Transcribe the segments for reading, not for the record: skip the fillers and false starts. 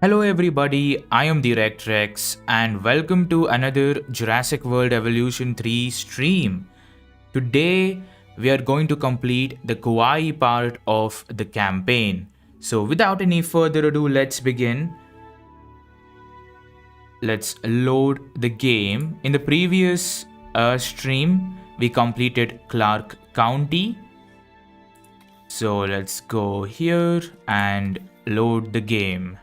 Hello everybody, I am THEREKTREX and welcome to another Jurassic World Evolution 3 stream. Today we are going to complete the Kauai part of the campaign. So without any further ado, let's begin. Let's load the game. In the previous stream, we completed Clark County. So let's go here and load the game.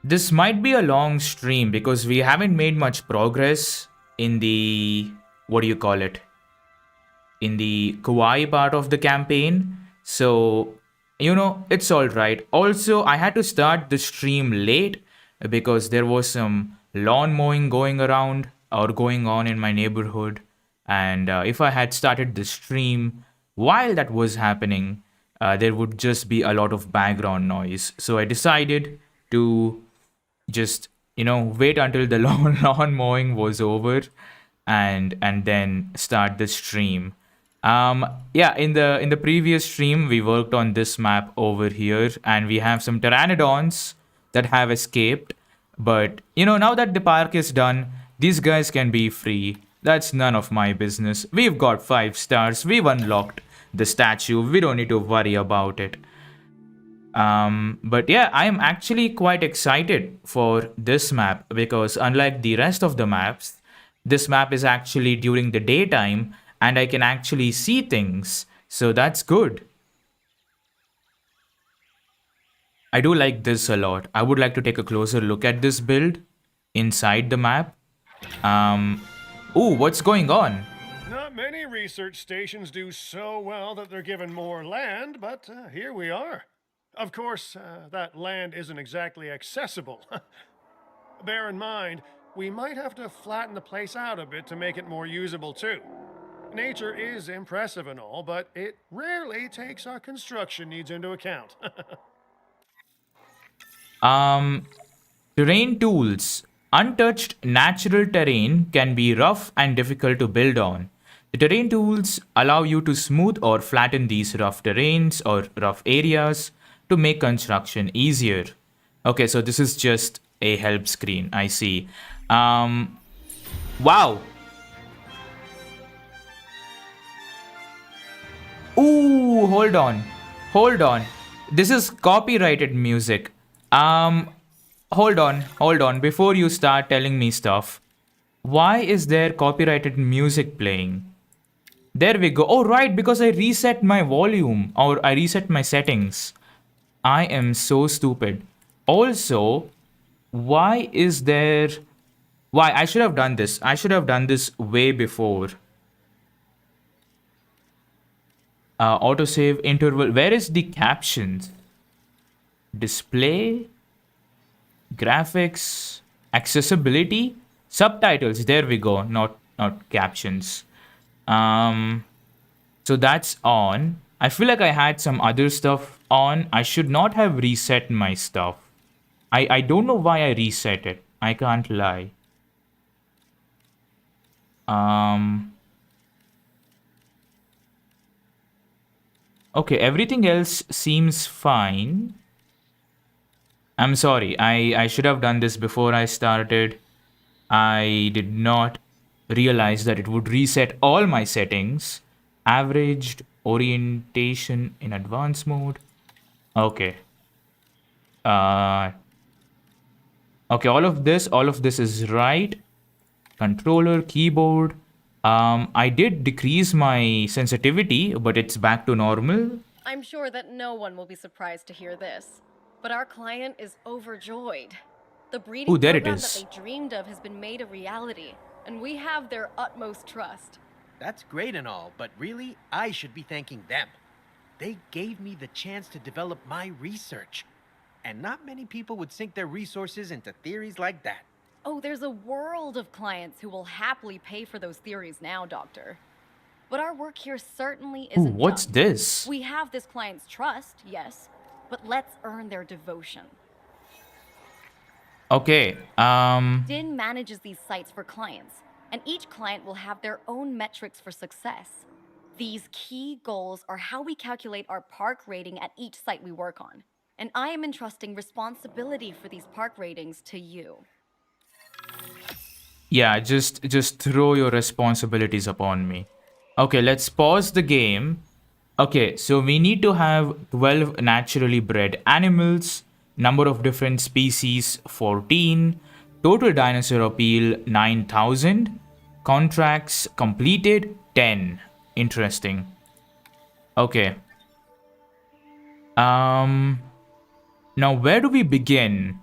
This might be a long stream because we haven't made much progress in the, what do you call it, in the Kauai part of the campaign. So, it's all right. Also, I had to start the stream late because there was some lawn mowing going around or going on in my neighborhood. And if I had started the stream while that was happening, there would just be a lot of background noise. So I decided to just wait until the lawn mowing was over and then start the stream. Yeah, in the previous stream we worked on this map over here, and we have some pteranodons that have escaped. But now that the park is done, these guys can be free. That's none of my business. We've got 5 stars, we've unlocked the statue, we don't need to worry about it. But yeah, I am actually quite excited for this map because unlike the rest of the maps, this map is actually during the daytime and I can actually see things. So that's good. I do like this a lot. I would like to take a closer look at this build inside the map. Ooh, what's going on? Not many research stations do so well that they're given more land, but here we are. Of course, that land isn't exactly accessible. Bear in mind, we might have to flatten the place out a bit to make it more usable too. Nature is impressive and all, but it rarely takes our construction needs into account. Terrain tools. Untouched natural terrain can be rough and difficult to build on. The terrain tools allow you to smooth or flatten these rough terrains or rough areas to make construction easier. Okay, so this is just a help screen. I see. Wow. Ooh, hold on. Hold on. This is copyrighted music. Hold on. Before you start telling me stuff, why is there copyrighted music playing? There we go. Oh, right, because I reset my volume or I reset my settings. I am so stupid. Also, why is there... Why? I should have done this. I should have done this way before. Autosave interval. Where is the captions? Display, graphics, accessibility, subtitles. There we go. Not captions. So that's on. I feel like I had some other stuff on. I should not have reset my stuff. I don't know why I reset it. I can't lie. Okay, everything else seems fine. I'm sorry. I should have done this before I started. I did not realize that it would reset all my settings. Averaged orientation in advanced mode. Okay. Okay, all of this is right. Controller, keyboard. I did decrease my sensitivity, but it's back to normal. I'm sure that no one will be surprised to hear this, but our client is overjoyed. The breeding Ooh, there it program is. that they dreamed of has been made a reality, and we have their utmost trust. That's great and all, but really, I should be thanking them. They gave me the chance to develop my research. And not many people would sink their resources into theories like that. Oh, there's a world of clients who will happily pay for those theories now, Doctor. But our work here certainly Ooh, isn't what's done. this? We have this client's trust, yes, but let's earn their devotion. Okay. Din manages these sites for clients, and each client will have their own metrics for success. These key goals are how we calculate our park rating at each site we work on. and I am entrusting responsibility for these park ratings to you. Yeah, just throw your responsibilities upon me. Okay, let's pause the game. Okay, so we need to have 12 naturally bred animals, number of different species 14, total dinosaur appeal 9,000, contracts completed 10. Interesting. Okay. Um Now where do we begin?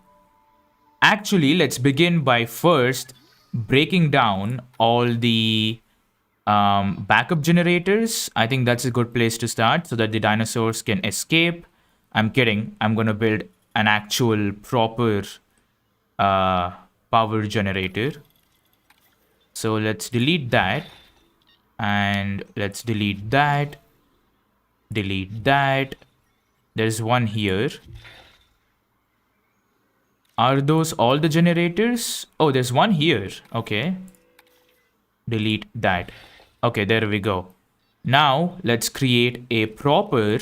Actually, let's begin by first breaking down all the backup generators. I think that's a good place to start so that the dinosaurs can escape. I'm kidding. I'm going to build an actual proper power generator. So let's delete that. And let's delete that. Delete that. There's one here. Are those all the generators? Oh, there's one here. Okay. Delete that. Okay, there we go. Now, let's create a proper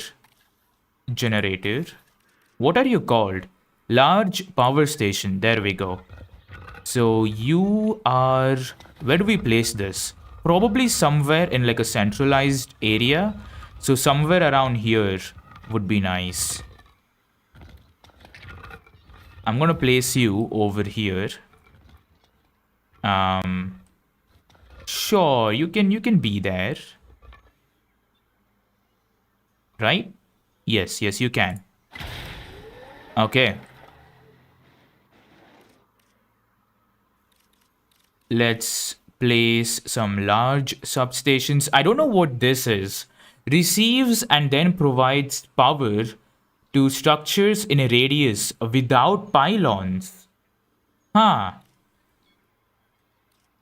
generator. What are you called? Large power station. There we go. So you are... Where do we place this? Probably somewhere in like a centralized area. So somewhere around here would be nice. I'm gonna place you over here. Sure, you can be there. Right? Yes, you can. Okay. Let's place some large substations. I don't know what this is. Receives and then provides power to structures in a radius without pylons. Huh.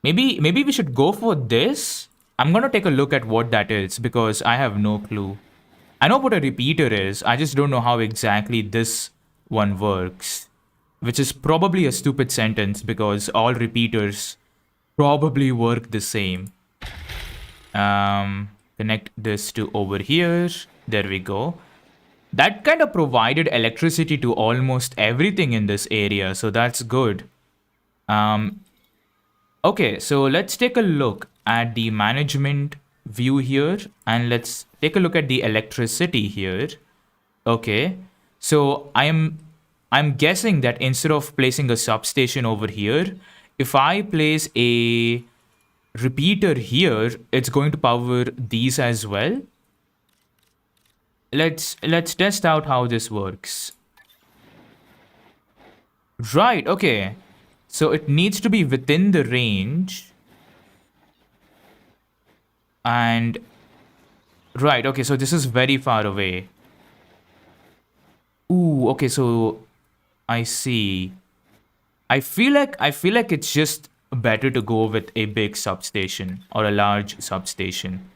Maybe we should go for this? I'm gonna take a look at what that is because I have no clue. I know what a repeater is, I just don't know how exactly this one works. Which is probably a stupid sentence because all repeaters probably work the same. Connect this to over here. There we go. That kind of provided electricity to almost everything in this area, so that's good. Okay, so let's take a look at the management view here and let's take a look at the electricity here. Okay, so I'm guessing that instead of placing a substation over here, if I place a repeater here, it's going to power these as well. Let's test out how this works. Right, okay. So it needs to be within the range. And right, okay, so this is very far away. Ooh, okay, so I see. I feel like it's just better to go with a big substation or a large substation.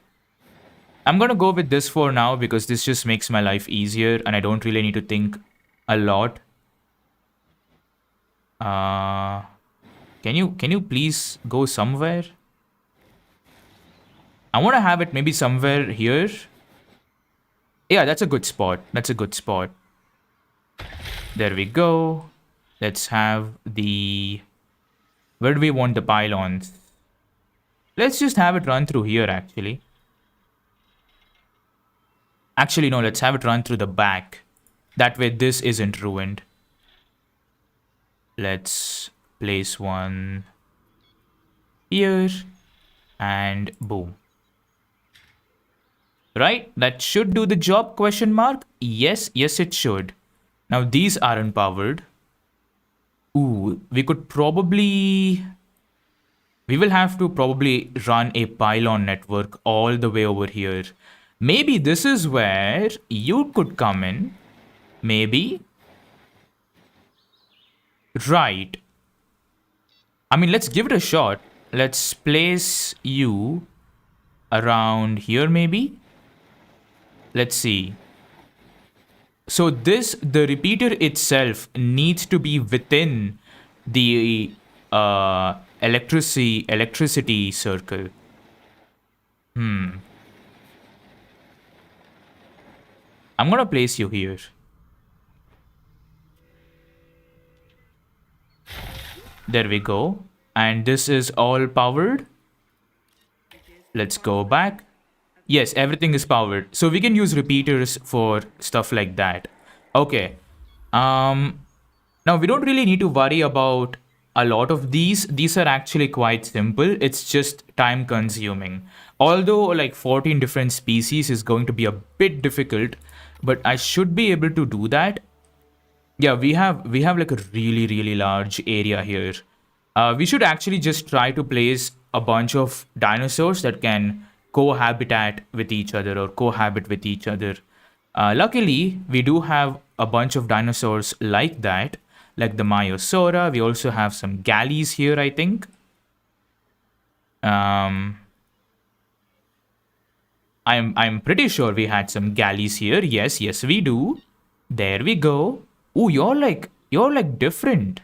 I'm gonna go with this for now because this just makes my life easier and I don't really need to think a lot. Can you please go somewhere? I want to have it maybe somewhere here. Yeah, that's a good spot. That's a good spot. There we go. Let's have the... Where do we want the pylons? Let's just have it run through here, actually. Actually, no, let's have it run through the back. That way this isn't ruined. Let's place one here. And boom. Right? That should do the job, question mark? Yes, it should. Now these aren't powered. Ooh, we could probably... We will have to probably run a pylon network all the way over here. Maybe this is where you could come in. Maybe. Right. I mean, let's give it a shot. Let's place you around here maybe. Let's see. So the repeater itself needs to be within the electricity circle. I'm gonna place you here. There we go. And this is all powered. Let's go back. Yes, everything is powered. So we can use repeaters for stuff like that. Okay. Now we don't really need to worry about a lot of these. These are actually quite simple. It's just time consuming. Although like 14 different species is going to be a bit difficult, but I should be able to do that. Yeah, we have like a really large area here. We should actually just try to place a bunch of dinosaurs that can cohabitat with each other or cohabit with each other. Luckily, we do have a bunch of dinosaurs like that, like the Myosaura. We also have some galleys here, I think. I'm pretty sure we had some galleys here. Yes, we do. There we go. Ooh, you're like different.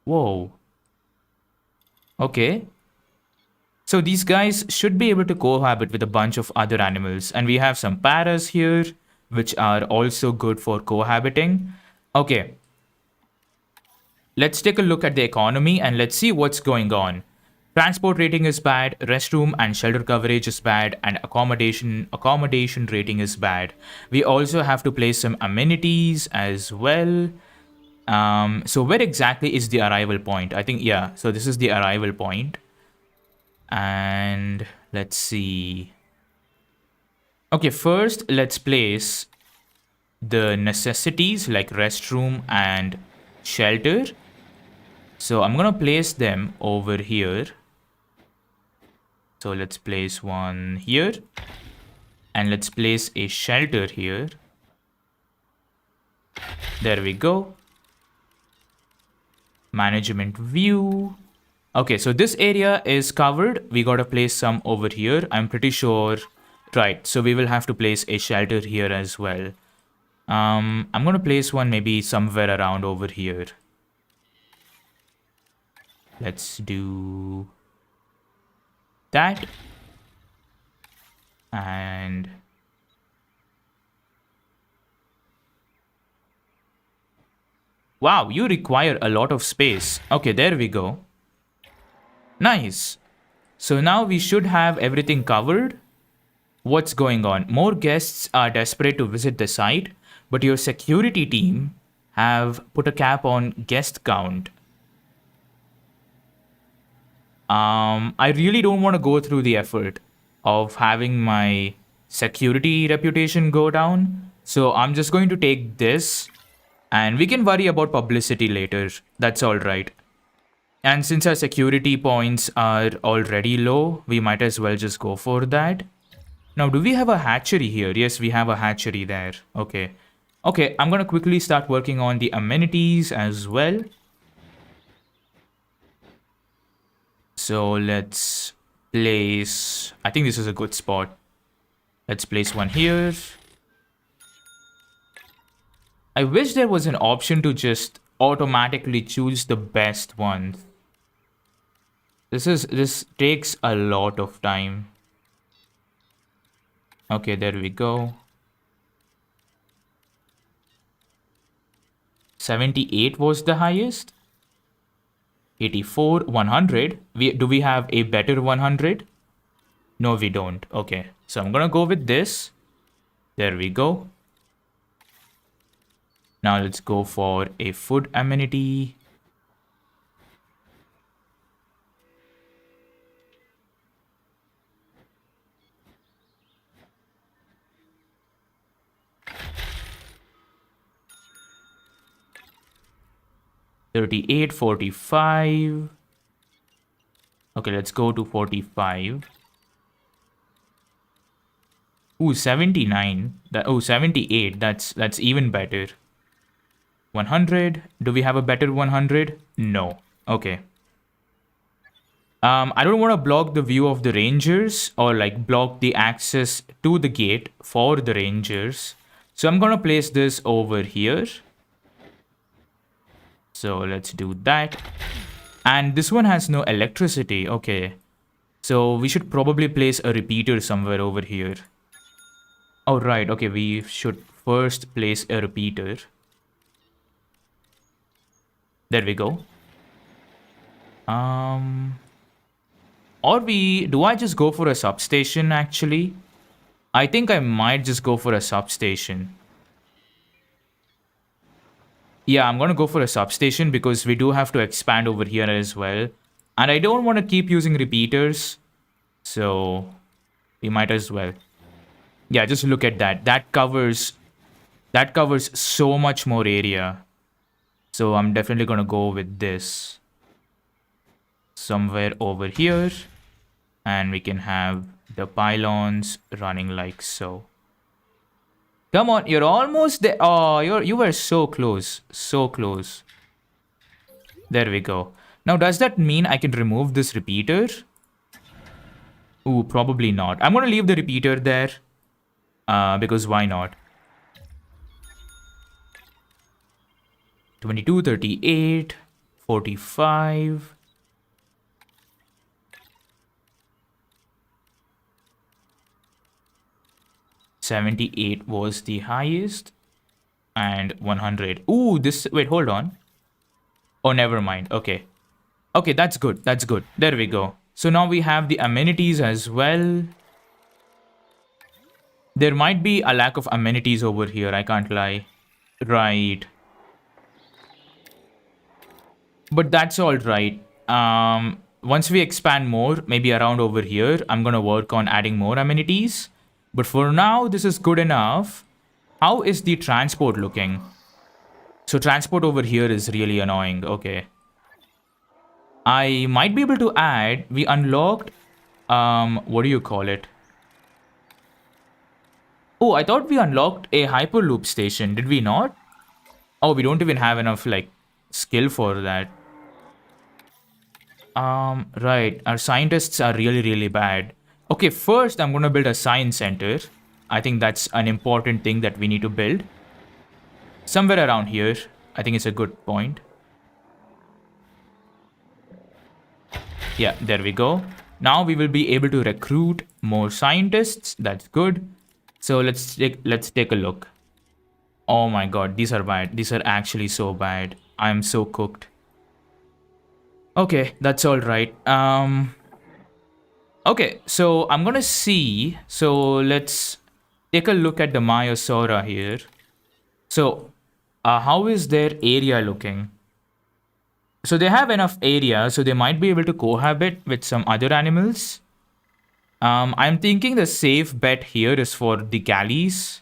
Whoa. Okay. So these guys should be able to cohabit with a bunch of other animals. And we have some paras here, which are also good for cohabiting. Okay. Let's take a look at the economy and let's see what's going on. Transport rating is bad, restroom and shelter coverage is bad, and accommodation rating is bad. We also have to place some amenities as well. So where exactly is the arrival point? I think, yeah, so this is the arrival point. And let's see. Okay, first let's place the necessities like restroom and shelter. So I'm gonna place them over here. So let's place one here. And let's place a shelter here. There we go. Management view. Okay, so this area is covered. We gotta place some over here. I'm pretty sure. Right, so we will have to place a shelter here as well. I'm gonna place one maybe somewhere around over here. Let's do that. And wow, you require a lot of space. Okay, there we go. Nice. So now we should have everything covered. What's going on? More guests are desperate to visit the site, but your security team have put a cap on guest count. I really don't want to go through the effort of having my security reputation go down. So I'm just going to take this and we can worry about publicity later. That's all right. And since our security points are already low, we might as well just go for that. Now, do we have a hatchery here? Yes, we have a hatchery there. Okay. Okay, I'm going to quickly start working on the amenities as well. So let's place, I think this is a good spot. Let's place one here. I wish there was an option to just automatically choose the best one. This takes a lot of time. Okay, there we go. 78 was the highest. 84, 100. Do we have a better 100? No, we don't. Okay, so I'm gonna go with this. There we go. Now let's go for a food amenity. $38, $45. Okay, let's go to 45. Ooh, 79. Oh, 78. That's even better. 100. Do we have a better 100? No. Okay. I don't want to block the view of the rangers or like block the access to the gate for the rangers. So I'm gonna place this over here. So let's do that. And this one has no electricity. Okay. So we should probably place a repeater somewhere over here. Oh, right. Okay, we should first place a repeater. There we go. Or do I just go for a substation actually? I think I might just go for a substation. Yeah, I'm gonna go for a substation because we do have to expand over here as well. And I don't want to keep using repeaters. So we might as well. Yeah, just look at that. That covers so much more area. So I'm definitely gonna go with this. Somewhere over here. And we can have the pylons running like so. Come on, you're almost there. Oh, you were so close. So close. There we go. Now, does that mean I can remove this repeater? Ooh, probably not. I'm going to leave the repeater there. Because why not? 22, 38, 45. 78 was the highest. And 100. Ooh, this... Wait, hold on. Oh, never mind. Okay. Okay, that's good. That's good. There we go. So now we have the amenities as well. There might be a lack of amenities over here. I can't lie. Right. But that's all right. Once we expand more, maybe around over here, I'm going to work on adding more amenities. But for now, this is good enough. How is the transport looking? So transport over here is really annoying. Okay. I might be able to add... We unlocked... what do you call it? Oh, I thought we unlocked a Hyperloop station. Did we not? Oh, we don't even have enough, like, skill for that. Right. Our scientists are really, really bad. Okay, first I'm going to build a science center. I think that's an important thing that we need to build. Somewhere around here. I think it's a good point. Yeah, there we go. Now we will be able to recruit more scientists. That's good. So let's take a look. Oh my god, these are bad. These are actually so bad. I'm so cooked. Okay, that's all right. Okay, so I'm gonna see. So let's take a look at the Myosaura here. So, how is their area looking? So they have enough area, so they might be able to cohabit with some other animals. I'm thinking the safe bet here is for the galleys.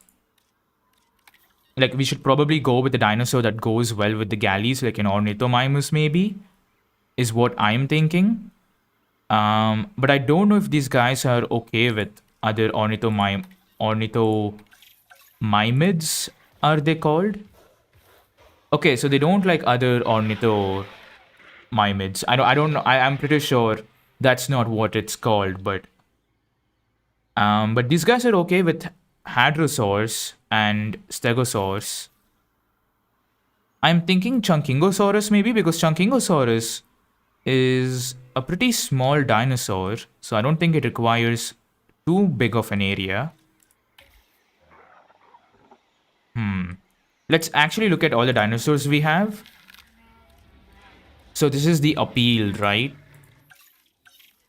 Like, we should probably go with the dinosaur that goes well with the galleys, like an Ornithomimus maybe, is what I'm thinking. But I don't know if these guys are okay with other ornithomimids, are they called? Okay, so they don't like other ornithomimids. I don't know. I'm pretty sure that's not what it's called, but these guys are okay with hadrosaurs and stegosaurs. I'm thinking Chunkingosaurus maybe, because Chunkingosaurus is a pretty small dinosaur, so I don't think it requires too big of an area. Let's actually look at all the dinosaurs we have. So this is the appeal, right?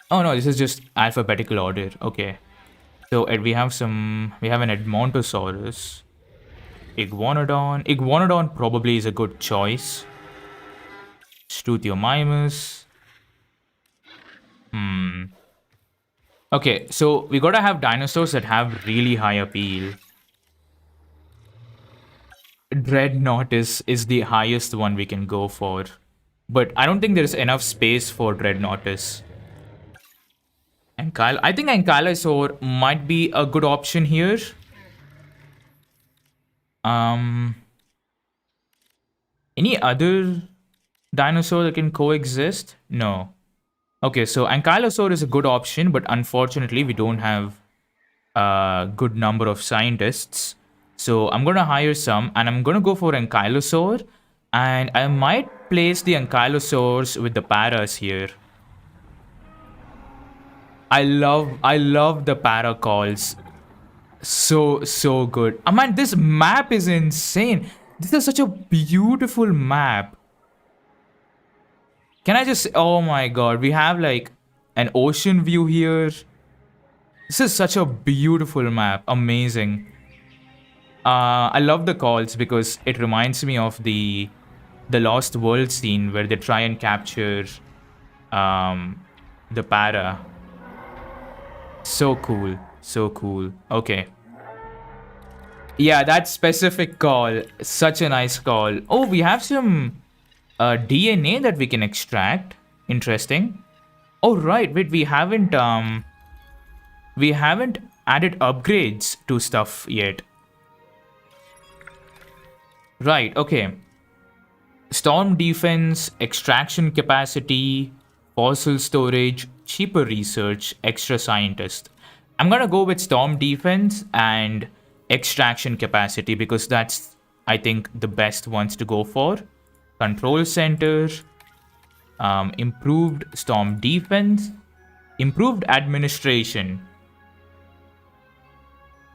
Oh no, this is just alphabetical order. Okay. So we have an Edmontosaurus. Iguanodon. Iguanodon probably is a good choice. Struthiomimus. Okay, so we gotta have dinosaurs that have really high appeal. Dreadnoughtus is the highest one we can go for. But I don't think there's enough space for Dreadnoughtus. I think Ankylosaur might be a good option here. Any other dinosaur that can coexist? No. Okay, so Ankylosaur is a good option, but unfortunately we don't have a good number of scientists. So I'm gonna hire some, and I'm gonna go for Ankylosaur, and I might place the Ankylosaurs with the paras here. I love the para calls. So good. Oh man, this map is insane. This is such a beautiful map. Can I just... Oh my god, we have like an ocean view here. This is such a beautiful map. Amazing. I love the calls because it reminds me of the Lost World scene where they try and capture the para. So cool. So cool. Okay. Yeah, that specific call. Such a nice call. Oh, we have some DNA that we can extract. Interesting. Oh, right. Wait, we haven't added upgrades to stuff yet. Right, okay. Storm defense, extraction capacity, fossil storage, cheaper research, extra scientist. I'm gonna go with storm defense and extraction capacity because that's, I think, the best ones to go for. Control center, improved storm defense, improved administration,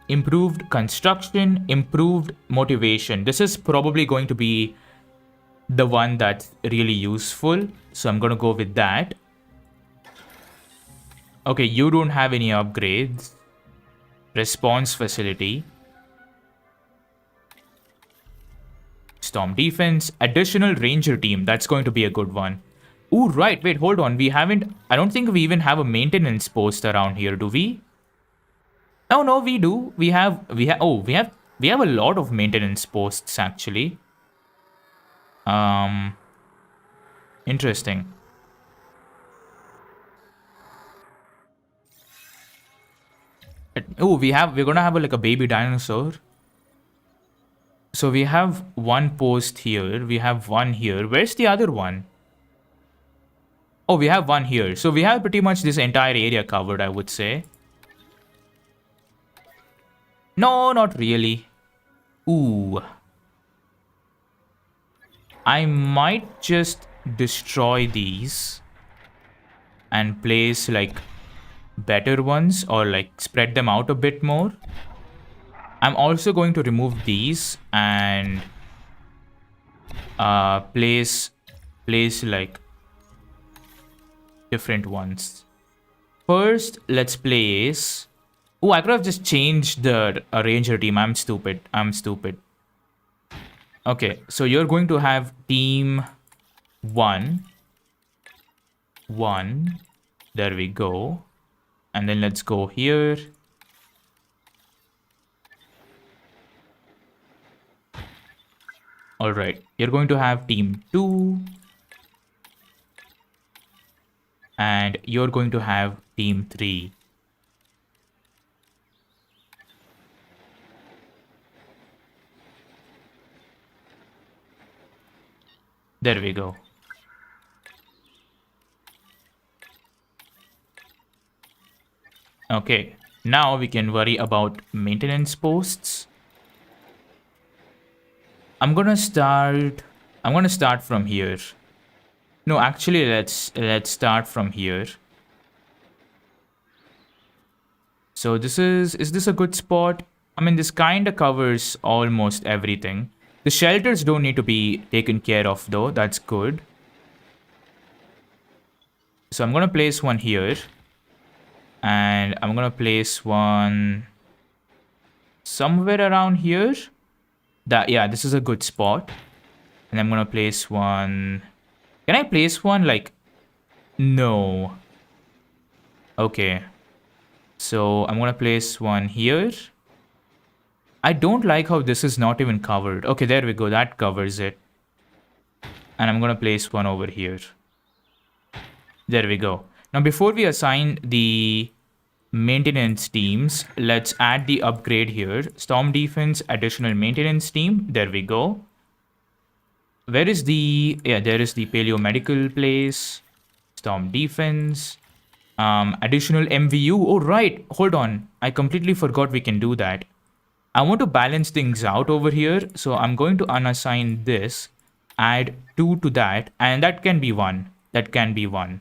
improved construction, improved motivation. This is probably going to be the one that's really useful. So I'm going to go with that. Okay, you don't have any upgrades. Response facility. Storm defense. Additional ranger team. That's going to be a good one. Ooh, right. Wait, hold on. I don't think we even have a maintenance post around here, do we? Oh no, we do. We have a lot of maintenance posts actually. Interesting. Oh, we're gonna have like a baby dinosaur. So we have one post here. We have one here. Where's the other one? Oh, we have one here. So we have pretty much this entire area covered, I would say. No, not really. Ooh. I might just destroy these and place like better ones or like spread them out a bit more. I'm also going to remove these and place like different ones. First, let's place... Oh, I could have just changed the ranger team. I'm stupid. Okay, so you're going to have team 1. There we go. And then let's go here. All right, you're going to have team 2. And you're going to have team 3. There we go. Okay, now we can worry about maintenance posts. I'm gonna start from here. No, actually let's start from here. So is this a good spot? I mean, this kind of covers almost everything. The shelters don't need to be taken care of though. That's good. So I'm going to place one here. And I'm going to place one somewhere around here. Yeah, this is a good spot. And I'm going to place one... Can I place one like... No. Okay. So I'm going to place one here. I don't like how this is not even covered. Okay, there we go. That covers it. And I'm going to place one over here. There we go. Now, before we assign the maintenance teams, let's add the upgrade here. Storm defense, additional maintenance team. There we go. Where is the... Yeah, there is the paleomedical place. Storm defense. Additional MVU. Oh, right. Hold on. I completely forgot we can do that. I want to balance things out over here, so I'm going to unassign this, add 2 to that, and that can be 1. That can be 1.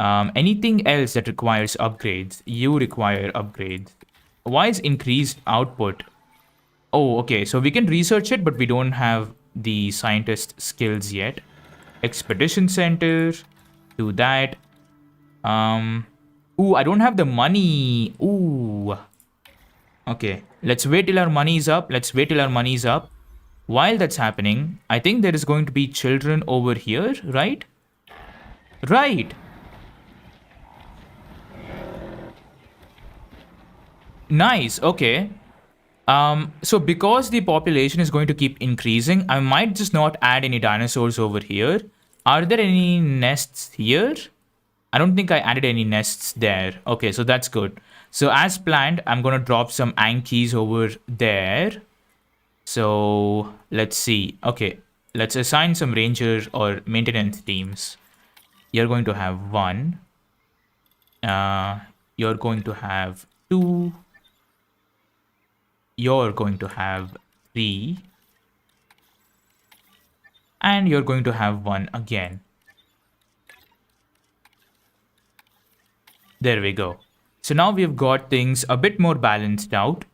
Anything else that requires upgrades, you require upgrades. Why is increased output? Oh, okay, so we can research it, but we don't have the scientist skills yet. Expedition Center. Do that. Ooh, I don't have the money. Ooh. Okay, let's wait till our money is up. Let's wait till our money is up. While that's happening, I think there is going to be children over here, right? Right. Nice, okay. So because the population is going to keep increasing, I might just not add any dinosaurs over here. Are there any nests here? I don't think I added any nests there. Okay, so that's good. So as planned, I'm going to drop some Ankies over there. So let's see. Okay, let's assign some ranger or maintenance teams. You're going to have 1. You're going to have 2. You're going to have 3. And you're going to have 1 again. There we go. So now we've got things a bit more balanced out.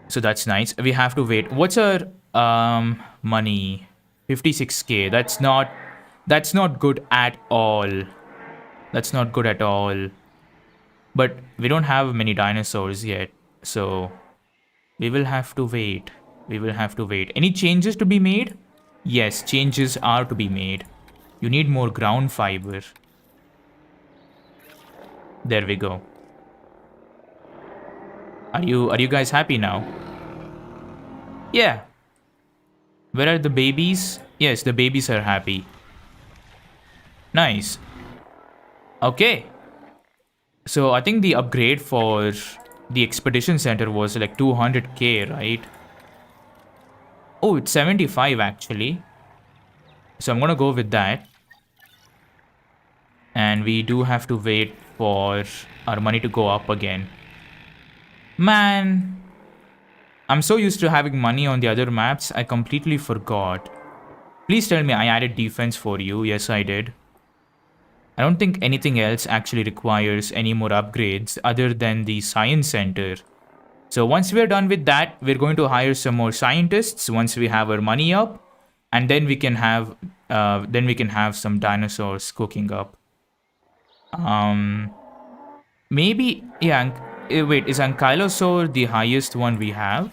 So that's nice. We have to wait. What's our money? 56k. That's not good at all. That's not good at all. But we don't have many dinosaurs yet. So we will have to wait. We will have to wait. Any changes to be made? Yes, changes are to be made. You need more ground fiber. There we go. Are you guys happy now? Yeah. Where are the babies? Yes, the babies are happy. Nice. Okay. So I think the upgrade for the expedition center was like 200k, right? Oh, it's 75 actually. So I'm gonna go with that. And we do have to wait for our money to go up again. Man, I'm so used to having money on the other maps, I completely forgot. Please tell me I added defense for you. Yes, I did. I don't think anything else actually requires any more upgrades other than the science center. So once we're done with that, we're going to hire some more scientists once we have our money up, and then we can have some dinosaurs cooking up. Maybe, yeah, wait, is Ankylosaur the highest one we have?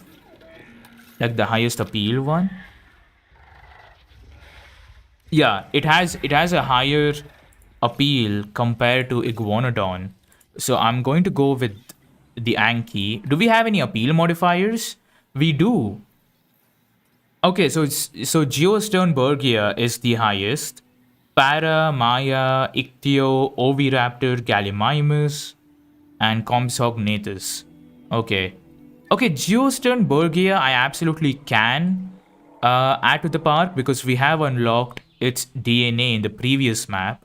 Like the highest appeal one? Yeah, it has a higher appeal compared to Iguanodon. So I'm going to go with the Anki. Do we have any appeal modifiers? We do. Okay, so Geosternbergia is the highest. Para, Maya, Ichthyo, Oviraptor, Gallimimus, and Compsognathus. Okay. Okay, Geosternbergia I absolutely can add to the park because we have unlocked its DNA in the previous map.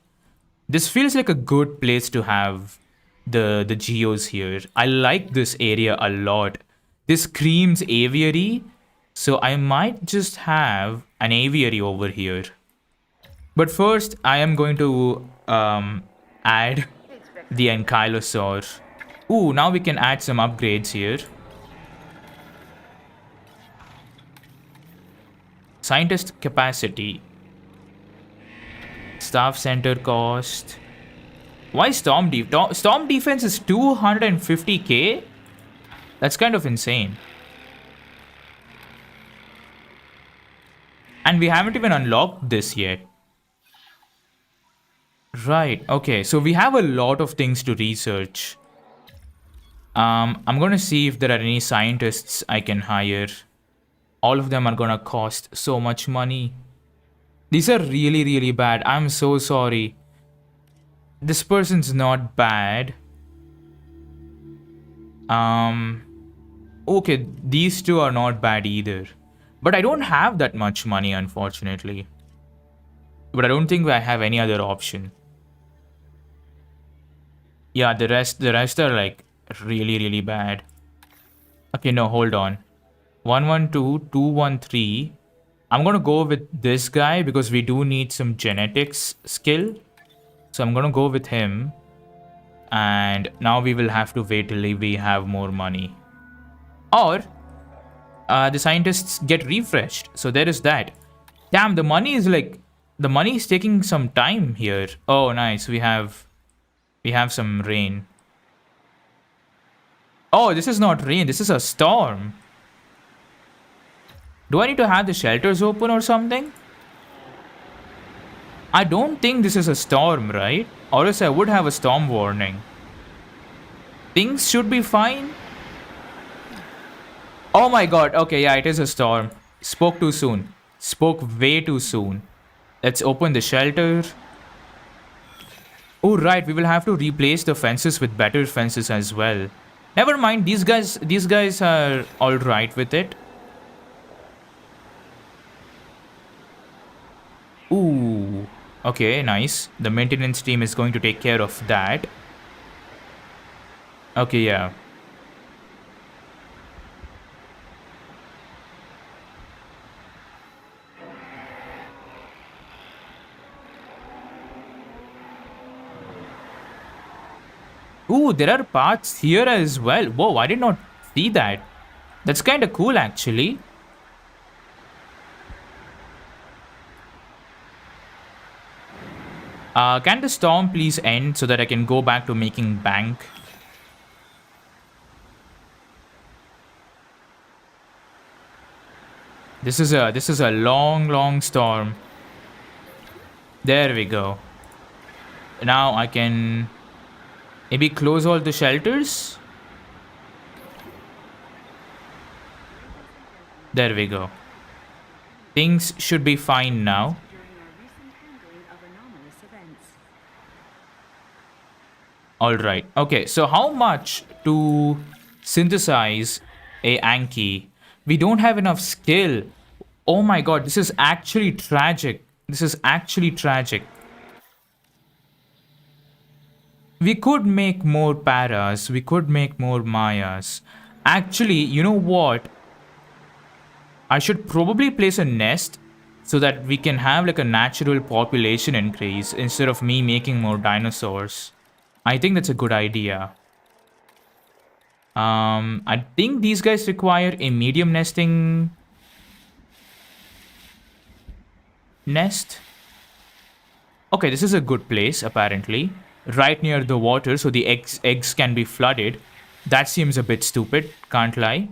This feels like a good place to have the geos here. I like this area a lot. This screams aviary, so I might just have an aviary over here. But first, I am going to add the Ankylosaur. Ooh, now we can add some upgrades here. Scientist capacity. Staff center cost. Why storm defense? Storm defense is 250k? That's kind of insane. And we haven't even unlocked this yet. Right, okay, so we have a lot of things to research. I'm gonna see if there are any scientists I can hire. All of them are gonna cost so much money. These are really, really bad. I'm so sorry. This person's not bad. Okay, these two are not bad either. But I don't have that much money, unfortunately. But I don't think I have any other option. Yeah, the rest are like really, really bad. Okay, no, hold on. 112, 213. I'm gonna go with this guy because we do need some genetics skill. So I'm gonna go with him. And now we will have to wait till we have more money. Or the scientists get refreshed. So there is that. Damn, the money is like The money is taking some time here. Oh, nice. We have some rain. Oh, this is not rain. This is a storm. Do I need to have the shelters open or something? I don't think this is a storm, right? Or else I would have a storm warning. Things should be fine. Oh my god. Okay, yeah, it is a storm. Spoke too soon. Spoke way too soon. Let's open the shelter. Oh, right. We will have to replace the fences with better fences as well. Never mind. These guys are all right with it. Ooh. Okay, nice. The maintenance team is going to take care of that. Okay, yeah. Ooh, there are paths here as well. Whoa, I did not see that. That's kind of cool, actually. Can the storm please end so that I can go back to making bank? This is a long storm. There we go. Now I can maybe close all the shelters. There we go. Things should be fine now. All right. Okay, so how much to synthesize a Anki? We don't have enough skill. Oh my god, this is actually tragic. This is actually tragic. We could make more paras. We could make more mayas. Actually, you know what? I should probably place a nest so that we can have like a natural population increase instead of me making more dinosaurs. I think that's a good idea. I think these guys require a medium nesting nest. Okay, this is a good place, apparently. Right near the water, so the eggs can be flooded. That seems a bit stupid, can't lie.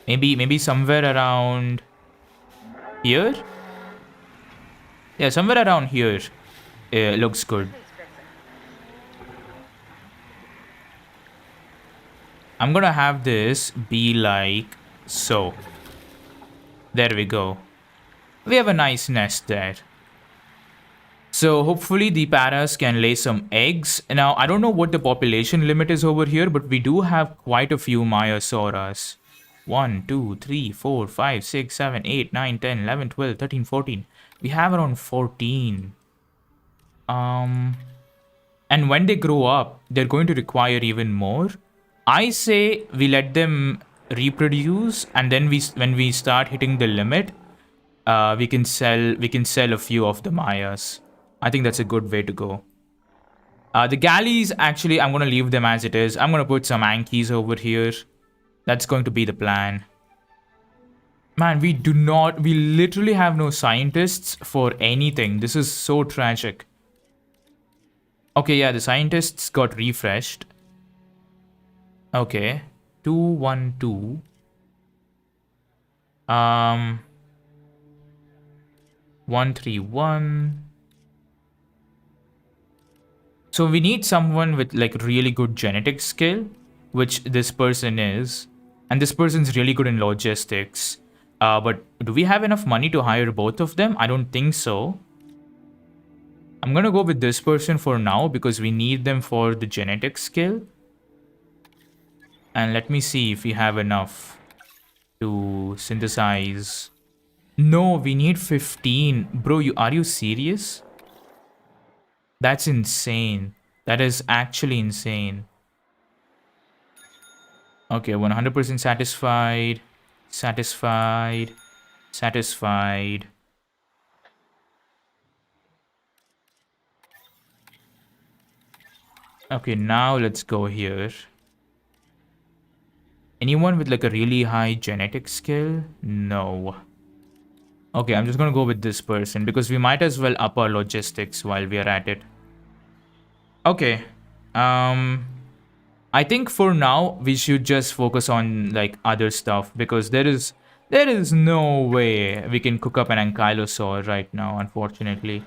Maybe somewhere around here? Yeah, somewhere around here. Looks good. I'm gonna have this be like so. There we go. We have a nice nest there. So hopefully the paras can lay some eggs. Now, I don't know what the population limit is over here, but we do have quite a few Myosauras. 1, 2, 3, 4, 5, 6, 7, 8, 9, 10, 11, 12, 13, 14. We have around 14. And when they grow up, they're going to require even more. I say we let them reproduce, and then when we start hitting the limit, we can sell a few of the Mayas. I think that's a good way to go. The galleys, actually, I'm gonna leave them as it is. I'm gonna put some Ankis over here. That's going to be the plan. Man, we literally have no scientists for anything. This is so tragic. Okay, yeah, the scientists got refreshed. Okay. 212. 131. So we need someone with like really good genetic skill, which this person is. And this person's really good in logistics. But do we have enough money to hire both of them? I don't think so. I'm gonna go with this person for now because we need them for the genetic skill. And let me see if we have enough to synthesize. No, we need 15. Bro, are you serious? That's insane. That is actually insane. Okay, 100% satisfied. Satisfied. Satisfied. Okay, now let's go here. Anyone with like a really high genetic skill? No. Okay, I'm just gonna go with this person because we might as well up our logistics while we are at it. Okay. I think for now we should just focus on like other stuff because there is no way we can cook up an ankylosaur right now, unfortunately.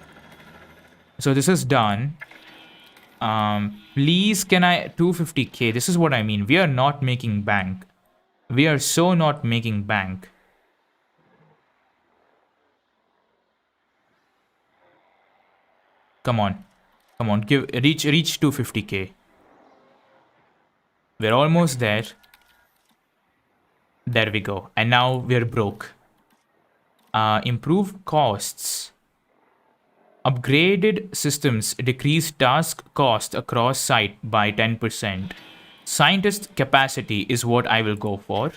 So this is done. Please can I 250k? This is what I mean. We are not making bank. We are so not making bank. Come on. Come on. Reach 250k. We're almost there. There we go. And now we're broke. Improve costs. Upgraded systems decrease task cost across site by 10%. Scientist capacity is what I will go for.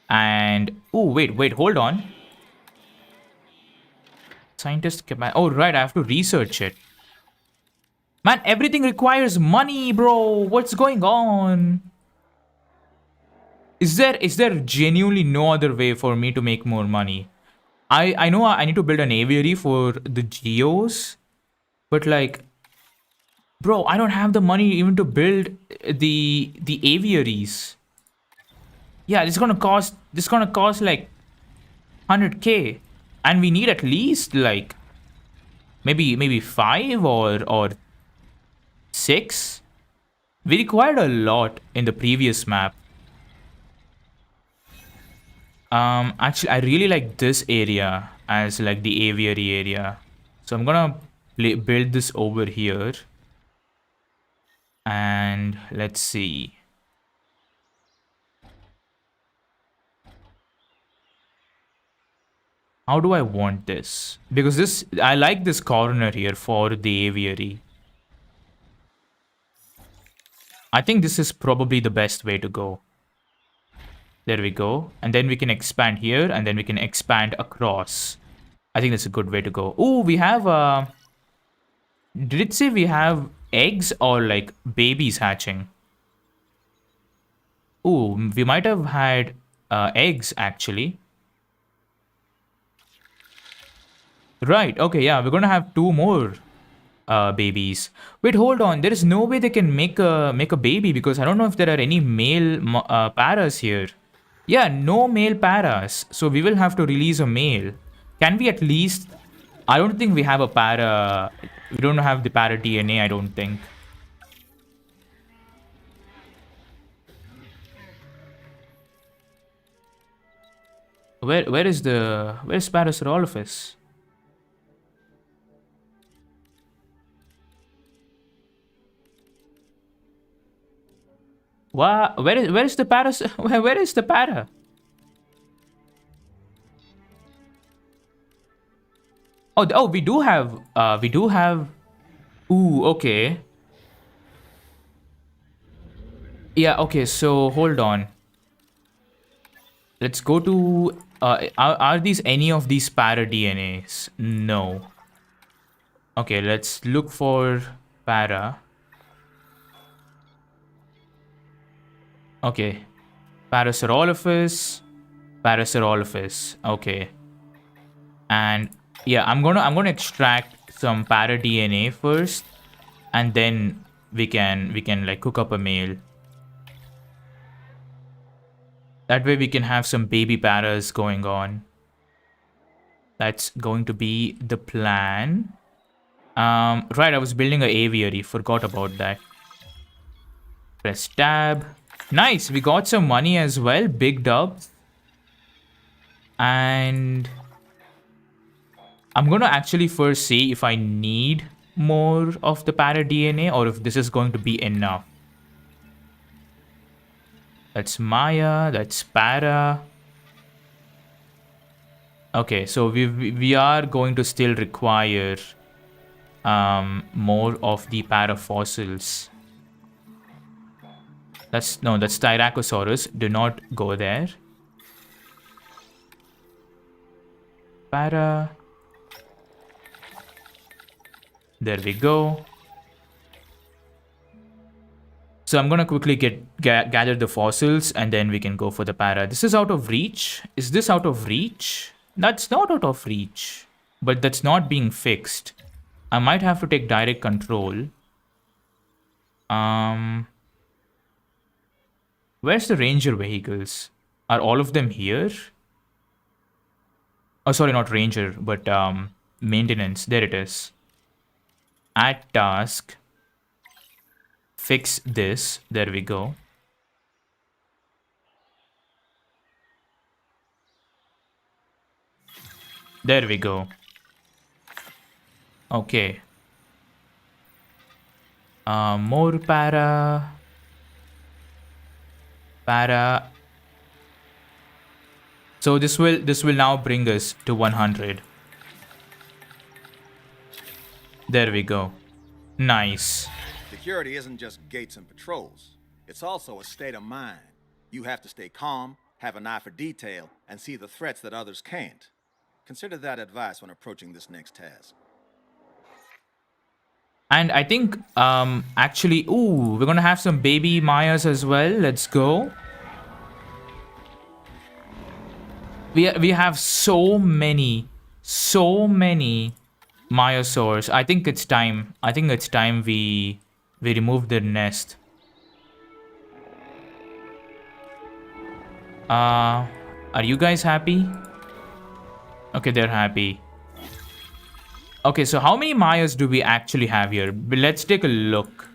And oh wait, hold on. Scientist capacity. Oh right, I have to research it. Man, everything requires money, bro. What's going on? Is there genuinely no other way for me to make more money? I know I need to build an aviary for the geos, but like, bro, I don't have the money even to build the aviaries. Yeah, this is gonna cost like 100k, and we need at least like maybe 5 or 6. We required a lot in the previous map. Actually, I really like this area as like the aviary area. So I'm gonna build this over here. And let's see. How do I want this? Because I like this corner here for the aviary. I think this is probably the best way to go. There we go. And then we can expand here, and then we can expand across. I think that's a good way to go. Oh, we have did it say we have eggs or like babies hatching? Oh, we might have had eggs actually. Right, okay, yeah, we're gonna have 2 more babies. Wait, hold on. There is no way they can make a baby because I don't know if there are any male paras here. Yeah, no male paras. So we will have to release a male. Can we at least... I don't think we have a para... We don't have the para DNA, I don't think. Where's Parasaurolophus? Where is the paras? Where is the para? Oh, we do have. Ooh, okay. Yeah, okay. So hold on. Let's go to. Are these any of these para DNAs? No. Okay, let's look for para. Okay. Parasaurolophus. Okay. And yeah, I'm gonna extract some para DNA first, and then we can like cook up a male. That way we can have some baby paras going on. That's going to be the plan. Right, I was building an aviary. Forgot about that. Press tab. Nice, we got some money as well. Big dubs. And I'm gonna actually first see if I need more of the para DNA or if this is going to be enough. That's Maya, that's para. Okay, so we are going to still require more of the para fossils. That's Styracosaurus. Do not go there. Para. There we go. So I'm gonna quickly gather the fossils and then we can go for the para. This is out of reach. Is this out of reach? That's not out of reach, but that's not being fixed. I might have to take direct control. Where's the ranger vehicles? Are all of them here? Oh, sorry, not ranger, but maintenance. There it is. Add task. Fix this. There we go. There we go. Okay. More para. So this will now bring us to 100. There we go. Nice. Security isn't just gates and patrols. It's also a state of mind. You have to stay calm, have an eye for detail, and see the threats that others can't. Consider that advice when approaching this next task. And I think actually, ooh, we're gonna have some baby Mayas as well. Let's go. We have so many Myosaurs. I think it's time. I think it's time we remove their nest. Are you guys happy? Okay, they're happy. Okay, so how many Mayas do we actually have here? Let's take a look.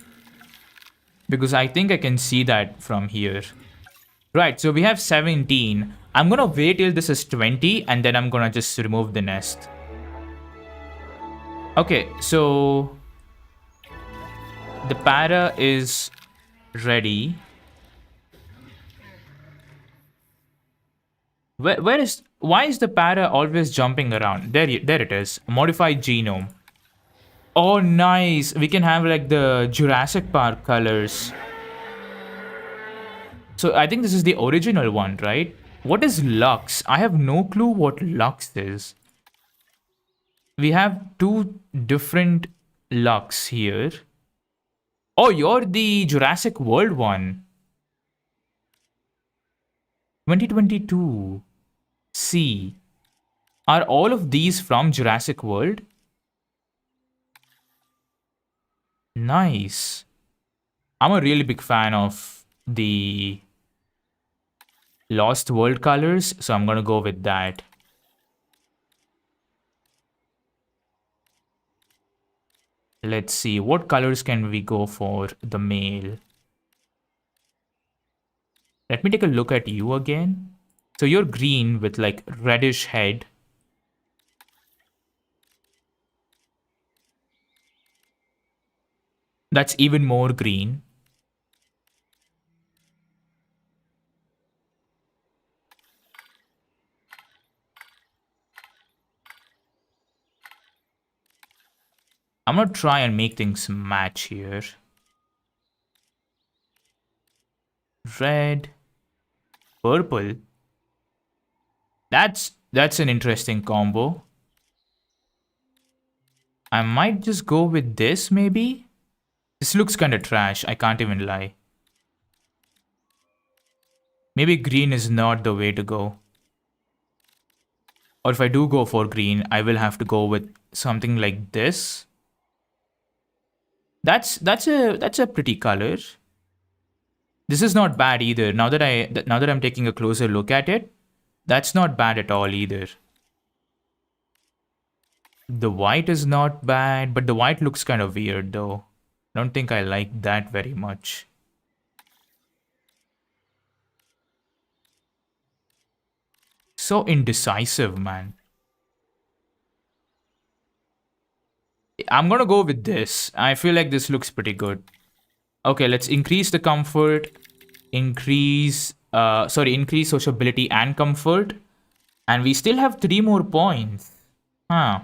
Because I think I can see that from here. Right, so we have 17. I'm gonna wait till this is 20 and then I'm gonna just remove the nest. Okay, so the para is ready. Why is the para always jumping around? There it is. Modified genome. Oh, nice. We can have like the Jurassic Park colors. So I think this is the original one, right? What is Lux? I have no clue what Lux is. We have two different Lux here. Oh, you're the Jurassic World one. 2022. C. Are all of these from Jurassic World? Nice. I'm a really big fan of the Lost World colors, so I'm gonna go with that. Let's see, what colors can we go for the male? Let me take a look at you again. So you're green with like reddish head. That's even more green. I'm gonna try and make things match here. Red, purple. That's an interesting combo. I might just go with this maybe. This looks kind of trash, I can't even lie. Maybe green is not the way to go. Or if I do go for green, I will have to go with something like this. That's a pretty color. This is not bad either. Now that I'm taking a closer look at it, that's not bad at all either. The white is not bad, but the white looks kind of weird though. I don't think I like that very much. So indecisive, man. I'm gonna go with this. I feel like this looks pretty good. Okay, let's increase the comfort. Increase sociability and comfort. And we still have 3 more points. Huh.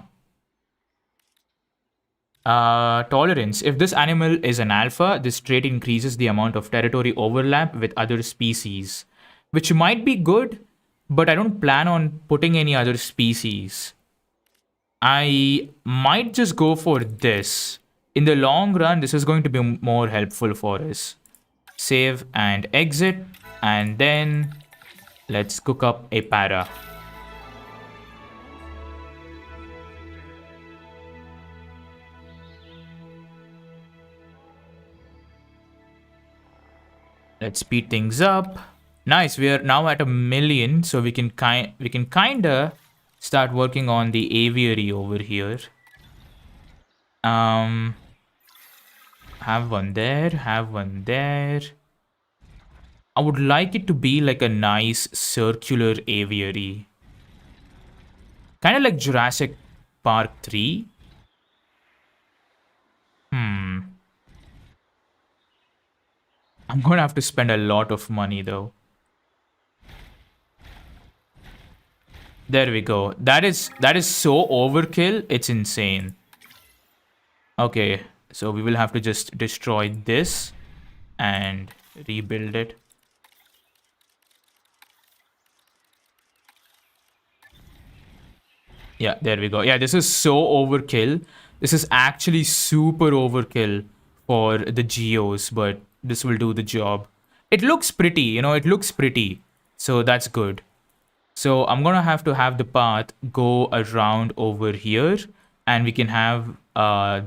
Tolerance. If this animal is an alpha, this trait increases the amount of territory overlap with other species. Which might be good, but I don't plan on putting any other species. I might just go for this. In the long run, this is going to be more helpful for us. Save and exit. And then let's cook up a para. Let's speed things up. Nice, we are now at 1,000,000, so we can kinda start working on the aviary over here. Have one there, have one there. I would like it to be like a nice circular aviary. Kind of like Jurassic Park 3. I'm gonna have to spend a lot of money though. There we go. That is so overkill, it's insane. Okay, so we will have to just destroy this and rebuild it. Yeah, there we go. Yeah, this is so overkill. This is actually super overkill for the geos, but this will do the job. It looks pretty, you know, it looks pretty. So that's good. So I'm gonna have to have the path go around over here, and we can have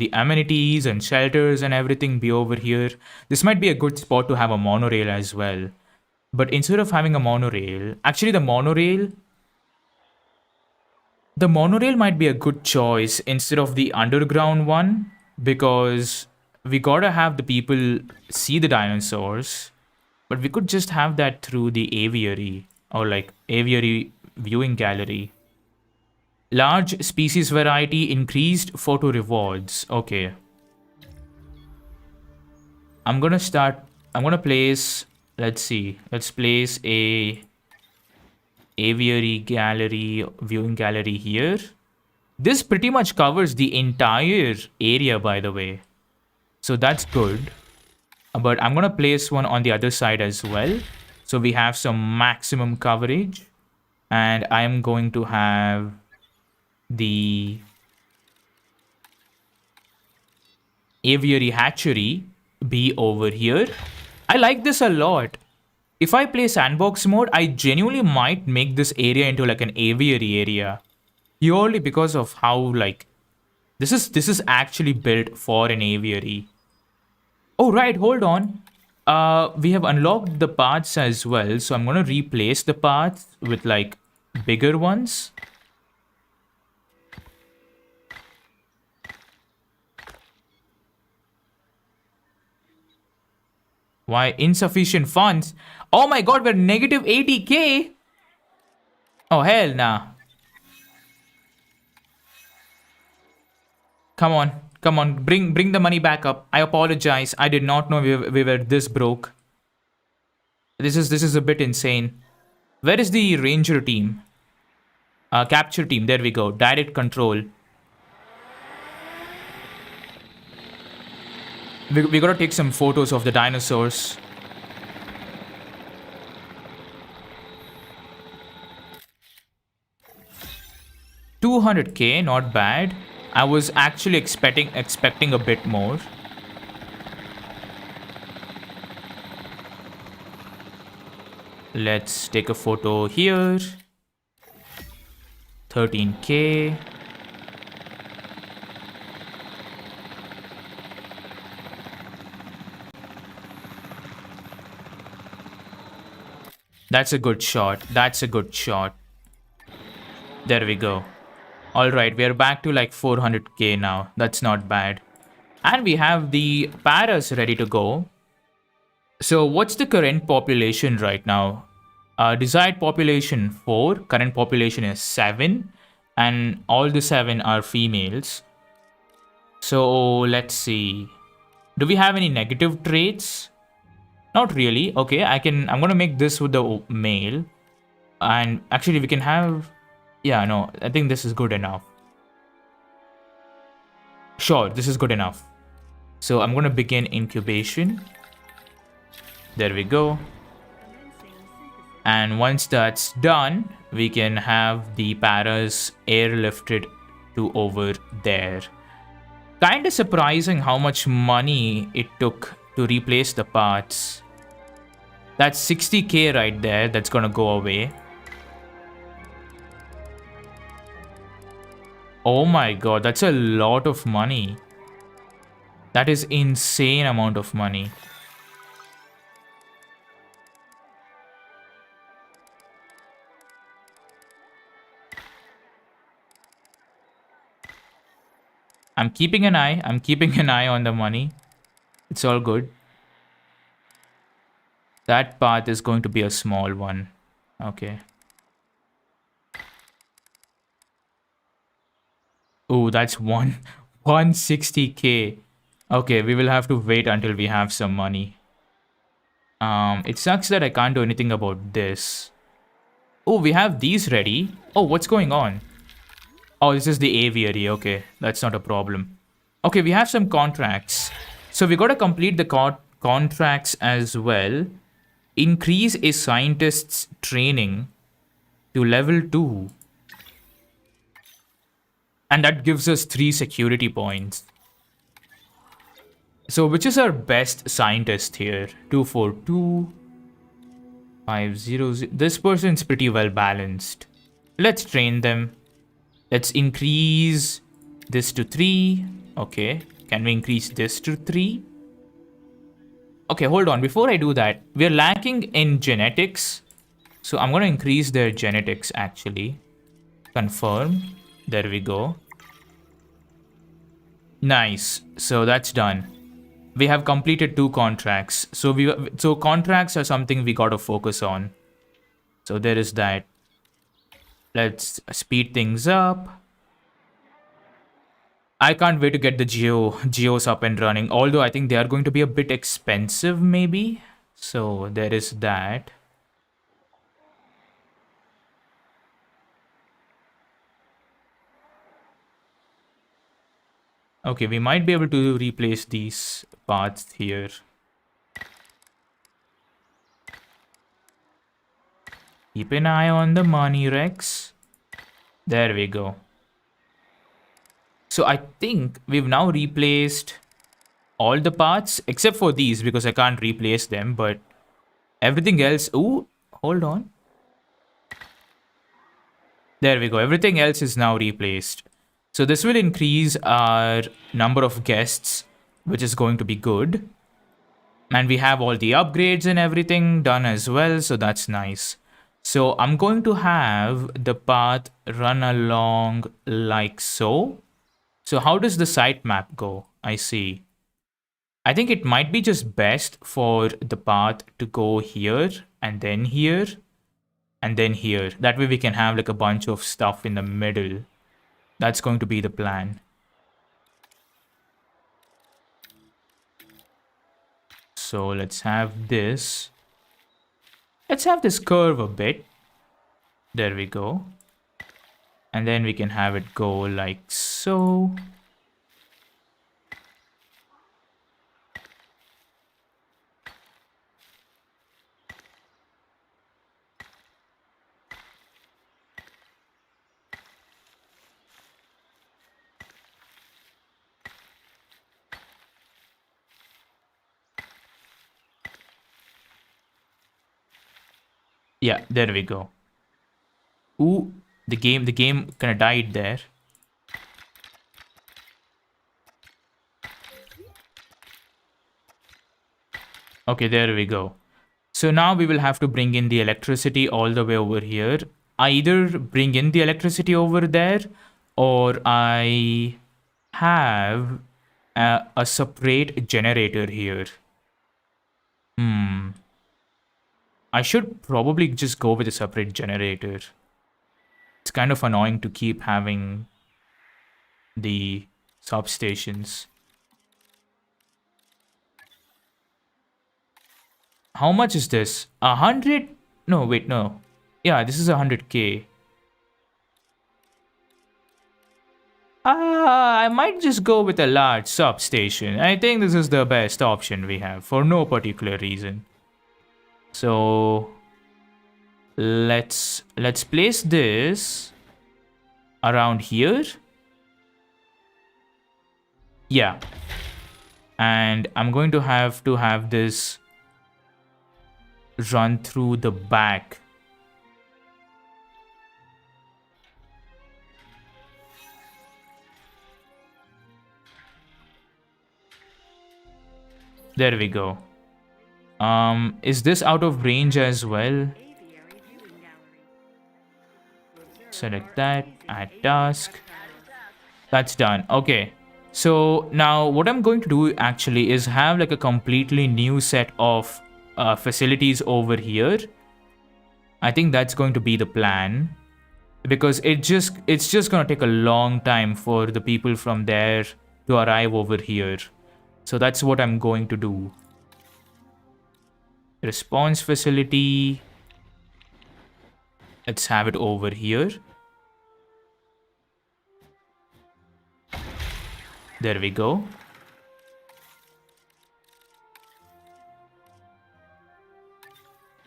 the amenities and shelters and everything be over here. This might be a good spot to have a monorail as well. But instead of having a monorail, actually the monorail might be a good choice instead of the underground one, because we gotta have the people see the dinosaurs, but we could just have that through the aviary, or like aviary viewing gallery. Large species variety, increased photo rewards. Okay. I'm gonna place, let's see, let's place a aviary gallery, viewing gallery here. This pretty much covers the entire area, by the way. So that's good. But I'm gonna place one on the other side as well, so we have some maximum coverage. And I'm going to have the aviary hatchery be over here. I like this a lot. If I play sandbox mode, I genuinely might make this area into like an aviary area, purely because of how like this is actually built for an aviary. Oh right, hold on. We have unlocked the paths as well, so I'm gonna replace the paths with like bigger ones. Why insufficient funds? Oh my god, we're negative 80k. Oh hell nah. Come on, bring the money back up. I apologize. I did not know we were this broke. This is a bit insane. Where is the ranger team? Capture team. There we go. Direct control. We gotta take some photos of the dinosaurs. $200k, not bad. I was actually expecting a bit more. Let's take a photo here. 13k. That's a good shot. That's a good shot. There we go. Alright, we are back to like 400k now. That's not bad. And we have the paras ready to go. So what's the current population right now? Desired population 4. Current population is 7. And all the 7 are females. So let's see. Do we have any negative traits? Not really. Okay, I'm gonna make this with the male. And actually we can have... Yeah, no, I think this is good enough. Sure, this is good enough. So I'm gonna begin incubation. There we go. And once that's done, we can have the paras airlifted to over there. Kinda surprising how much money it took to replace the parts. That's 60k right there, that's gonna go away. Oh my god, that's a lot of money. That is insane amount of money. I'm keeping an eye. I'm keeping an eye on the money. It's all good. That path is going to be a small one. Okay. Oh, that's 160k. Okay, we will have to wait until we have some money. It sucks that I can't do anything about this. Oh, we have these ready. Oh, what's going on? Oh, this is the aviary. Okay, that's not a problem. Okay, we have some contracts. So we got to complete the contracts as well. Increase a scientist's training to level 2. And that gives us 3 security points. So which is our best scientist here? 242, 500. This person's pretty well balanced. Let's train them. Let's increase this to 3. Okay. Can we increase this to 3? Okay, hold on. Before I do that, we're lacking in genetics. So I'm going to increase their genetics actually. Confirm. There we go. Nice. So that's done. We have completed 2 contracts. So contracts are something we got to focus on. So there is that. Let's speed things up. I can't wait to get the geos up and running. Although I think they are going to be a bit expensive maybe. So there is that. Okay, we might be able to replace these paths here. Keep an eye on the money, Rex. There we go. So I think we've now replaced all the parts except for these because I can't replace them, but everything else. Ooh, hold on. There we go. Everything else is now replaced. So this will increase our number of guests, which is going to be good. And we have all the upgrades and everything done as well, so that's nice. So I'm going to have the path run along like so. So how does the site map go? I see. I think it might be just best for the path to go here and then here and then here. That way we can have like a bunch of stuff in the middle. That's going to be the plan. So let's have this. Let's have this curve a bit. There we go. And then we can have it go like so. Yeah, there we go. Ooh, the game kind of died there. Okay, there we go. So now we will have to bring in the electricity all the way over here. I either bring in the electricity over there or I have a separate generator here. I should probably just go with a separate generator. It's kind of annoying to keep having the substations. How much is this? 100? No, wait, no. Yeah, this is 100k. I might just go with a large substation. I think this is the best option we have for no particular reason. So let's place this around here. Yeah. And I'm going to have this run through the back. There we go. Is this out of range as well? Select that, add task. That's done. Okay. So now what I'm going to do actually is have like a completely new set of facilities over here. I think that's going to be the plan, because it's just going to take a long time for the people from there to arrive over here. So that's what I'm going to do. Response facility. Let's have it over here. There we go.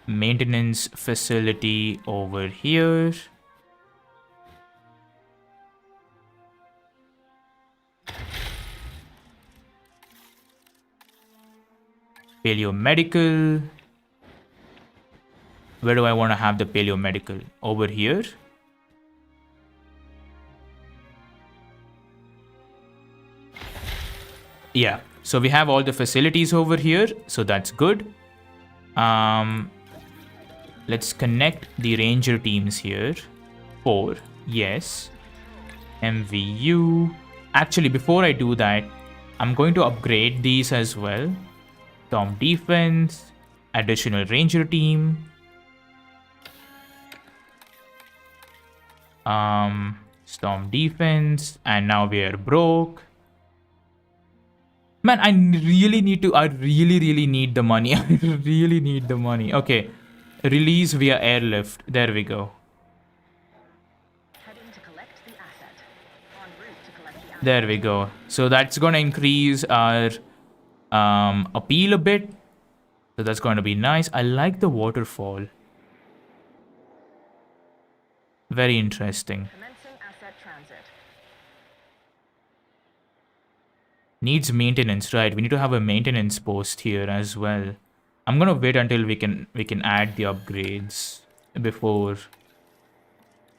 Maintenance facility over here. Paleomedical. Where do I want to have the paleomedical? Over here. Yeah, so we have all the facilities over here, so that's good. Let's connect the ranger teams here. 4, yes. MVU. Actually, before I do that, I'm going to upgrade these as well. Storm defense, additional ranger team. Storm defense, and now we are broke. Man, I really need the money. I really need the money. Okay. Release via airlift. There we go. There we go. So that's going to increase our appeal a bit. So that's going to be nice. I like the waterfall. Very interesting. Needs maintenance, right? We need to have a maintenance post here as well. I'm gonna wait until we can add the upgrades before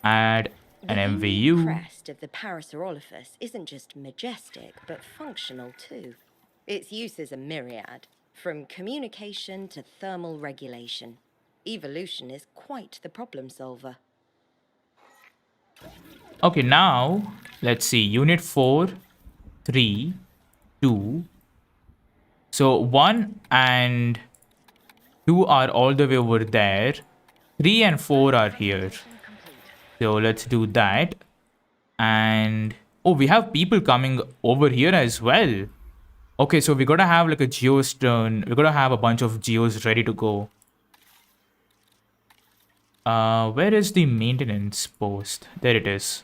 add an MVU. The crest of the Parasaurolophus isn't just majestic, but functional too. Its uses are myriad, from communication to thermal regulation. Evolution is quite the problem solver. Okay, now let's see. Unit 4, 3, 2. So 1 and 2 are all the way over there. 3 and 4 are here. So let's do that. And oh, we have people coming over here as well. Okay, so we gotta have like a geos turn. We're gonna have a bunch of geos ready to go. Where is the maintenance post? There it is.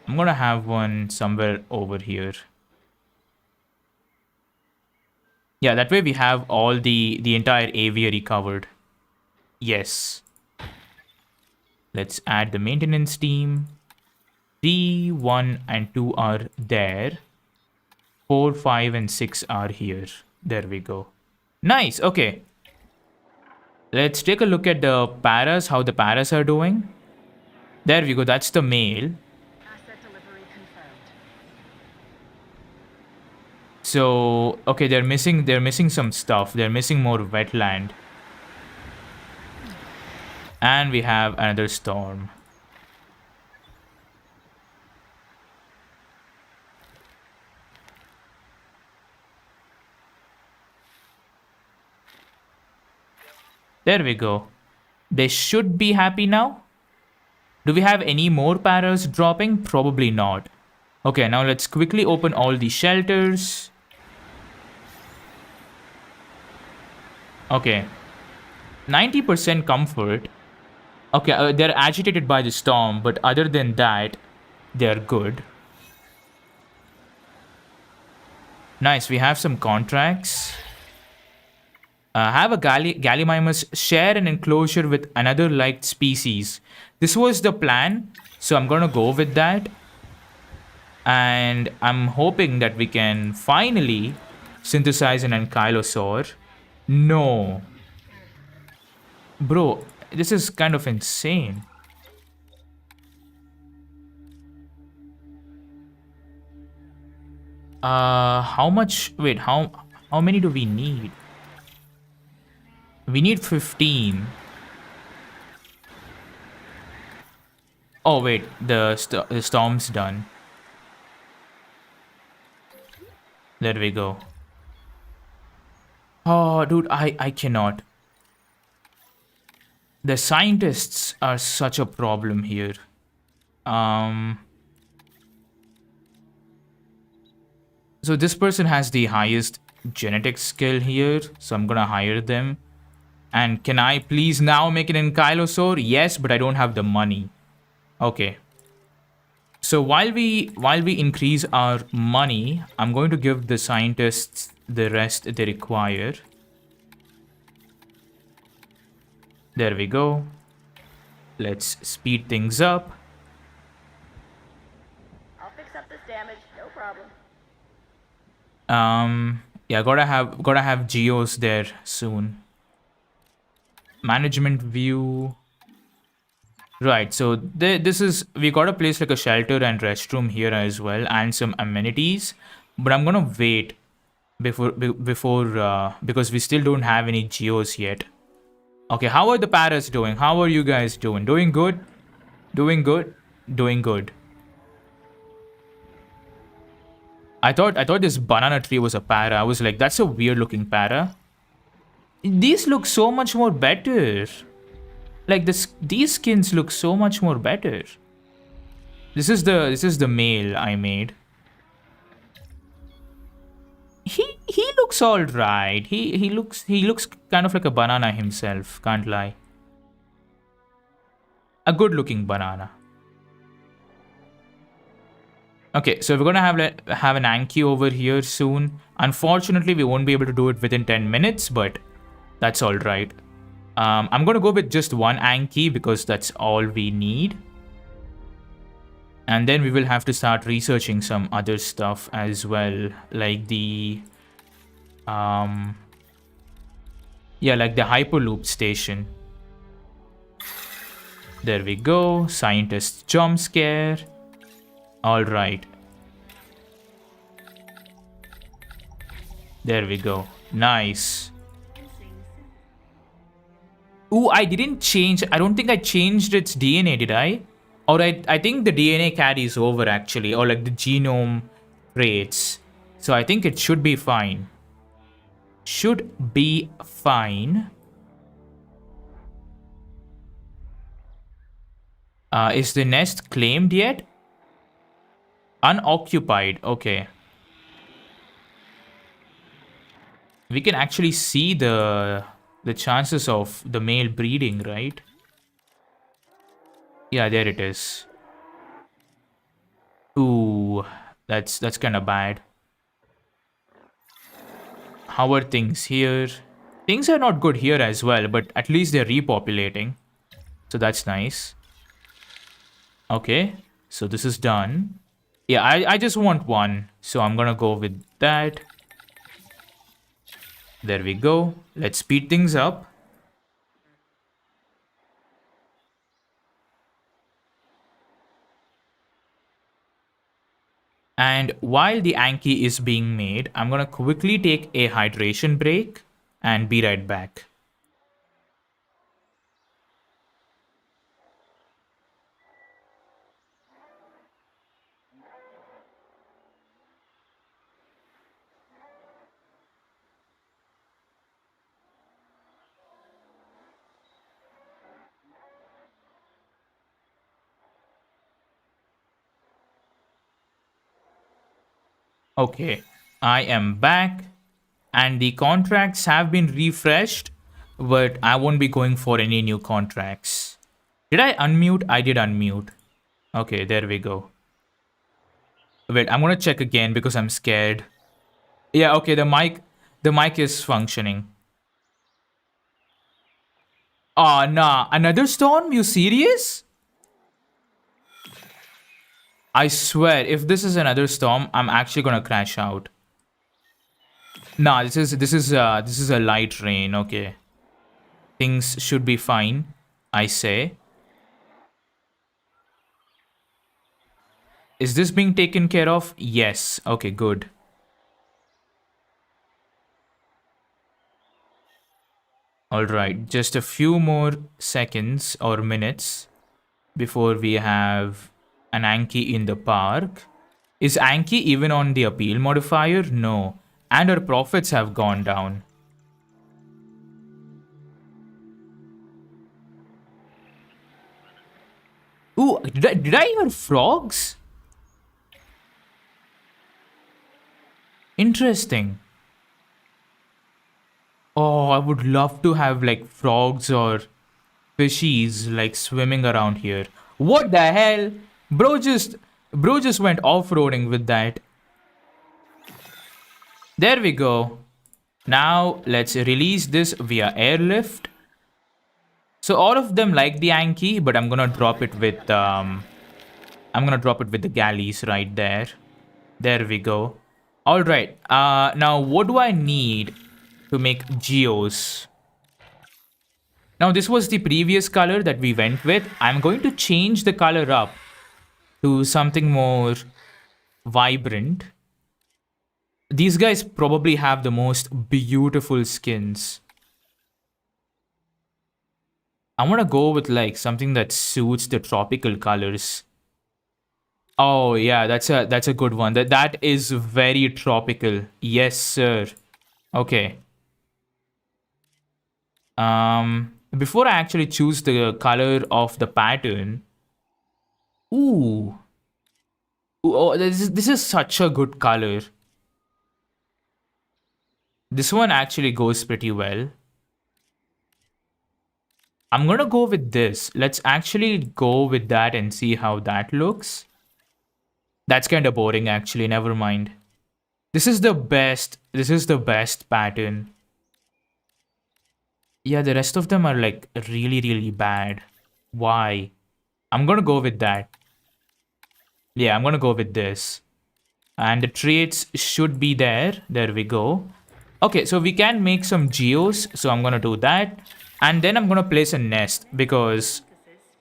I'm gonna have one somewhere over here. Yeah, that way we have all the entire aviary covered. Yes. Let's add the maintenance team. 3, 1, and 2 are there. 4, 5, and 6 are here. There we go. Nice, okay. Let's take a look at the paras, how the paras are doing. There we go, that's the male. So, okay, they're missing some stuff. They're missing more wetland. And we have another storm. There we go. They should be happy now. Do we have any more paras dropping? Probably not. Okay, now let's quickly open all the shelters. Okay. 90% comfort. Okay, they're agitated by the storm, but other than that, they're good. Nice, we have some contracts. Have a Gallimimus share an enclosure with another liked species. This was the plan, so I'm gonna go with that. And I'm hoping that we can finally synthesize an ankylosaur. No. Bro, this is kind of insane. How much? Wait, how many do we need? We need 15. Oh wait, the storm's done. There we go. Oh, dude, I cannot. The scientists are such a problem here. So this person has the highest genetic skill here, so I'm gonna hire them. And can I please now make an ankylosaur? Yes, but I don't have the money. Okay. So while we increase our money, I'm going to give the scientists the rest they require. There we go. Let's speed things up. I'll fix up this damage, no problem. Yeah, gotta have geos there soon. Management view. Right, so this is, we got a place like a shelter and restroom here as well, and some amenities. But I'm gonna wait before because we still don't have any geos yet. Okay, how are the paras doing? How are you guys doing? Doing good? Doing good? Doing good. I thought this banana tree was a para. I was like, that's a weird looking para. These look so much more better. Like these skins look so much more better. This is the male I made. He looks all right. He looks kind of like a banana himself. Can't lie. A good looking banana. Okay, so we're gonna have an Anki over here soon. Unfortunately, we won't be able to do it within 10 minutes, but that's all right. I'm gonna go with just one Anki because that's all we need. And then we will have to start researching some other stuff as well, like the yeah, like the Hyperloop station. There we go. Scientist jump scare. All right. There we go. Nice. Ooh, I didn't change. I don't think I changed its DNA, did I? Or I think the DNA carries over actually, or like the genome traits. So I think it should be fine. Should be fine. Is the nest claimed yet? Unoccupied. Okay. We can actually see the chances of the male breeding, right? Yeah, there it is. Ooh, that's kind of bad. How are things here? Things are not good here as well, but at least they're repopulating. So that's nice. Okay, so this is done. Yeah, I just want one, so I'm gonna go with that. There we go. Let's speed things up. And while the Anki is being made, I'm gonna quickly take a hydration break and be right back. Okay, I am back and the contracts have been refreshed, but I won't be going for any new contracts. Did I unmute? I did unmute. Okay, there we go. Wait, I'm gonna check again because I'm scared. Yeah, okay, the mic is functioning. Oh, nah, another storm? You serious? I swear, if this is another storm, I'm actually gonna crash out. Nah, this is a light rain. Okay, things should be fine, I say. Is this being taken care of? Yes. Okay, good. All right, just a few more seconds or minutes before we have an Anki in the park. Is Anki even on the appeal modifier? No. And her profits have gone down. Ooh, did I hear frogs? Interesting. Oh, I would love to have like frogs or fishies like swimming around here. What the hell? Bro just went off-roading with that. There we go. Now let's release this via airlift. So all of them like the Anki, but I'm gonna drop it with the galleys right there. There we go. All right. Now what do I need to make geos? Now this was the previous color that we went with. I'm going to change the color up to something more vibrant. These guys probably have the most beautiful skins. I want to go with like something that suits the tropical colors. Oh yeah, that's a good one. That is very tropical. Yes, sir. Okay. Before I actually choose the color of the pattern. Ooh. Oh, this is such a good color. This one actually goes pretty well. I'm gonna go with this. Let's actually go with that and see how that looks. That's kind of boring actually, never mind. This is the best pattern. Yeah, the rest of them are like really, really bad. Why? I'm gonna go with that. Yeah, I'm gonna go with this. And the traits should be there. There we go. Okay, so we can make some geos. So I'm gonna do that. And then I'm gonna place a nest because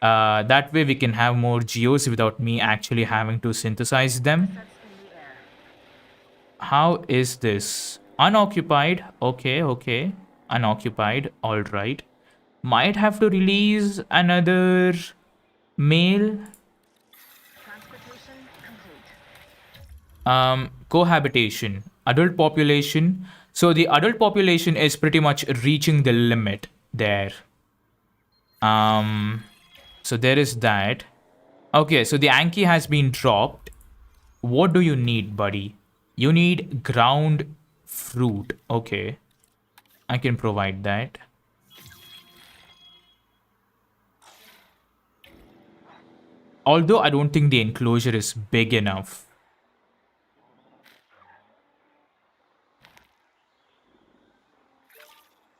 that way we can have more geos without me actually having to synthesize them. How is this? Unoccupied. Okay. Unoccupied. All right. Might have to release another male. Cohabitation. Adult population. So the adult population is pretty much reaching the limit there. So there is that. Okay, so the Anki has been dropped. What do you need, buddy? You need ground fruit. Okay. I can provide that. Although I don't think the enclosure is big enough.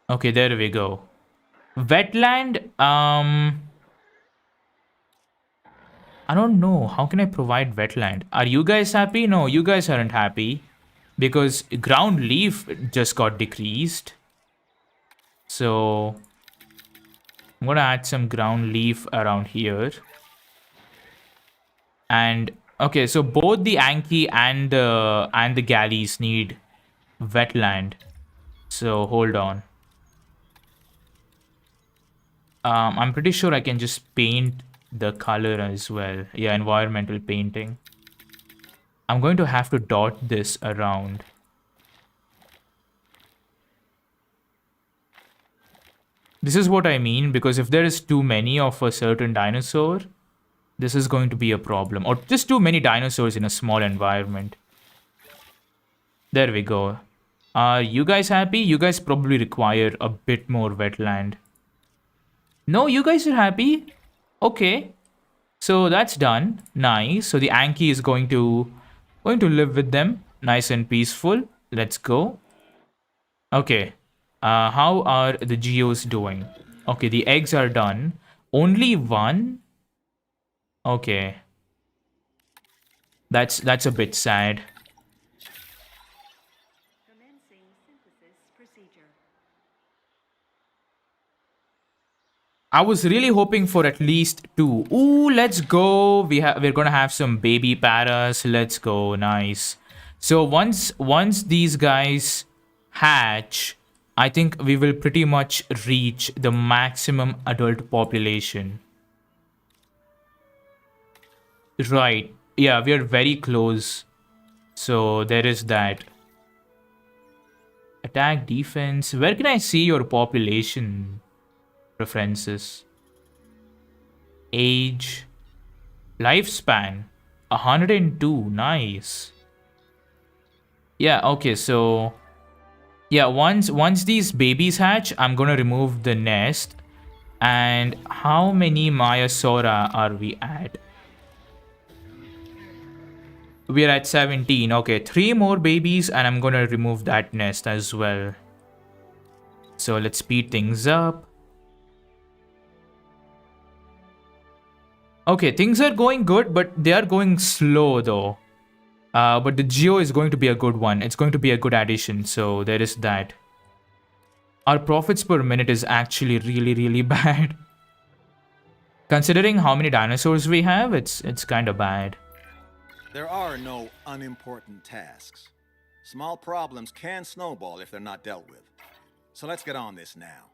Okay, there we go. Wetland, I don't know. How can I provide wetland? Are you guys happy? No, you guys aren't happy. Because ground leaf just got decreased. So I'm gonna add some ground leaf around here. And okay, so both the Anki and the galleys need wetland. So hold on. I'm pretty sure I can just paint the color as well. Yeah, environmental painting. I'm going to have to dot this around. This is what I mean, because if there is too many of a certain dinosaur, this is going to be a problem. Or just too many dinosaurs in a small environment. There we go. Are you guys happy? You guys probably require a bit more wetland. No, you guys are happy? Okay. So that's done. Nice. So the Anki is going to live with them. Nice and peaceful. Let's go. Okay. How are the geos doing? Okay, the eggs are done. Only one? Okay. That's a bit sad. I was really hoping for at least 2. Ooh, let's go. We're gonna have some baby paras. Let's go. Nice. So once these guys hatch, I think we will pretty much reach the maximum adult population. Right. Yeah, we are very close. So there is that. Attack, defense. Where can I see your population preferences? Age. Lifespan. 102. Nice. Yeah, okay, so... Yeah, once these babies hatch, I'm gonna remove the nest. And how many Myosora are we at? We're at 17. Okay, 3 more babies and I'm gonna remove that nest as well. So let's speed things up. Okay, things are going good, but they are going slow though. But the Geo is going to be a good one. It's going to be a good addition, so there is that. Our profits per minute is actually really bad. Considering how many dinosaurs we have, it's kind of bad. There are no unimportant tasks. Small problems can snowball if they're not dealt with. So let's get on this now.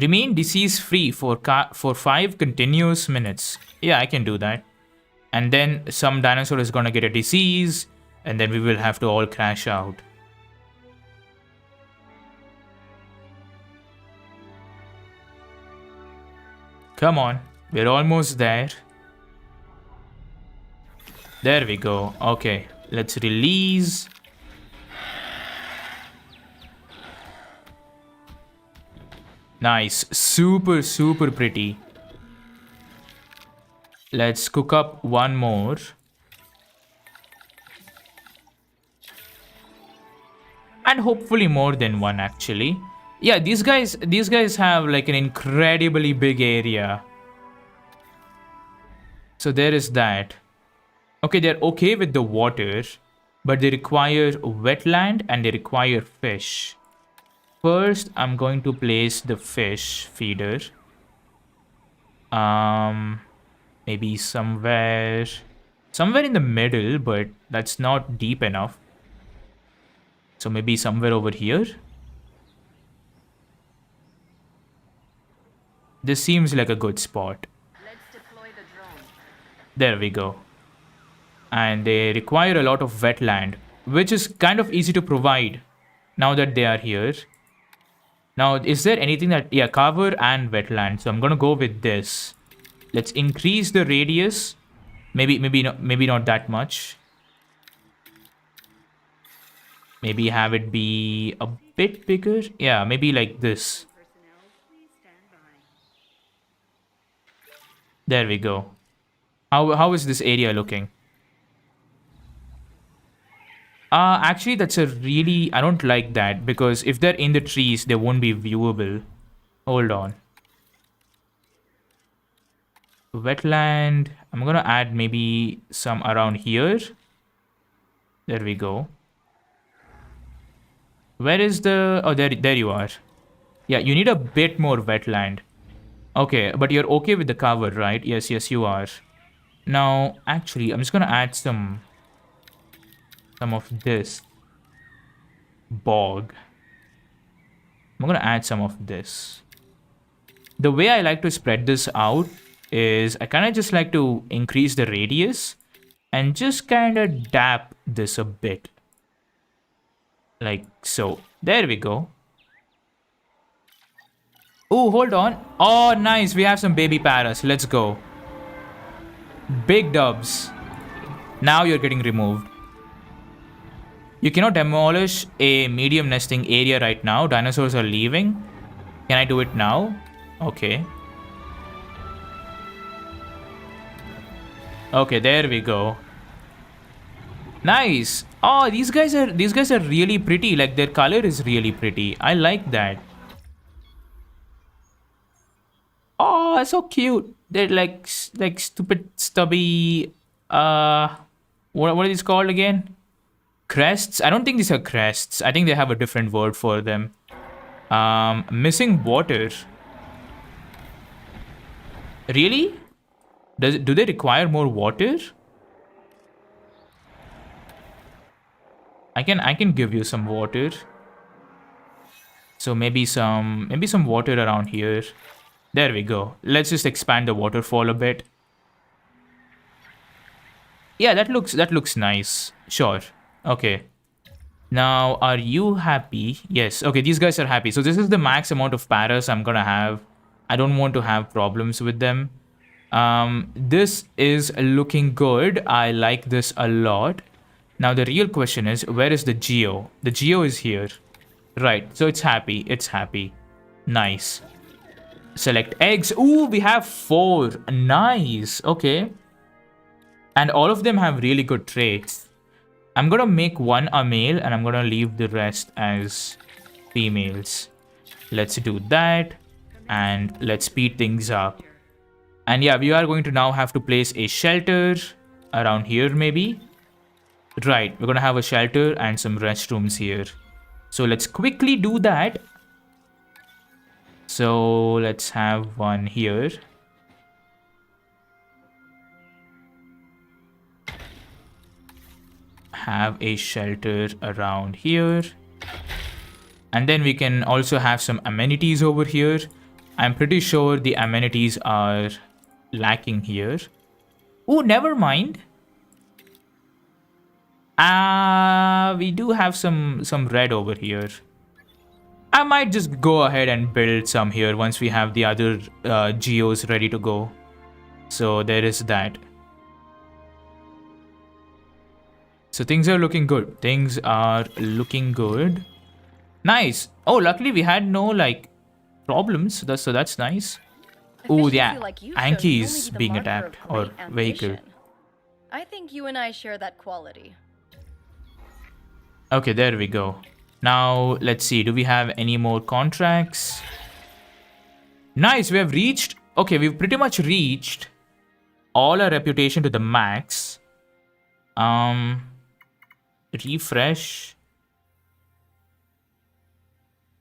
Remain disease-free for 5 continuous minutes. Yeah, I can do that. And then some dinosaur is gonna get a disease, and then we will have to all crash out. Come on, we're almost there. There we go. Okay, let's release. Nice. Super pretty. Let's cook up one more. And hopefully more than one, actually. Yeah, these guys have like an incredibly big area. So there is that. Okay, they're okay with the water, but they require wetland and they require fish. First, I'm going to place the fish feeder. Maybe somewhere in the middle, but that's not deep enough. So maybe somewhere over here. This seems like a good spot. Let's deploy the drone. There we go. And they require a lot of wetland, which is kind of easy to provide now that they are here. Now, is there anything that... Yeah, cover and wetland. So I'm going to go with this. Let's increase the radius. Maybe not that much. Maybe have it be a bit bigger. Yeah, maybe like this. There we go. How is this area looking? Actually, that's a really... I don't like that, because if they're in the trees, they won't be viewable. Hold on. Wetland. I'm gonna add maybe some around here. There we go. Where is the... Oh, there you are. Yeah, you need a bit more wetland. Okay, but you're okay with the cover, right? Yes, you are. Now, actually, I'm just gonna add some of this bog. I'm gonna add some of this. The way I like to spread this out is I kind of just like to increase the radius and just kind of dap this a bit. Like so. There we go. Oh, hold on. Oh, nice. We have some baby paras. Let's go. Big dubs. Now you're getting removed. You cannot demolish a medium nesting area right now. Dinosaurs are leaving. Can I do it now? Okay. Okay, there we go. Nice. Oh, these guys are really pretty. Like, their color is really pretty. I like that. Oh, so cute. They're like stupid stubby what are these called again? Crests? I don't think these are crests. I think they have a different word for them. Missing water. Really? Do they require more water? I can give you some water. So maybe some water around here. There we go. Let's just expand the waterfall a bit. Yeah, that looks nice. Sure. Okay. Now, are you happy? Yes. Okay, these guys are happy. So this is the max amount of paras I'm gonna have. I don't want to have problems with them. This is looking good. I like this a lot. Now, the real question is, where is the Geo? The Geo is here. Right. So it's happy. It's happy. Nice. Select eggs. Ooh, we have 4. Nice. Okay. And all of them have really good traits. I'm gonna make one a male and I'm gonna leave the rest as females. Let's do that. And let's speed things up. And yeah, we are going to now have to place a shelter around here maybe. Right, we're gonna have a shelter and some restrooms here. So let's quickly do that. So let's have one here. Have a shelter around here. And then we can also have some amenities over here. I'm pretty sure the amenities are lacking here. Oh, never mind. We do have some red over here. I might just go ahead and build some here once we have the other geos ready to go. So there is that. So things are looking good. Things are looking good. Nice. Oh, luckily we had no like problems. So that's nice. Oh, yeah. Efficiency like you showed Anki can is only be the being marker attacked of or great vehicle. ambition. I think you and I share that quality. Okay, there we go. Now, let's see. Do we have any more contracts? Nice. We have reached... Okay, we've pretty much reached all our reputation to the max. Refresh.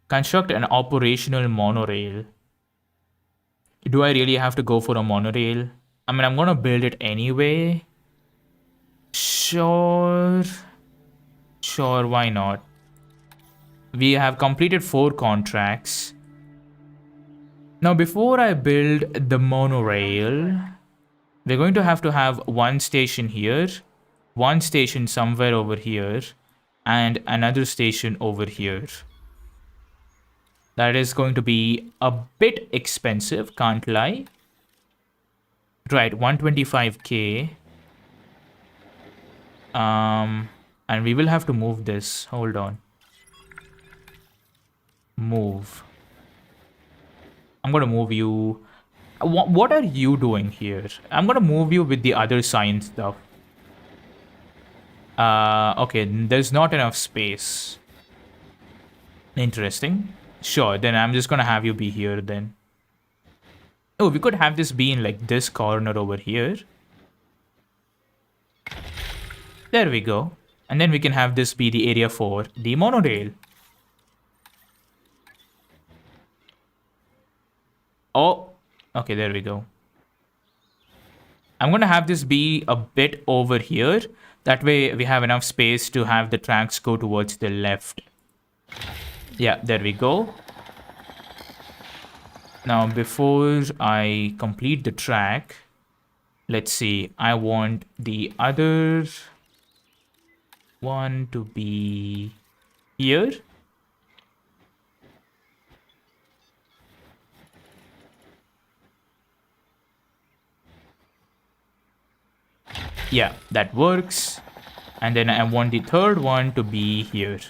Construct an operational monorail. Do I really have to go for a monorail? I mean, I'm gonna build it anyway. Sure. Sure, why not? We have completed 4 contracts. Now, before I build the monorail, we're going to have one station here, one station somewhere over here, and another station over here. That is going to be a bit expensive, can't lie. Right, 125k. And we will have to move this. Hold on. Move. I'm gonna move you. What are you doing here? I'm gonna move you with the other science stuff. Okay, there's not enough space. Interesting. Sure, then I'm just gonna have you be here then. Oh, we could have this be in like this corner over here. There we go. And then we can have this be the area for the monorail. Oh, okay, there we go. I'm gonna have this be a bit over here. That way we have enough space to have the tracks go towards the left. Yeah, there we go. Now, before I complete the track, let's see. I want the other one to be here. Yeah, that works. And then I want the third one to be here.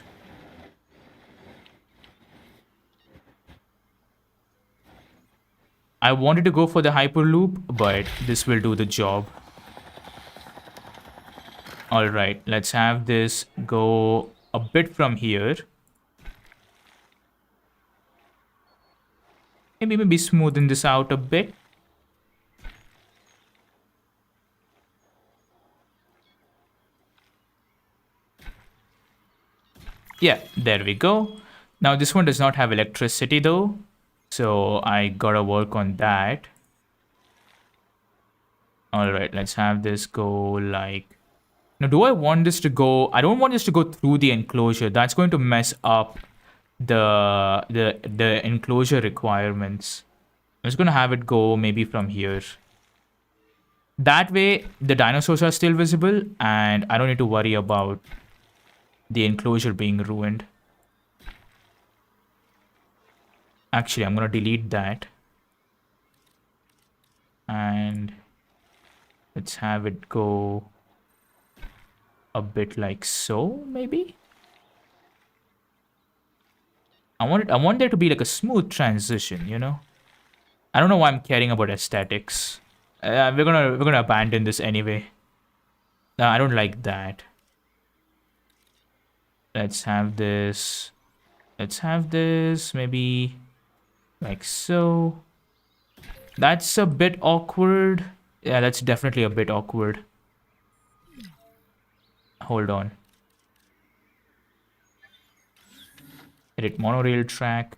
I wanted to go for the Hyperloop, but this will do the job. Alright, let's have this go a bit from here. Maybe smoothen this out a bit. Yeah, there we go. Now this one does not have electricity though, so I gotta work on that. Alright, let's have this go like... Now do I want this to go... I don't want this to go through the enclosure. That's going to mess up the enclosure requirements. I'm just gonna have it go maybe from here. That way, the dinosaurs are still visible, and I don't need to worry about the enclosure being ruined. Actually, I'm going to delete that. And let's have it go a bit like so, maybe? I want there to be like a smooth transition, you know? I don't know why I'm caring about aesthetics. We're gonna abandon this anyway. No, I don't like that. Let's have this. Let's have this maybe like so. That's a bit awkward. Yeah, that's definitely a bit awkward. Hold on. Edit monorail track.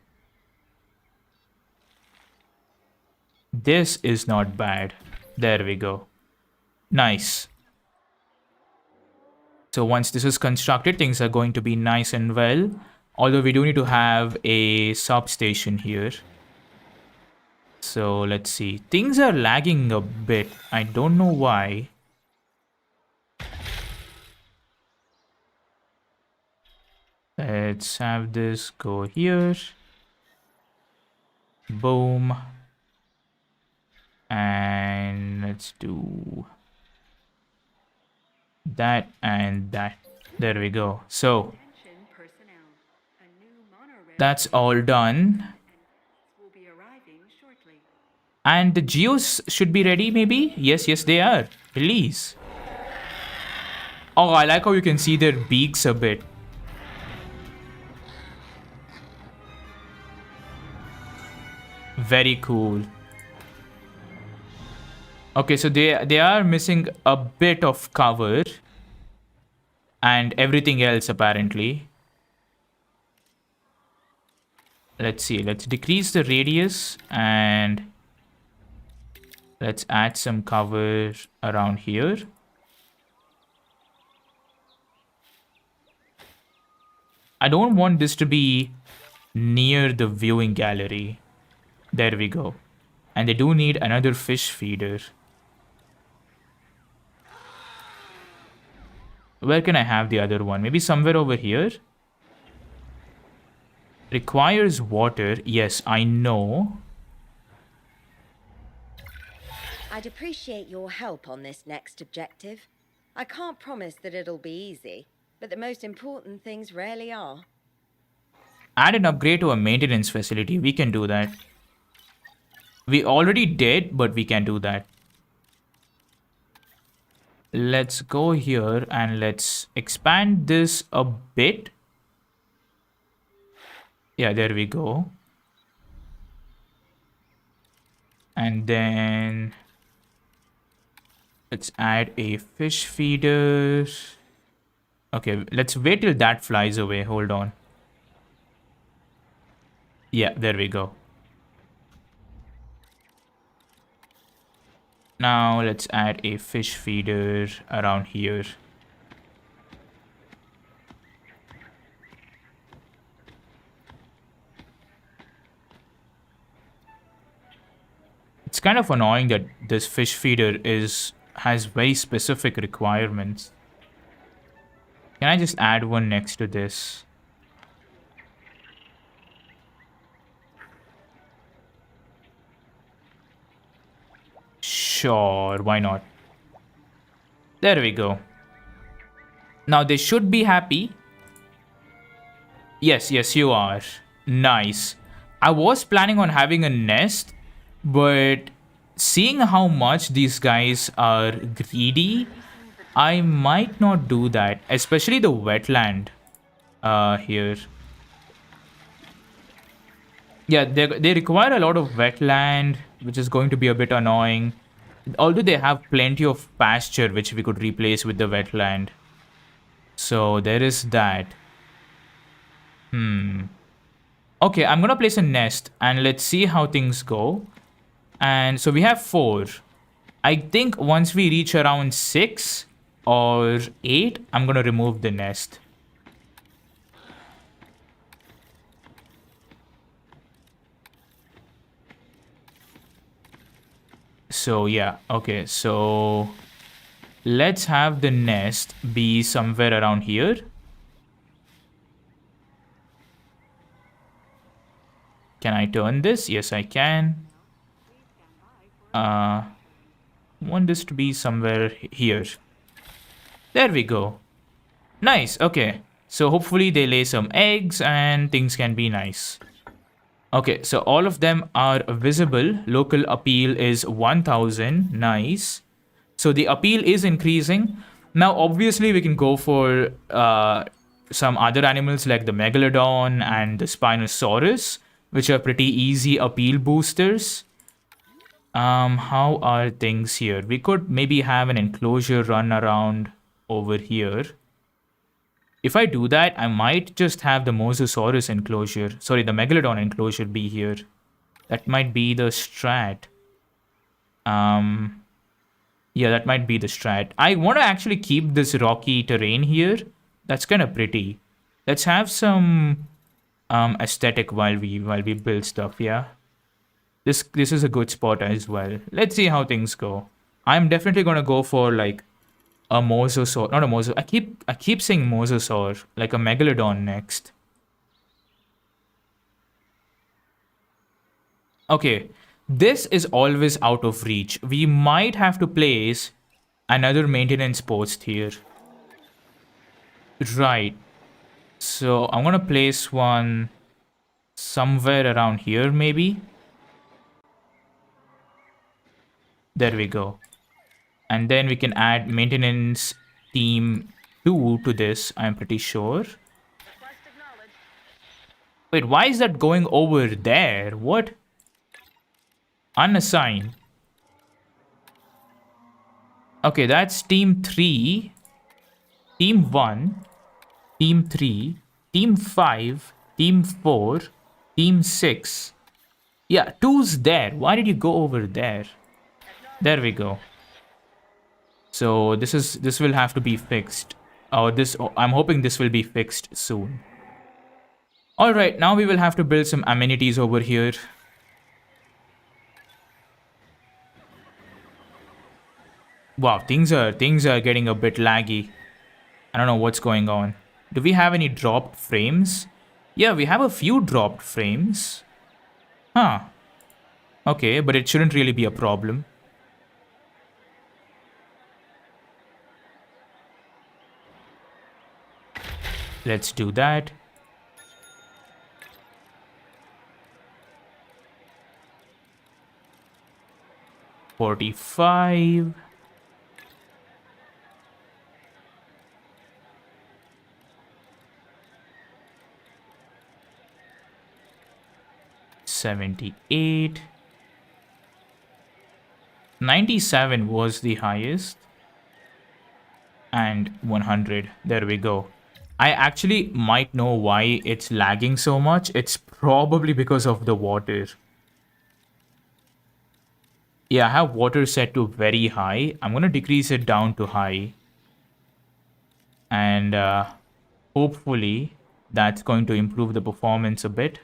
This is not bad. There we go. Nice. So once this is constructed, things are going to be nice and well. Although we do need to have a substation here. So let's see. Things are lagging a bit. I don't know why. Let's have this go here. Boom. And let's do that and that. There we go. So that's all done. And the geos should be ready, maybe? Yes, they are. Release. Oh, I like how you can see their beaks a bit. Very cool. Okay, so they are missing a bit of cover. And everything else, apparently. Let's see. Let's decrease the radius and let's add some cover around here. I don't want this to be near the viewing gallery. There we go. And they do need another fish feeder. Where can I have the other one? Maybe somewhere over here? Requires water. Yes, I know. I'd appreciate your help on this next objective. I can't promise that it'll be easy, but the most important things rarely are. Add an upgrade to a maintenance facility. We can do that. We already did, but we can do that. Let's go here and let's expand this a bit. Yeah, there we go. And then let's add a fish feeder. Okay, let's wait till that flies away. Hold on. Yeah, there we go. Now let's add a fish feeder around here. It's kind of annoying that this fish feeder has very specific requirements. Can I just add one next to this? Sure, why not? There we go. Now they should be happy. Yes, you are. Nice. I was planning on having a nest, but seeing how much these guys are greedy, I might not do that. Especially the wetland here. Yeah, they require a lot of wetland, which is going to be a bit annoying. Although they have plenty of pasture, which we could replace with the wetland. So there is that. Okay, I'm gonna place a nest and let's see how things go. And so we have 4. I think once we reach around 6 or 8, I'm gonna remove the nest. So yeah, okay, so let's have the nest be somewhere around here. Can I turn this? Yes, I can. Want this to be somewhere here. There we go. Nice, okay. So hopefully they lay some eggs and things can be nice. Okay, so all of them are visible. Local appeal is 1000. Nice. So the appeal is increasing. Now, obviously, we can go for some other animals like the Megalodon and the Spinosaurus, which are pretty easy appeal boosters. How are things here? We could maybe have an enclosure run around over here. If I do that, I might just have the Mosasaurus enclosure. Sorry, the Megalodon enclosure be here. That might be the strat. Yeah, that might be the strat. I want to actually keep this rocky terrain here. That's kind of pretty. Let's have some aesthetic while we build stuff, yeah? This is a good spot as well. Let's see how things go. I'm definitely gonna go for like a mosasaur, not a mosasaur. I keep saying mosasaur, like a megalodon next. Okay, this is always out of reach. We might have to place another maintenance post here. Right. So I'm gonna place one somewhere around here, maybe. There we go. And then we can add maintenance team 2 to this, I'm pretty sure. Wait, why is that going over there? What? Unassigned. Okay, that's team 3, team 1, team 3, team 5, team 4, team 6. Yeah, 2's there. Why did you go over there? There we go. So this will have to be fixed. I'm hoping this will be fixed soon. All right, now we will have to build some amenities over here. Wow, things are getting a bit laggy. I don't know what's going on. Do we have any dropped frames? Yeah, we have a few dropped frames. Huh. Okay, but it shouldn't really be a problem. Let's do that. $45. $78. 97 was the highest. And 100. There we go. I actually might know why it's lagging so much. It's probably because of the water. Yeah, I have water set to very high. I'm going to decrease it down to high. And hopefully that's going to improve the performance a bit.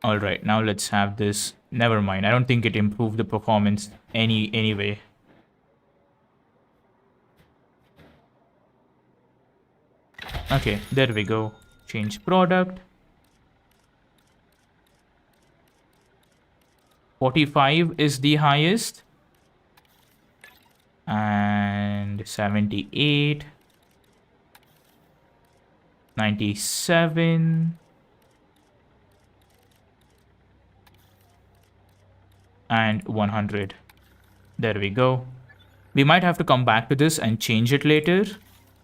All right, now let's have this. Never mind. I don't think it improved the performance anyway. Okay, there we go. Change product. 45 is the highest. And 78. 97. And 100. There we go. We might have to come back to this and change it later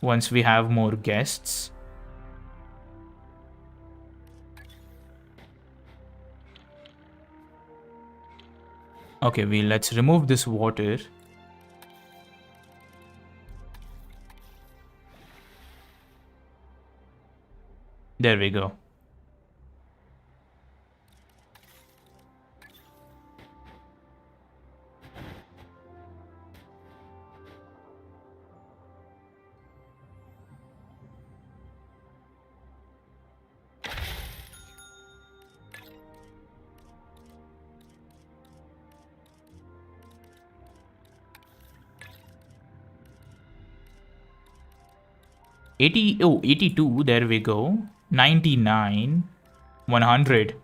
once we have more guests. Okay, let's remove this water. There we go. 80, oh, 82, there we go. 99, 100.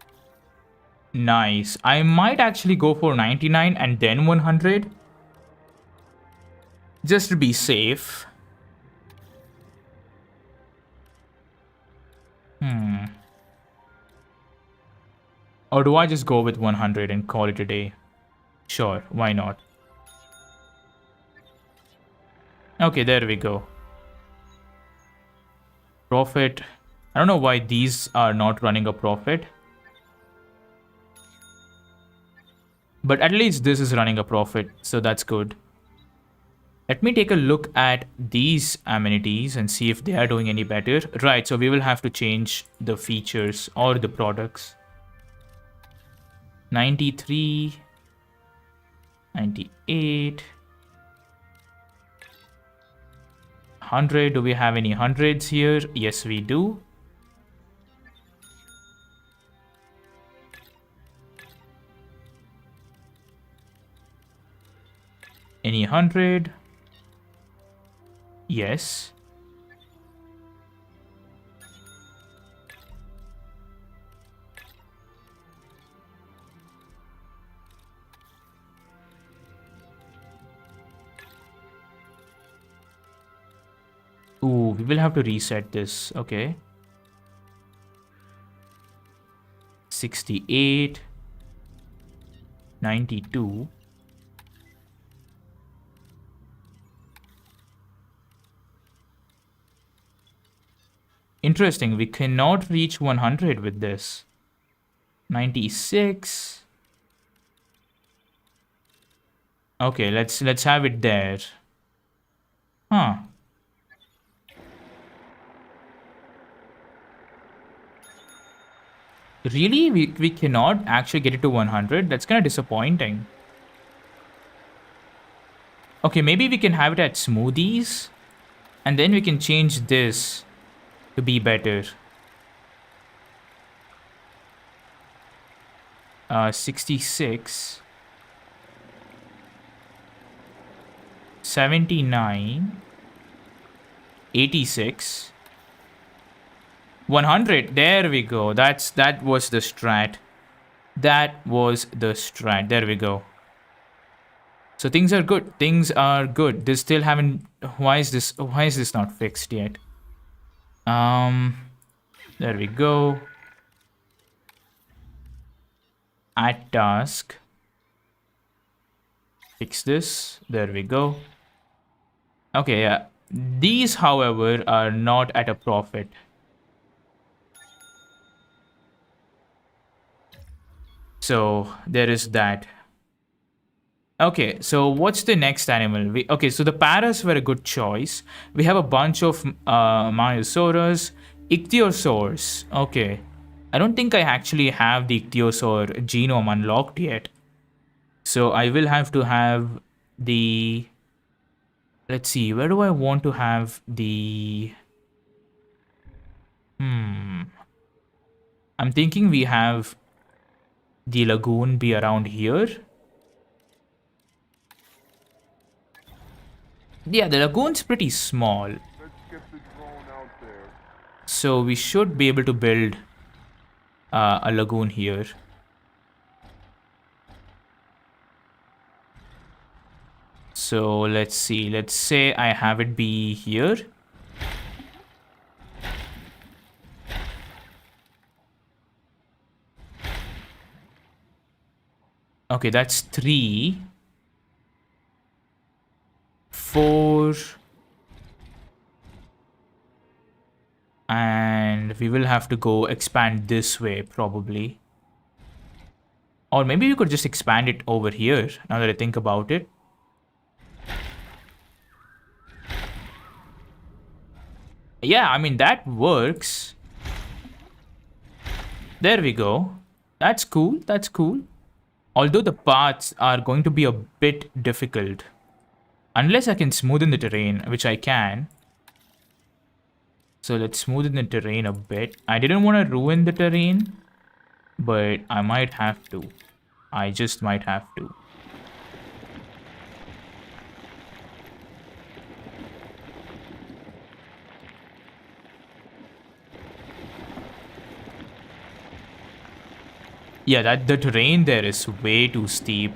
Nice. I might actually go for 99 and then 100. Just to be safe. Or do I just go with 100 and call it a day? Sure, why not? Okay, there we go. Profit. I don't know why these are not running a profit. But at least this is running a profit, so that's good. Let me take a look at these amenities and see if they are doing any better. Right, so we will have to change the features or the products. 93, 98, 100. Do we have any hundreds here? Yes, we do. Any 100? Yes. Ooh, we will have to reset this. Okay. 68. 92. Interesting, we cannot reach 100 with this. 96. Okay, let's have it there. Huh. Really? We cannot actually get it to 100? That's kind of disappointing. Okay, maybe we can have it at smoothies. And then we can change this to be better. 66. 79. 86. 100. There we go. That was the strat. That was the strat. There we go. So things are good. Things are good. They still haven't. Why is this not fixed yet? There we go. Add task. Fix this. There we go. Okay, yeah. These, however, are not at a profit. So there is that. Okay, so what's the next animal? Okay, so the paras were a good choice. We have a bunch of Myosaurus, Ichthyosaurs. Okay, I don't think I actually have the Ichthyosaur genome unlocked yet. So I will have to have the... Let's see, where do I want to have the... I'm thinking we have the lagoon be around here. Yeah, the lagoon's pretty small. Let's get the drone out there. So we should be able to build a lagoon here. So let's see. Let's say I have it be here. Okay, that's 3. 4. And we will have to go expand this way probably. Or maybe we could just expand it over here now that I think about it. Yeah, I mean, that works. There we go. That's cool. That's cool. Although the paths are going to be a bit difficult. Unless I can smoothen the terrain, which I can. So let's smoothen the terrain a bit. I didn't want to ruin the terrain, but I might have to. I just might have to. Yeah, that the terrain there is way too steep.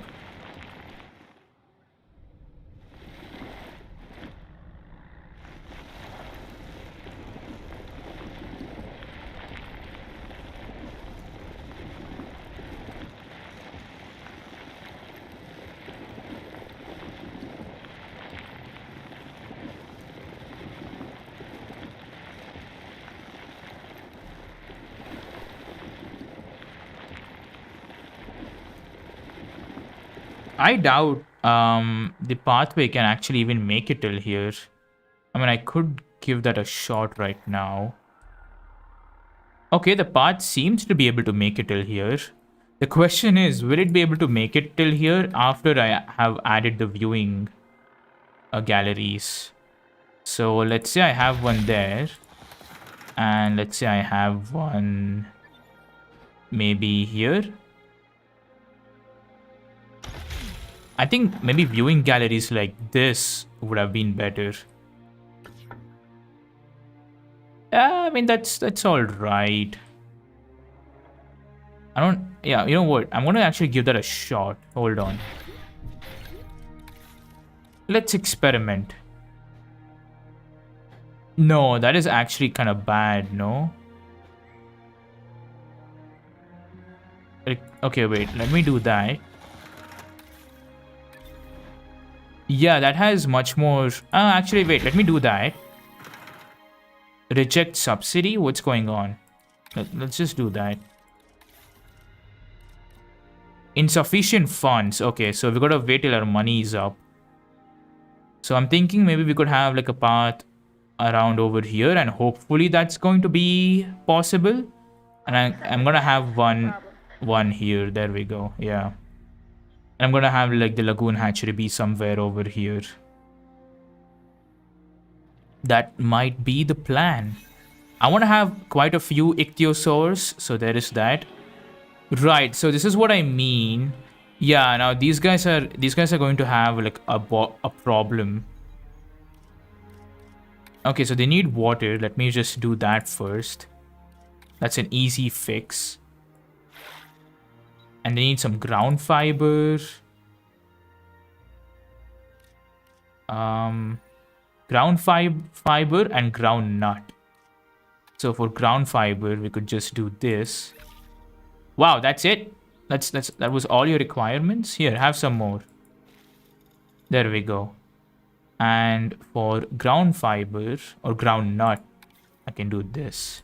I doubt the pathway can actually even make it till here. I mean, I could give that a shot right now. Okay, the path seems to be able to make it till here. The question is, will it be able to make it till here after I have added the viewing galleries? So let's say I have one there. And let's say I have one maybe here. I think maybe viewing galleries like this would have been better. I mean, that's all right. Yeah, you know what? I'm going to actually give that a shot. Hold on. Let's experiment. No, that is actually kind of bad, no? Okay, wait. Let me do that. Yeah, that has much more... actually, wait. Let me do that. Reject subsidy? What's going on? Let's just do that. Insufficient funds. Okay, so we gotta wait till our money is up. So I'm thinking maybe we could have like a path around over here, and hopefully that's going to be possible. And I'm gonna have one here. There we go. Yeah. And I'm gonna have like the lagoon hatchery be somewhere over here. That might be the plan. I want to have quite a few ichthyosaurs, so there is that. Right, so this is what I mean. Yeah, now these guys are going to have like a problem. Okay, so they need water. Let me just do that first. That's an easy fix. And they need some ground fiber. Ground fiber and ground nut. So for ground fiber, we could just do this. Wow, that's it. That was all your requirements. Here, have some more. There we go. And for ground fiber or ground nut, I can do this.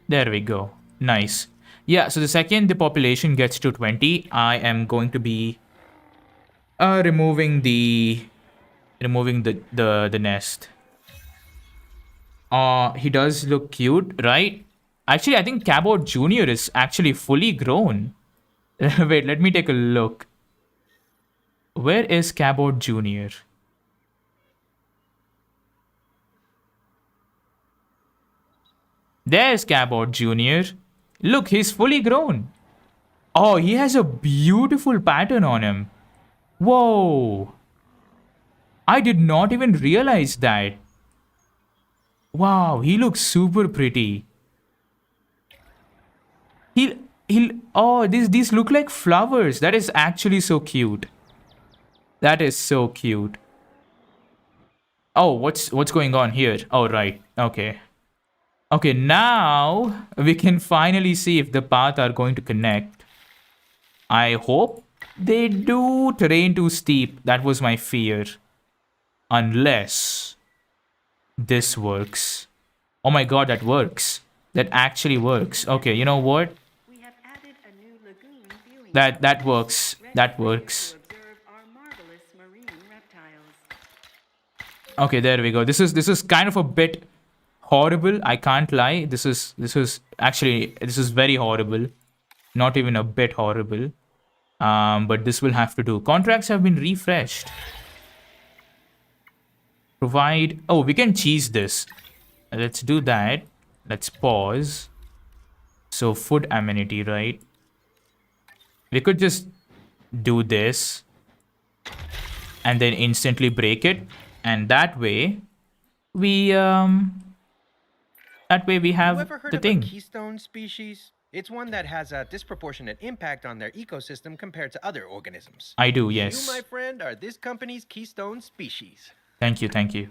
There we go. Nice. Yeah, so the second the population gets to 20, I am going to be removing the nest. He does look cute, right? Actually, I think Cabot Jr. is actually fully grown. Wait, let me take a look. Where is Cabot Jr.? There's Cabot Jr. Look, he's fully grown. Oh, he has a beautiful pattern on him. Whoa. I did not even realize that. Wow, he looks super pretty. Oh, these look like flowers. That is actually so cute. That is so cute. Oh, what's going on here? Oh, right. Okay. Okay, now we can finally see if the paths are going to connect. I hope they do. Terrain too steep. That was my fear. Unless this works. Oh my god, that works. That actually works. Okay, you know what? We have added a new lagoon viewing That works. That works. to observe our marvelous marine reptiles. Okay, there we go. This is kind of a bit horrible. I can't lie. This is very horrible. Not even a bit horrible. But this will have to do. Contracts have been refreshed. Provide. Oh, we can cheese this. Let's do that. Let's pause. So food amenity, right? We could just do this and then instantly break it, and that way we have You ever heard the of thing. a keystone species? It's one that has a disproportionate impact on their ecosystem compared to other organisms. I do, You, yes. my friend, are this company's keystone species. Thank you, thank you.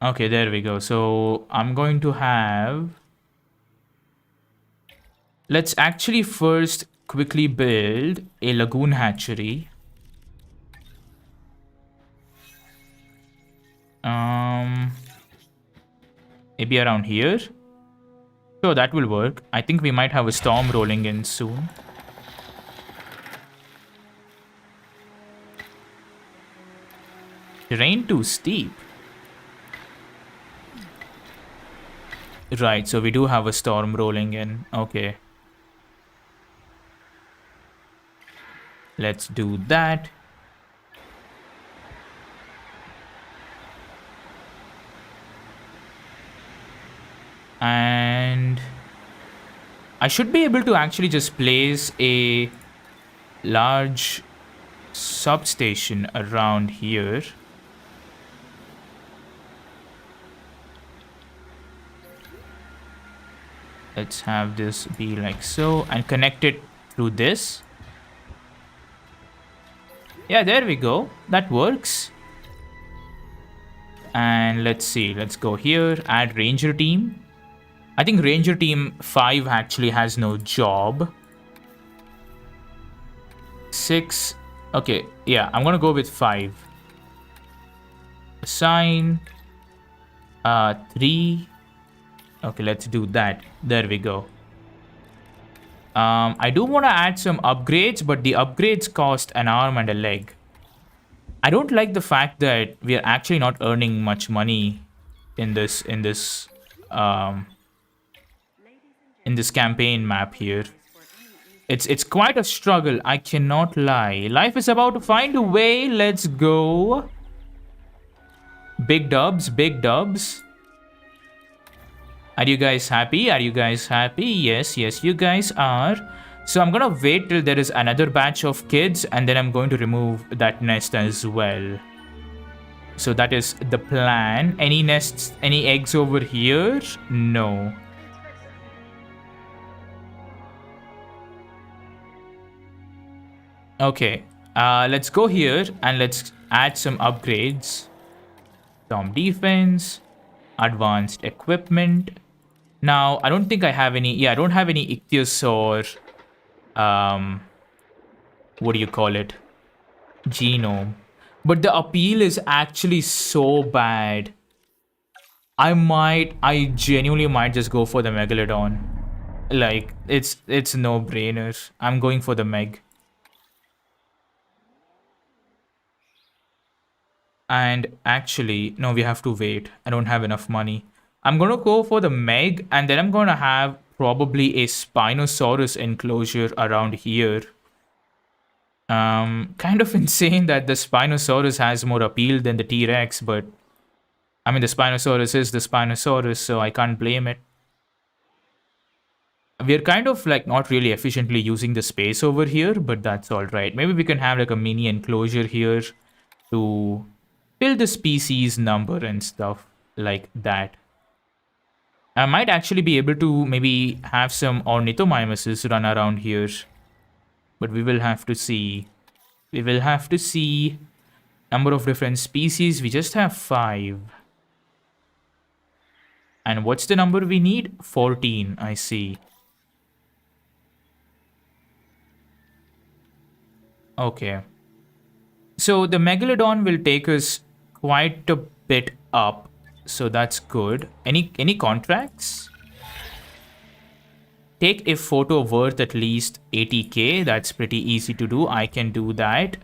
Okay, there we go. So I'm going to have... Let's actually first quickly build a lagoon hatchery. Maybe around here. Sure, that will work. I think we might have a storm rolling in soon. Terrain too steep. Right, so we do have a storm rolling in. Okay. Let's do that. And I should be able to actually just place a large substation around here. Let's have this be like so and connect it through this. Yeah, there we go. That works. And let's see. Let's go here. Add Ranger Team. I think Ranger Team 5 actually has no job. 6. Okay, yeah, I'm gonna go with 5. Assign. 3. Okay, let's do that. There we go. I do want to add some upgrades, but the upgrades cost an arm and a leg. I don't like the fact that we are actually not earning much money in this campaign map here. It's quite a struggle, I cannot lie. Life is about to find a way. Let's go. Big dubs, big dubs. Are you guys happy? Are you guys happy? Yes, yes, you guys are. So I'm gonna wait till there is another batch of kids, and then I'm going to remove that nest as well. So that is the plan. Any nests, any eggs over here? No. Okay, let's go here and let's add some upgrades. Storm defense, advanced equipment. Now, I don't think I have any... Yeah, I don't have any ichthyosaur... what do you call it? Genome. But the appeal is actually so bad. I genuinely might just go for the Megalodon. Like, it's no-brainer. I'm going for the Meg. And actually, no, we have to wait. I don't have enough money. I'm gonna go for the Meg, and then I'm gonna have probably a Spinosaurus enclosure around here. Kind of insane that the Spinosaurus has more appeal than the T-Rex, but I mean, the Spinosaurus is the Spinosaurus, so I can't blame it. We're kind of like not really efficiently using the space over here, but that's all right. Maybe we can have like a mini enclosure here to build the species number and stuff like that. I might actually be able to maybe have some ornithomimuses run around here. But we will have to see. We will have to see. Number of different species. We just have 5. And what's the number we need? 14, I see. Okay. So the Megalodon will take us quite a bit up. So that's good. Any contracts? Take a photo worth at least 80k. That's pretty easy to do. I can do that.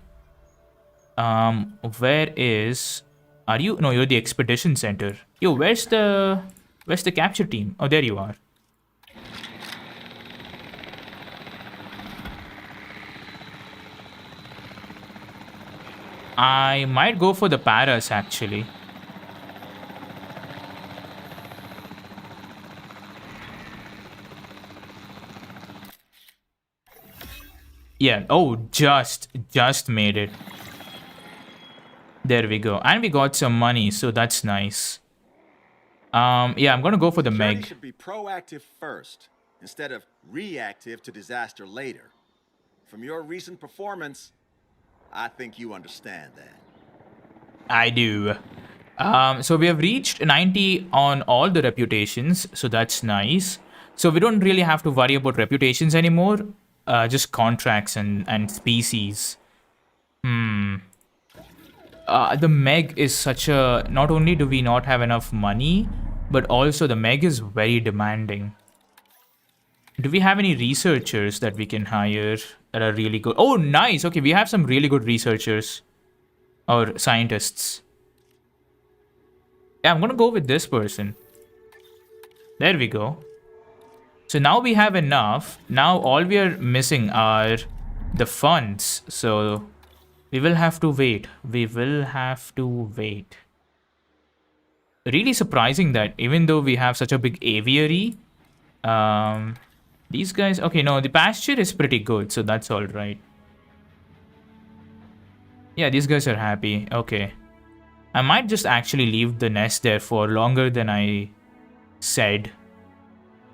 Where is... Are you? No, you're the expedition center. Yo, where's the capture team? Oh, there you are. I might go for the paras actually. Yeah, oh, just made it. There we go. And we got some money, so that's nice. Yeah, I'm gonna go for the Security Meg. should be proactive first, instead of reactive to disaster later. From your recent performance, I think you understand that. I do. So we have reached 90 on all the reputations, so that's nice. So we don't really have to worry about reputations anymore, just contracts and species. The Meg is such a... Not only do we not have enough money, but also the Meg is very demanding. Do we have any researchers that we can hire that are really good? Oh, nice. Okay, we have some really good researchers or scientists. Yeah, I'm gonna go with this person. There we go. So now we have enough. Now all we are missing are the funds. So we will have to wait. We will have to wait. Really surprising that even though we have such a big aviary, these guys... Okay, no, the pasture is pretty good, so that's all right. Yeah, these guys are happy. Okay. I might just actually leave the nest there for longer than I said.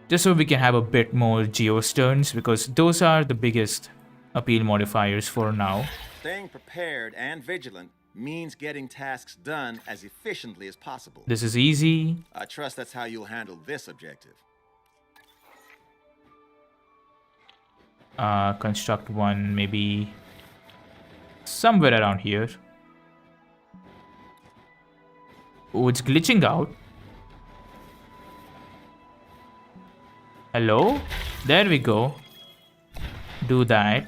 Just so we can have a bit more geosterns, because those are the biggest appeal modifiers for now. Staying prepared and vigilant means getting tasks done as efficiently as possible. This is easy. I trust that's how you'll handle this objective. Construct one, maybe somewhere around here. Oh, it's glitching out. Hello? There we go. Do that.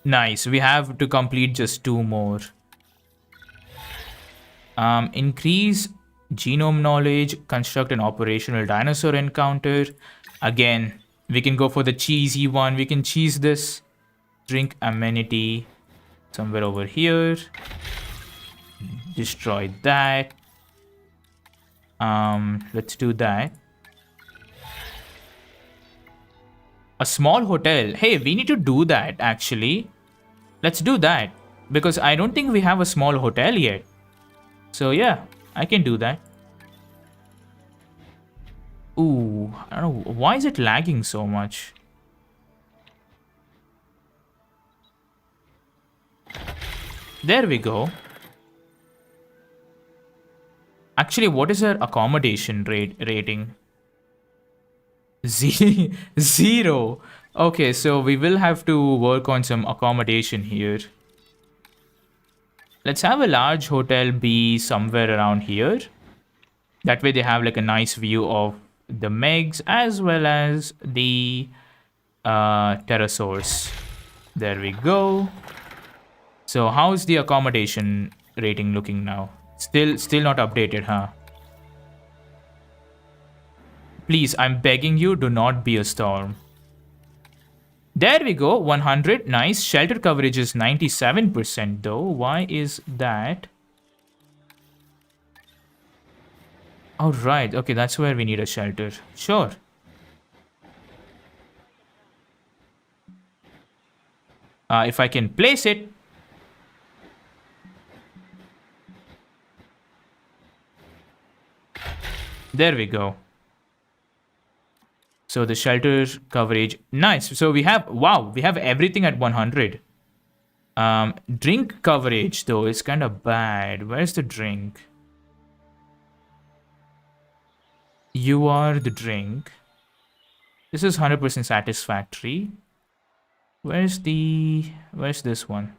Nice. We have to complete just 2 more. Increase genome knowledge. Construct an operational dinosaur encounter. Again, we can go for the cheesy one. We can cheese this. Drink amenity. Somewhere over here. Destroy that. Let's do that. A small hotel. Hey, we need to do that actually. Let's do that. Because I don't think we have a small hotel yet. So yeah, I can do that. Ooh, I don't know. Why is it lagging so much? There we go. Actually, what is our accommodation rating? 0. Okay, so we will have to work on some accommodation here. Let's have a large hotel be somewhere around here. That way they have like a nice view of the Megs as well as the pterosaurs. There we go. So how's the accommodation rating looking now? Still not updated, huh? Please, I'm begging you, do not be a storm. There we go, 100. Nice. Shelter coverage is 97% though. Why is that? All right. Okay, that's where we need a shelter. Sure. If I can place it. There we go. So the shelter coverage, nice. So we have, wow, we have everything at 100. Drink coverage though is kind of bad. Where's the drink? You are the drink. This is 100% satisfactory. Where's this one?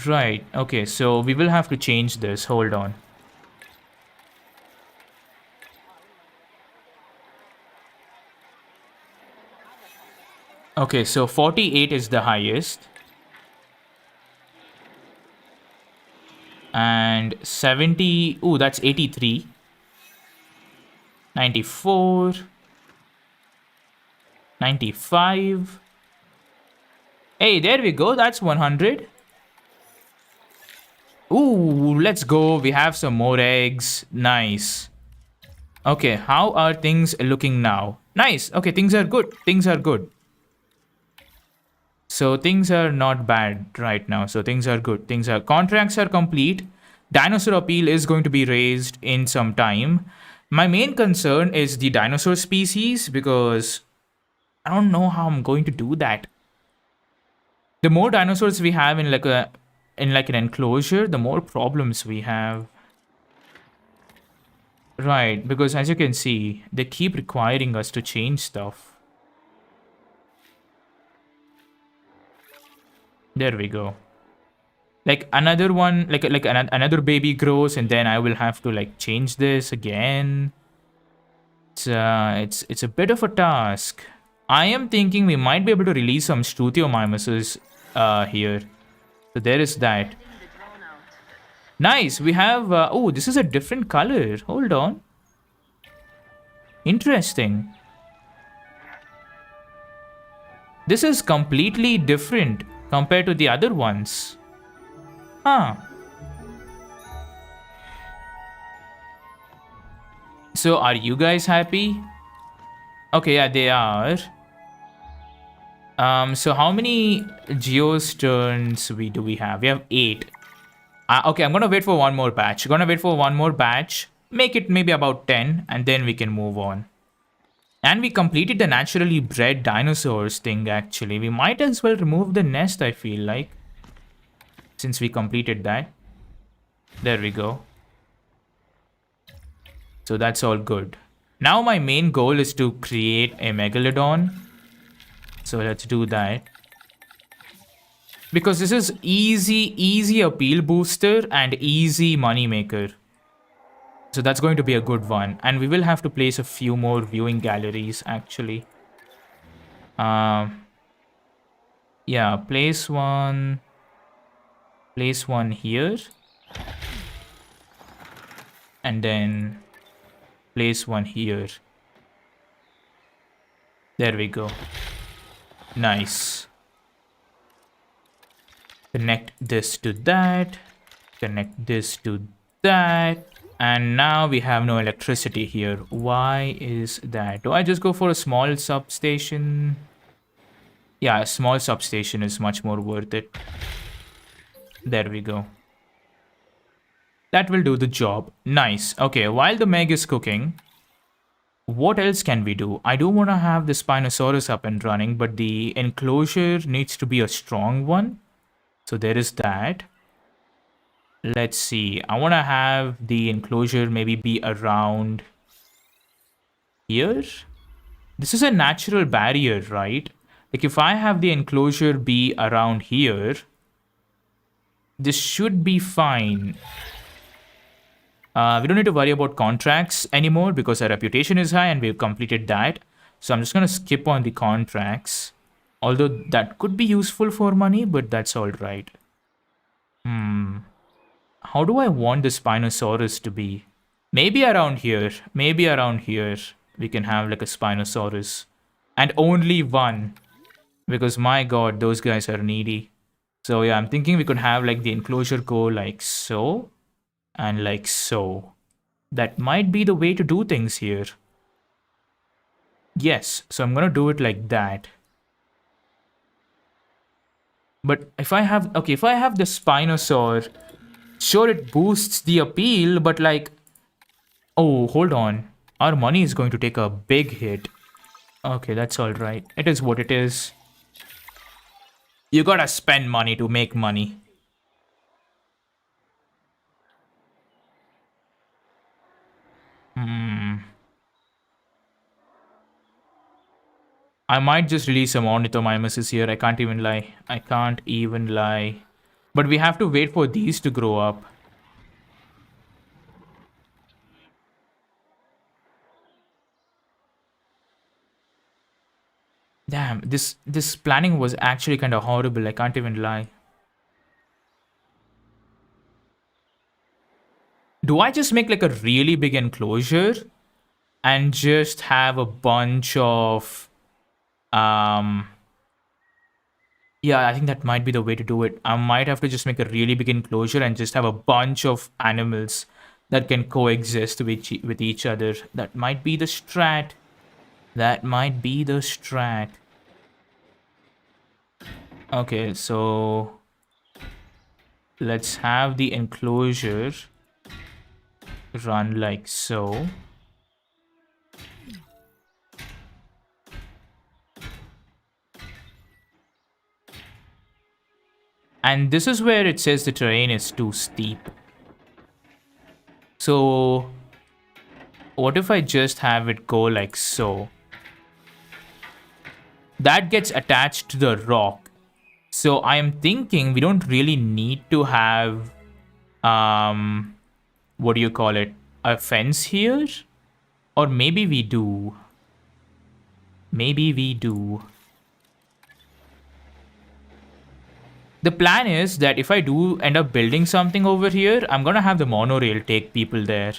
Right, okay, so we will have to change this. Hold on. Okay, so 48 is the highest. And 70, ooh, that's 83. 94. 95. Hey, there we go, that's 100. Ooh, let's go. We have some more eggs. Nice. Okay, how are things looking now? Nice. Okay, things are good. Things are good. So things are not bad right now. So things are good. Contracts are complete. Dinosaur appeal is going to be raised in some time. My main concern is the dinosaur species because I don't know how I'm going to do that. The more dinosaurs we have in an enclosure, the more problems we have. Right, because as you can see, they keep requiring us to change stuff. There we go. Like another one, another baby grows, and then I will have to like change this again. It's a bit of a task. I am thinking we might be able to release some Struthiomimuses here. So there is that. Nice. We have. Oh, this is a different color. Hold on. Interesting. This is completely different compared to the other ones. Huh. So are you guys happy? Okay, yeah, they are. So how many Geos turns do we have? We have 8. Okay, I'm gonna wait for one more batch. Make it maybe about 10, and then we can move on. And we completed the naturally bred dinosaurs thing, actually. We might as well remove the nest, I feel like. Since we completed that. There we go. So that's all good. Now my main goal is to create a Megalodon. So let's do that. Because this is easy appeal booster and easy money maker. So that's going to be a good one. And we will have to place a few more viewing galleries, actually. Yeah, place one here. And then place one here. There we go. Nice. Connect this to that. Connect this to that. And now we have no electricity here. Why is that? Do I just go for a small substation? Yeah, a small substation is much more worth it. There we go. That will do the job. Nice. Okay, while the Meg is cooking, what else can we do? I do want to have the Spinosaurus up and running, but the enclosure needs to be a strong one. So there is that. Let's see. I want to have the enclosure maybe be around here. This is a natural barrier, right? Like if I have the enclosure be around here, this should be fine. We don't need to worry about contracts anymore because our reputation is high and we've completed that. So I'm just going to skip on the contracts. Although that could be useful for money, but that's all right. How do I want the Spinosaurus to be? Maybe around here. Maybe around here we can have like a Spinosaurus. And only one. Because my god, those guys are needy. So yeah, I'm thinking we could have like the enclosure go like so. And like so. That might be the way to do things here. Yes, so I'm gonna do it like that. But if I have... Okay, if I have the Spinosaur... Sure, it boosts the appeal, but like... Oh, hold on. Our money is going to take a big hit. Okay, that's alright. It is what it is. You gotta spend money to make money. I might just release some ornithomimuses here. I can't even lie. But we have to wait for these to grow up. Damn, this planning was actually kind of horrible. I can't even lie. Do I just make like a really big enclosure and just have a bunch of yeah, I think that might be the way to do it. I might have to just make a really big enclosure and just have a bunch of animals that can coexist with each other. That might be the strat. Okay, so let's have the enclosure run like so. And this is where it says the terrain is too steep. So what if I just have it go like so? That gets attached to the rock. So I am thinking we don't really need to have, what do you call it? A fence here? Or maybe we do. Maybe we do. The plan is that if I do end up building something over here, I'm gonna have the monorail take people there.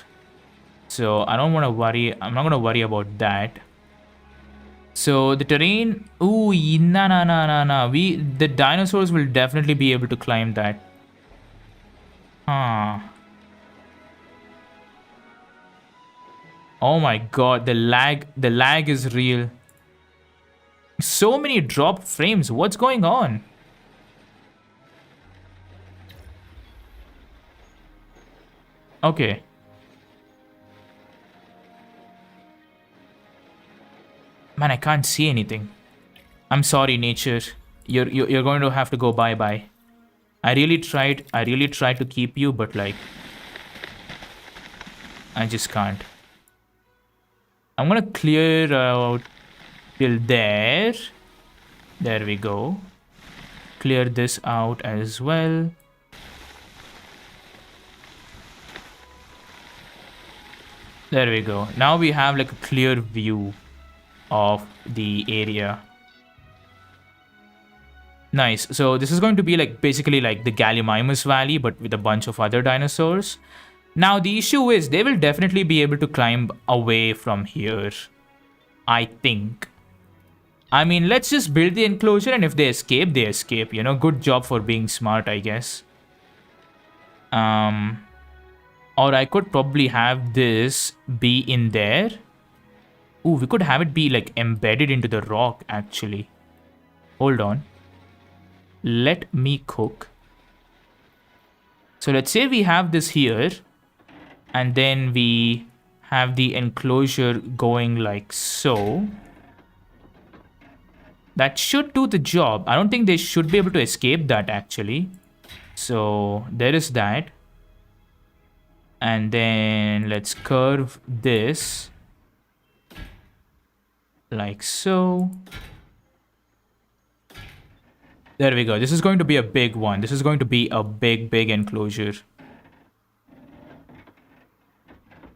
So I don't want to worry. I'm not gonna worry about that. So the terrain. Ooh, nah. The dinosaurs will definitely be able to climb that. Huh. Oh my god, the lag is real. So many dropped frames. What's going on? Okay. Man, I can't see anything. I'm sorry, nature. You're going to have to go bye-bye. I really tried to keep you, but like I just can't. I'm gonna clear out till there. There we go. Clear this out as well. There we go. Now we have like a clear view of the area. Nice. So this is going to be like basically like the Gallimimus Valley, but with a bunch of other dinosaurs. Now the issue is they will definitely be able to climb away from here. I think. I mean, let's just build the enclosure, and if they escape, they escape. You know, good job for being smart, I guess. Or I could probably have this be in there. Ooh, we could have it be like embedded into the rock, actually. Hold on. Let me cook. So let's say we have this here, and then we have the enclosure going like so. That should do the job. I don't think they should be able to escape that, actually. So there is that. And then let's curve this like so. There we go. This is going to be a big one. This is going to be a big enclosure.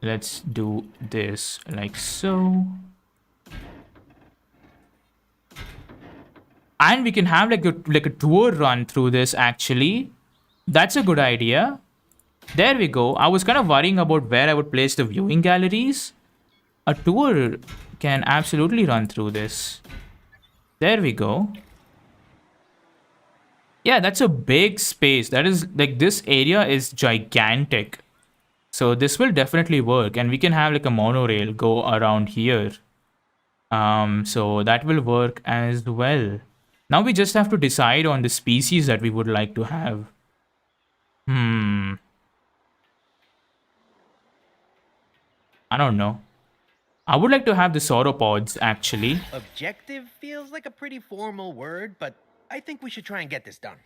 Let's do this like so. And we can have like a tour run through this, actually. That's a good idea. There we go. I was kind of worrying about where I would place the viewing galleries. A tour can absolutely run through this. There we go. Yeah, that's a big space. That is like, this area is gigantic. So this will definitely work. And we can have like a monorail go around here. So that will work as well. Now we just have to decide on the species that we would like to have. I don't know. I would like to have the sauropods, actually. Objective feels like a pretty formal word, but I think we should try and get this done.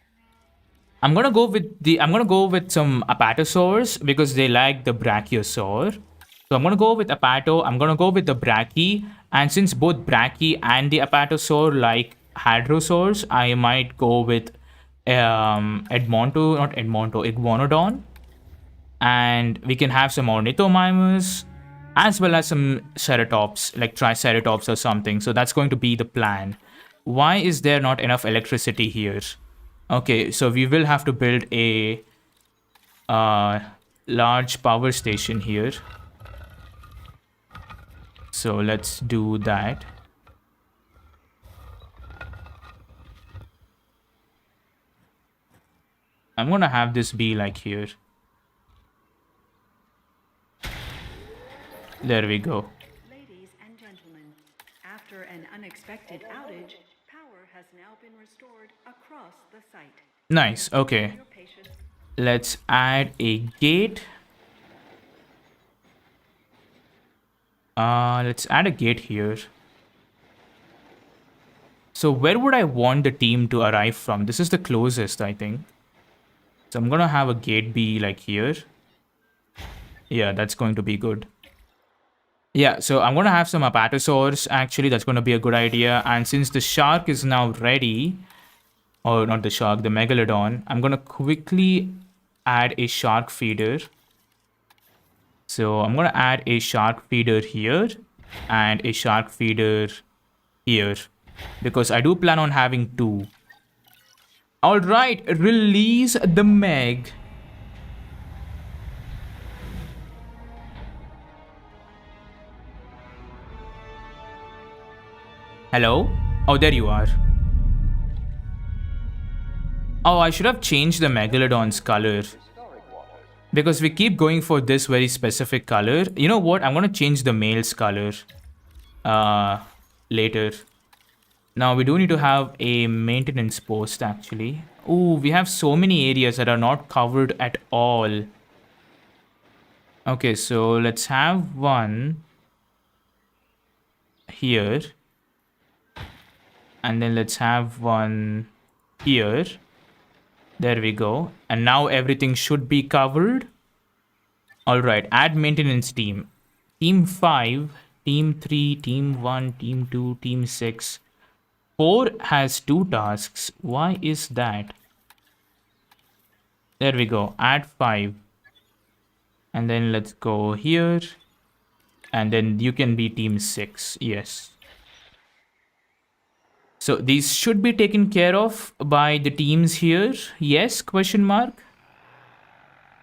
I'm gonna go with some apatosaurs because they like the brachiosaur. So I'm gonna go with apato. I'm gonna go with the brachy, and since both brachy and the apatosaur like hadrosaurs, I might go with Iguanodon, and we can have some ornithomimus as well as some ceratops, like triceratops or something. So that's going to be the plan. Why is there not enough electricity here? Okay, so we will have to build a large power station here. So let's do that. I'm gonna have this be like here. There we go. Ladies and gentlemen, after an unexpected outage, power has now been restored across the site. Nice. Okay. Your patience. Let's add a gate. Let's add a gate here. So where would I want the team to arrive from? This is the closest, I think. So I'm gonna have a gate be like here. Yeah, that's going to be good. Yeah, so I'm gonna have some apatosaurs. Actually, that's gonna be a good idea. And since the shark is now ready, or not the shark, the megalodon, I'm gonna quickly add a shark feeder. So I'm gonna add a shark feeder here and a shark feeder here because I do plan on having two. All right, release the Meg. Hello? Oh, there you are. Oh, I should have changed the Megalodon's color. Because we keep going for this very specific color. You know what? I'm going to change the male's color. Later. Now, we do need to have a maintenance post, actually. Oh, we have so many areas that are not covered at all. Okay, so let's have one here. And then let's have one here. There we go. And now everything should be covered. All right, add maintenance team. Team 5, Team 3, Team 1, Team 2, Team 6. 4 has 2 tasks. Why is that? There we go. Add 5. And then let's go here. And then you can be Team 6. Yes. So these should be taken care of by the teams here. Yes, question mark.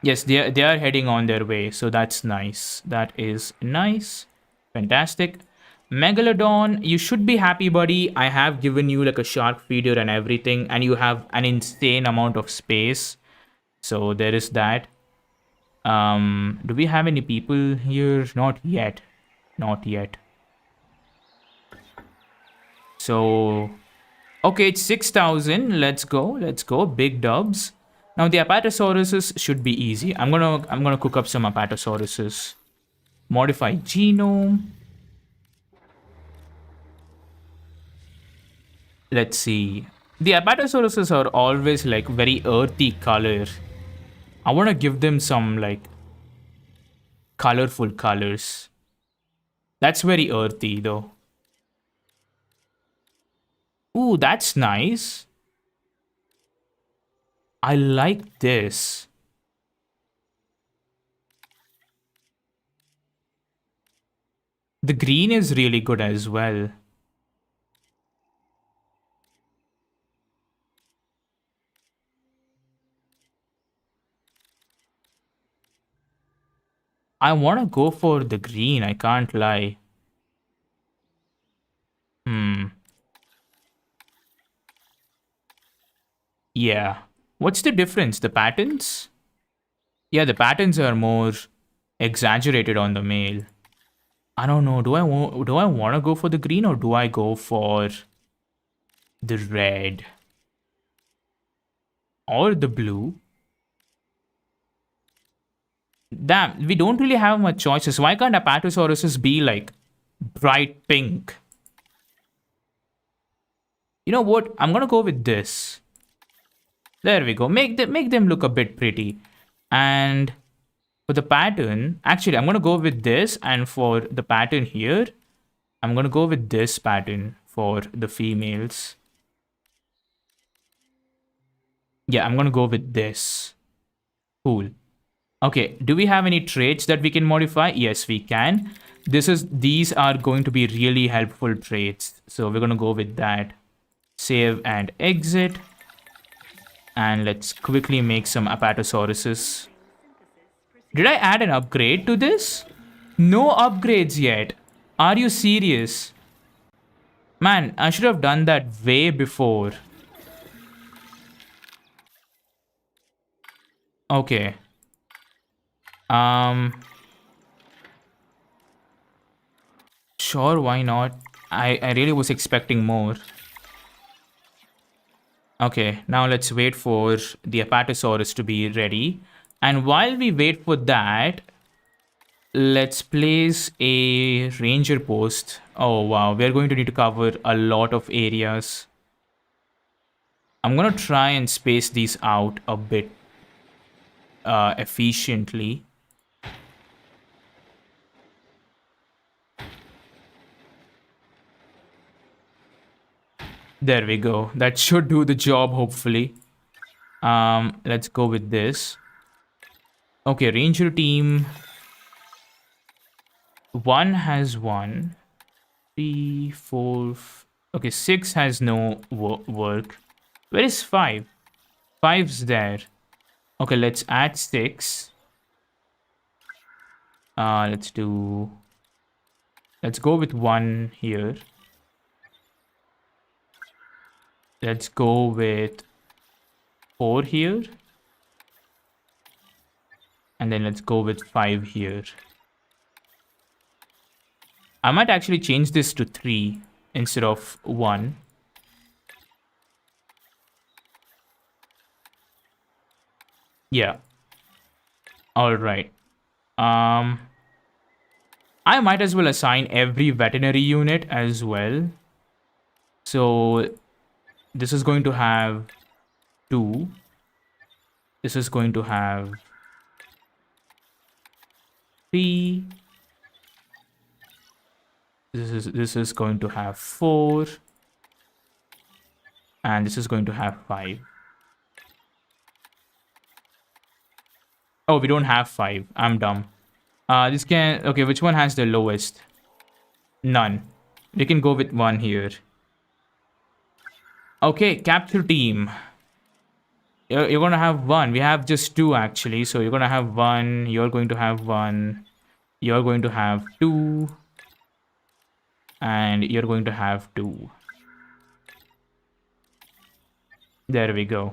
Yes, they are heading on their way. So that's nice. That is nice. Fantastic. Megalodon, you should be happy, buddy. I have given you like a shark feeder and everything. And you have an insane amount of space. So there is that. Do we have any people here? Not yet. Not yet. So, okay, it's 6,000. Let's go. Let's go. Big dubs. Now the Apatosauruses should be easy. I'm gonna cook up some Apatosauruses. Modify genome. Let's see. The Apatosauruses are always like very earthy color. I want to give them some like colorful colors. That's very earthy though. Ooh, that's nice. I like this. The green is really good as well. I want to go for the green, I can't lie. Yeah. What's the difference? The patterns? Yeah, the patterns are more exaggerated on the male. I don't know. Do I want to go for the green or do I go for the red or the blue? Damn, we don't really have much choices. Why can't Apatosauruses be like bright pink? You know what? I'm gonna go with this. There we go. Make them look a bit pretty. And for the pattern, actually, I'm gonna go with this. And for the pattern here, I'm gonna go with this pattern for the females. Yeah, I'm gonna go with this. Cool. Okay, do we have any traits that we can modify? Yes, we can. These are going to be really helpful traits. So we're gonna go with that. Save and exit. And let's quickly make some Apatosauruses. Did I add an upgrade to this? No upgrades yet. Are you serious? Man, I should have done that way before. Okay. Sure, why not? I really was expecting more. Okay, now let's wait for the Apatosaurus to be ready. And while we wait for that, let's place a ranger post. Oh, wow. We're going to need to cover a lot of areas. I'm going to try and space these out a bit efficiently. There we go. That should do the job, hopefully. Let's go with this. Okay, ranger team. 1 has 1. 3, 4. Okay, 6 has no work. Where is 5? 5's there. Okay, let's add 6. Let's go with 1 here. Let's go with 4 here. And then let's go with 5 here. I might actually change this to 3 instead of 1. Yeah. All right. I might as well assign every veterinary unit as well. So this is going to have 2. This is going to have 3. This is going to have 4. And this is going to have 5. Oh, we don't have 5. I'm dumb. This can... Okay, which one has the lowest? None. We can go with 1 here. Okay, capture team. You're going to have 1. We have just 2, actually. So you're going to have 1. You're going to have 1. You're going to have 2. And you're going to have 2. There we go.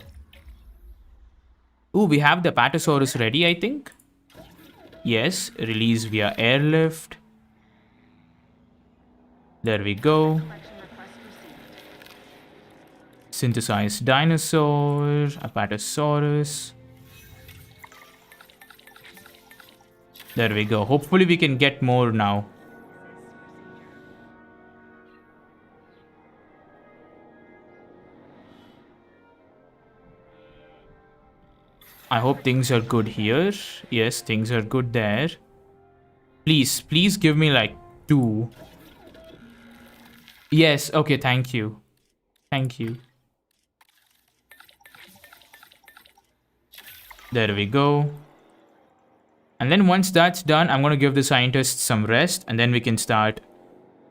Ooh, we have the Apatosaurus ready, I think. Yes, release via airlift. There we go. Synthesized dinosaur, Apatosaurus. There we go. Hopefully we can get more now. I hope things are good here. Yes, things are good there. Please give me like 2. Yes, okay, thank you. Thank you. There we go. And then once that's done, I'm going to give the scientists some rest. And then we can start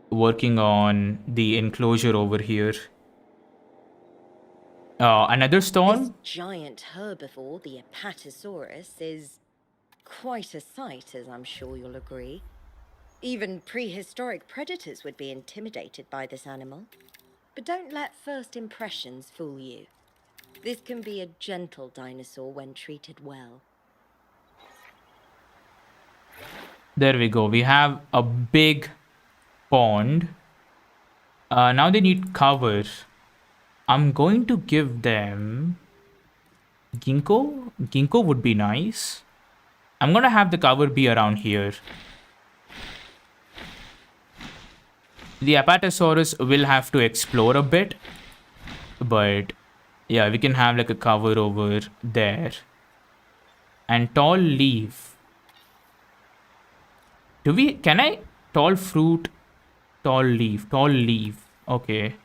working on the enclosure over here. Another storm? This giant herbivore, the Apatosaurus, is quite a sight, as I'm sure you'll agree. Even prehistoric predators would be intimidated by this animal. But don't let first impressions fool you. This can be a gentle dinosaur when treated well. There we go. We have a big pond. Now they need cover. I'm going to give them ginkgo. Ginkgo would be nice. I'm going to have the cover be around here. The Apatosaurus will have to explore a bit. But yeah, we can have like a cover over there. And tall leaf. Can I? Tall fruit, tall leaf. Okay.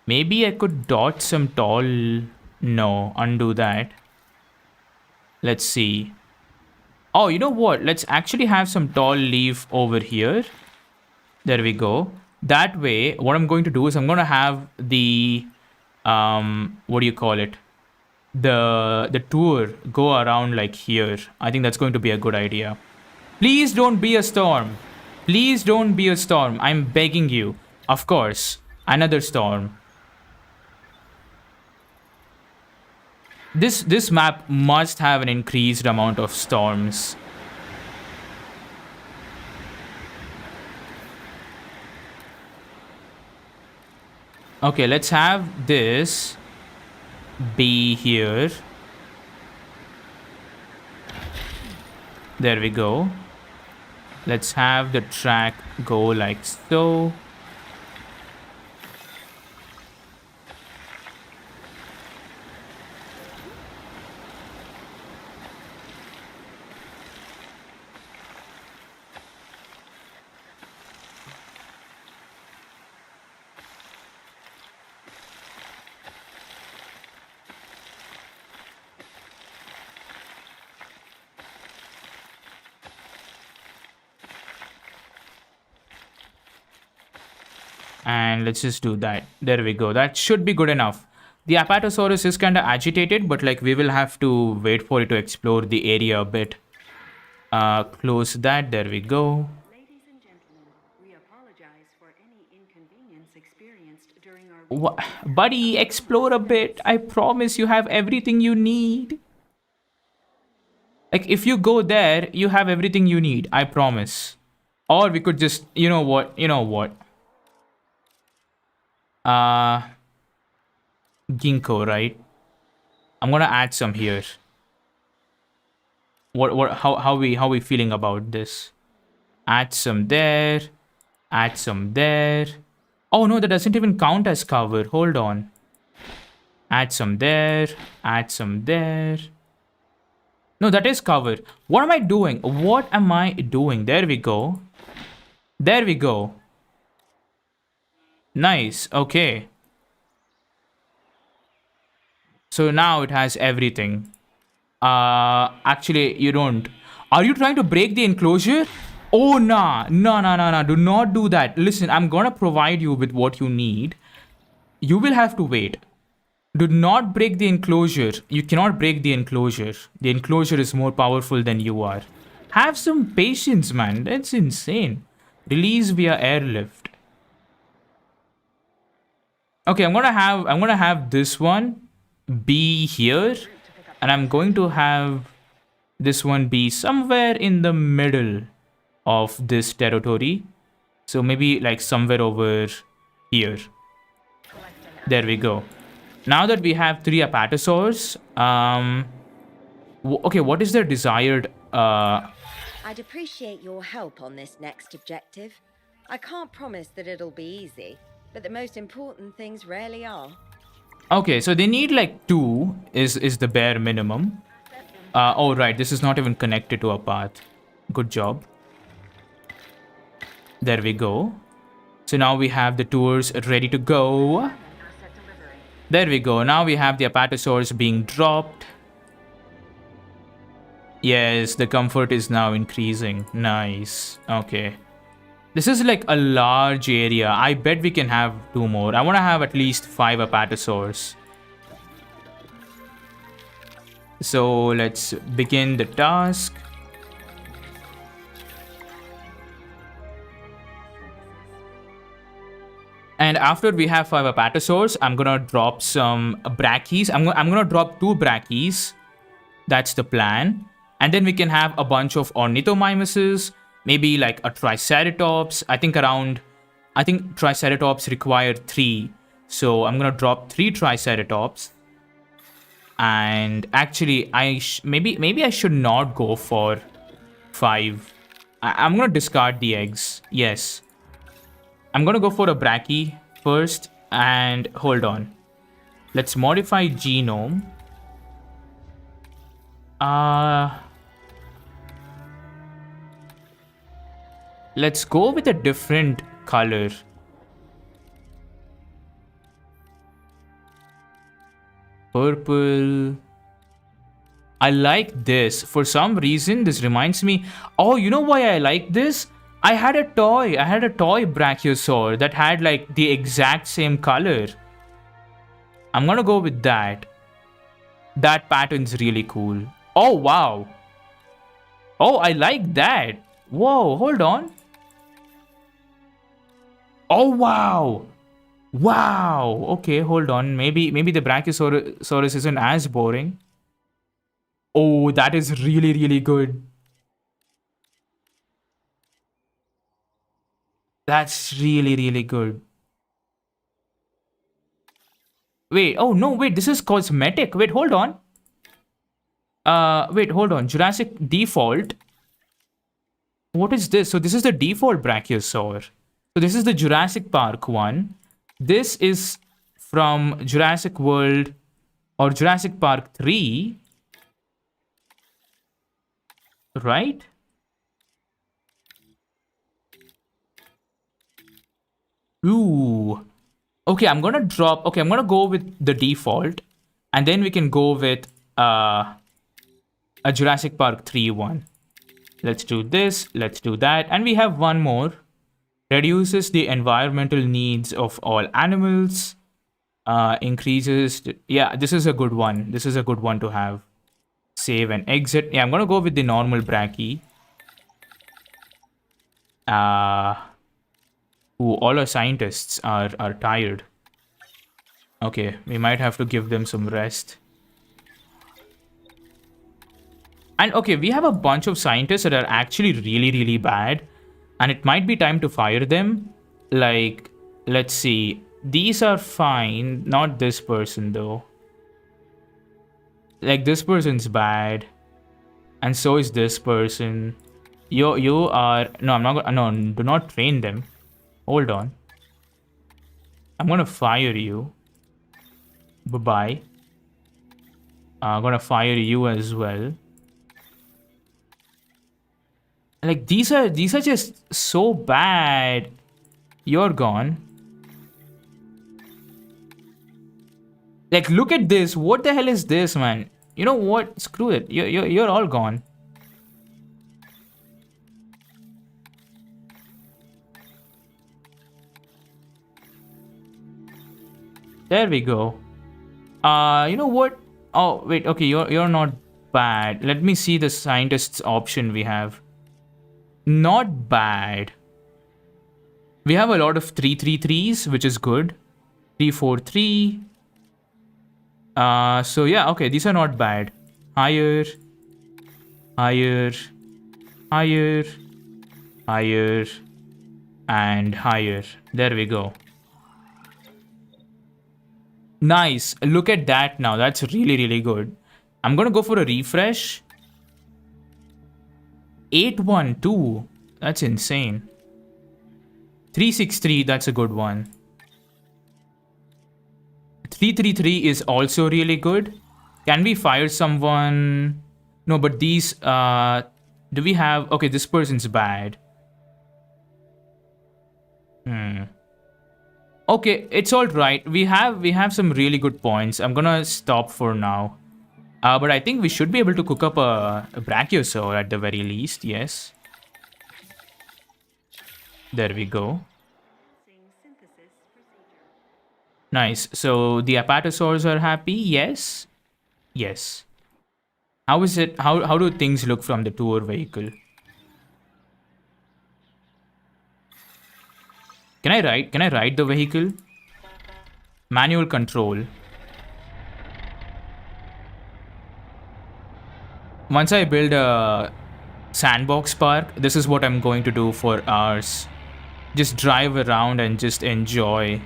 Maybe I could dot some tall... No, undo that. Let's see. Oh, you know what? Let's actually have some tall leaf over here. There we go. That way, what I'm going to do is I'm going to have the... what do you call it? The tour go around like here. I think that's going to be a good idea. Please don't be a storm. Please don't be a storm. I'm begging you. Of course. Another storm. This map must have an increased amount of storms. Okay, let's have this be here. There we go. Let's have the track go like so. And let's just do that. There we go. That should be good enough. The Apatosaurus is kind of agitated, but like we will have to wait for it to explore the area a bit. Close that. There we go. Ladies and gentlemen, we apologize for any inconvenience experienced during our Buddy, explore a bit. I promise you have everything you need. Like if you go there, you have everything you need. I promise. Or we could just, you know what? Ginkgo, right? I'm gonna add some here. How we feeling about this? Add some there. Add some there. Oh no, that doesn't even count as cover. Hold on. Add some there. Add some there. No, that is cover. What am I doing? What am I doing? There we go. There we go. Nice. Okay. So now it has everything. Actually, you don't. Are you trying to break the enclosure? Oh, nah. Nah. Do not do that. Listen, I'm gonna provide you with what you need. You will have to wait. Do not break the enclosure. You cannot break the enclosure. The enclosure is more powerful than you are. Have some patience, man. That's insane. Release via airlift. Okay, I'm gonna have this one be here, and I'm going to have this one be somewhere in the middle of this territory. So maybe like somewhere over here. There we go. Now that we have 3 apatosaurs, okay, what is their desired? I'd appreciate your help on this next objective. I can't promise that it'll be easy, but the most important things rarely are. Okay, so they need like 2 is the bare minimum. Oh right, this is not even connected to a path. Good job. There we go. So now we have the tours ready to go. There we go. Now we have the apatosaurs being dropped. Yes, the comfort is now increasing. Nice. Okay. This is like a large area. I bet we can have 2 more. I want to have at least 5 apatosaurs. So let's begin the task. And after we have 5 apatosaurs, I'm gonna drop some brackies. I'm gonna drop 2 brackies. That's the plan. And then we can have a bunch of ornithomimuses, maybe like a triceratops. I think triceratops require 3. So I'm gonna drop 3 triceratops. And actually, maybe I should not go for 5. I'm gonna discard the eggs. Yes. I'm gonna go for a brachy first, and hold on. Let's modify genome. Let's go with a different color. Purple. I like this. For some reason, this reminds me. Oh, you know why I like this? I had a toy brachiosaur that had like the exact same color. I'm gonna go with that. That pattern's really cool. Oh, wow. Oh, I like that. Whoa, hold on. Oh, wow. Wow. Okay, hold on. Maybe the Brachiosaurus isn't as boring. Oh, that is really, really good. That's really, really good. Wait, oh no, wait, this is cosmetic. Wait, hold on. Wait, hold on. Jurassic default. What is this? So this is the default Brachiosaur. So this is the Jurassic Park one. This is from Jurassic World or Jurassic Park 3. Right? Ooh. Okay, I'm gonna go with the default. And then we can go with a Jurassic Park 3 one. Let's do this, let's do that. And we have one more. Reduces the environmental needs of all animals. Increases... yeah, this is a good one. This is a good one to have. Save and exit. Yeah, I'm gonna go with the normal Brachy. All our scientists are tired. Okay, we might have to give them some rest. And okay, we have a bunch of scientists that are actually really, really bad. And it might be time to fire them. Like, let's see. These are fine. Not this person, though. Like, this person's bad. And so is this person. You are... no, I'm not gonna... no, do not train them. Hold on. I'm gonna fire you. Bye-bye. I'm gonna fire you as well. Like, these are just so bad. You're gone. Like, look at this. What the hell is this, man? You know what? Screw it. You're all gone. There we go. You know what? Oh, wait. Okay, you're not bad. Let me see the scientist's option we have. Not bad. We have a lot of 3-3-3s, which is good. 3-4-3. So yeah, okay, these are not bad. Higher, higher, higher, higher, and higher. There we go. Nice. Look at that now. That's really, really good. I'm gonna go for a refresh. 812. That's insane. 363. That's a good one. 333 is also really good. Can we fire someone? No, but these... do we have... okay, this person's bad. Okay, it's all right. We have some really good points. I'm gonna stop for now. But I think we should be able to cook up a Brachiosaur at the very least, yes. There we go. Nice. So the Apatosaurs are happy, yes? Yes. How is it? How do things look from the tour vehicle? Can I ride the vehicle? Manual control. Once I build a sandbox park, this is what I'm going to do for hours. Just drive around and just enjoy.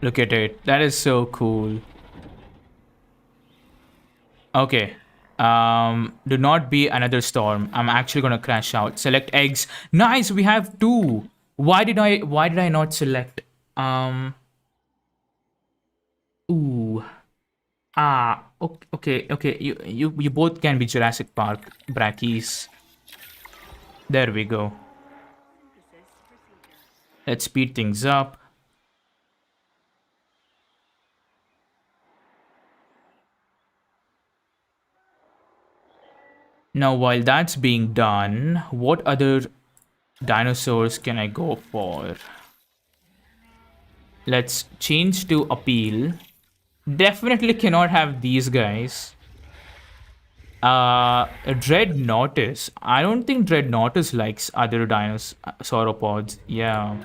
Look at it. That is so cool. Okay. Do not be another storm. I'm actually gonna crash out. Select eggs. Nice, we have 2. Why did I not select? Ooh. Okay. You both can be Jurassic Park brackies. There we go. Let's speed things up. Now, while that's being done, what other dinosaurs can I go for? Let's change to appeal. Definitely cannot have these guys. Dreadnoughtus. I don't think Dreadnoughtus likes other sauropods. Yeah.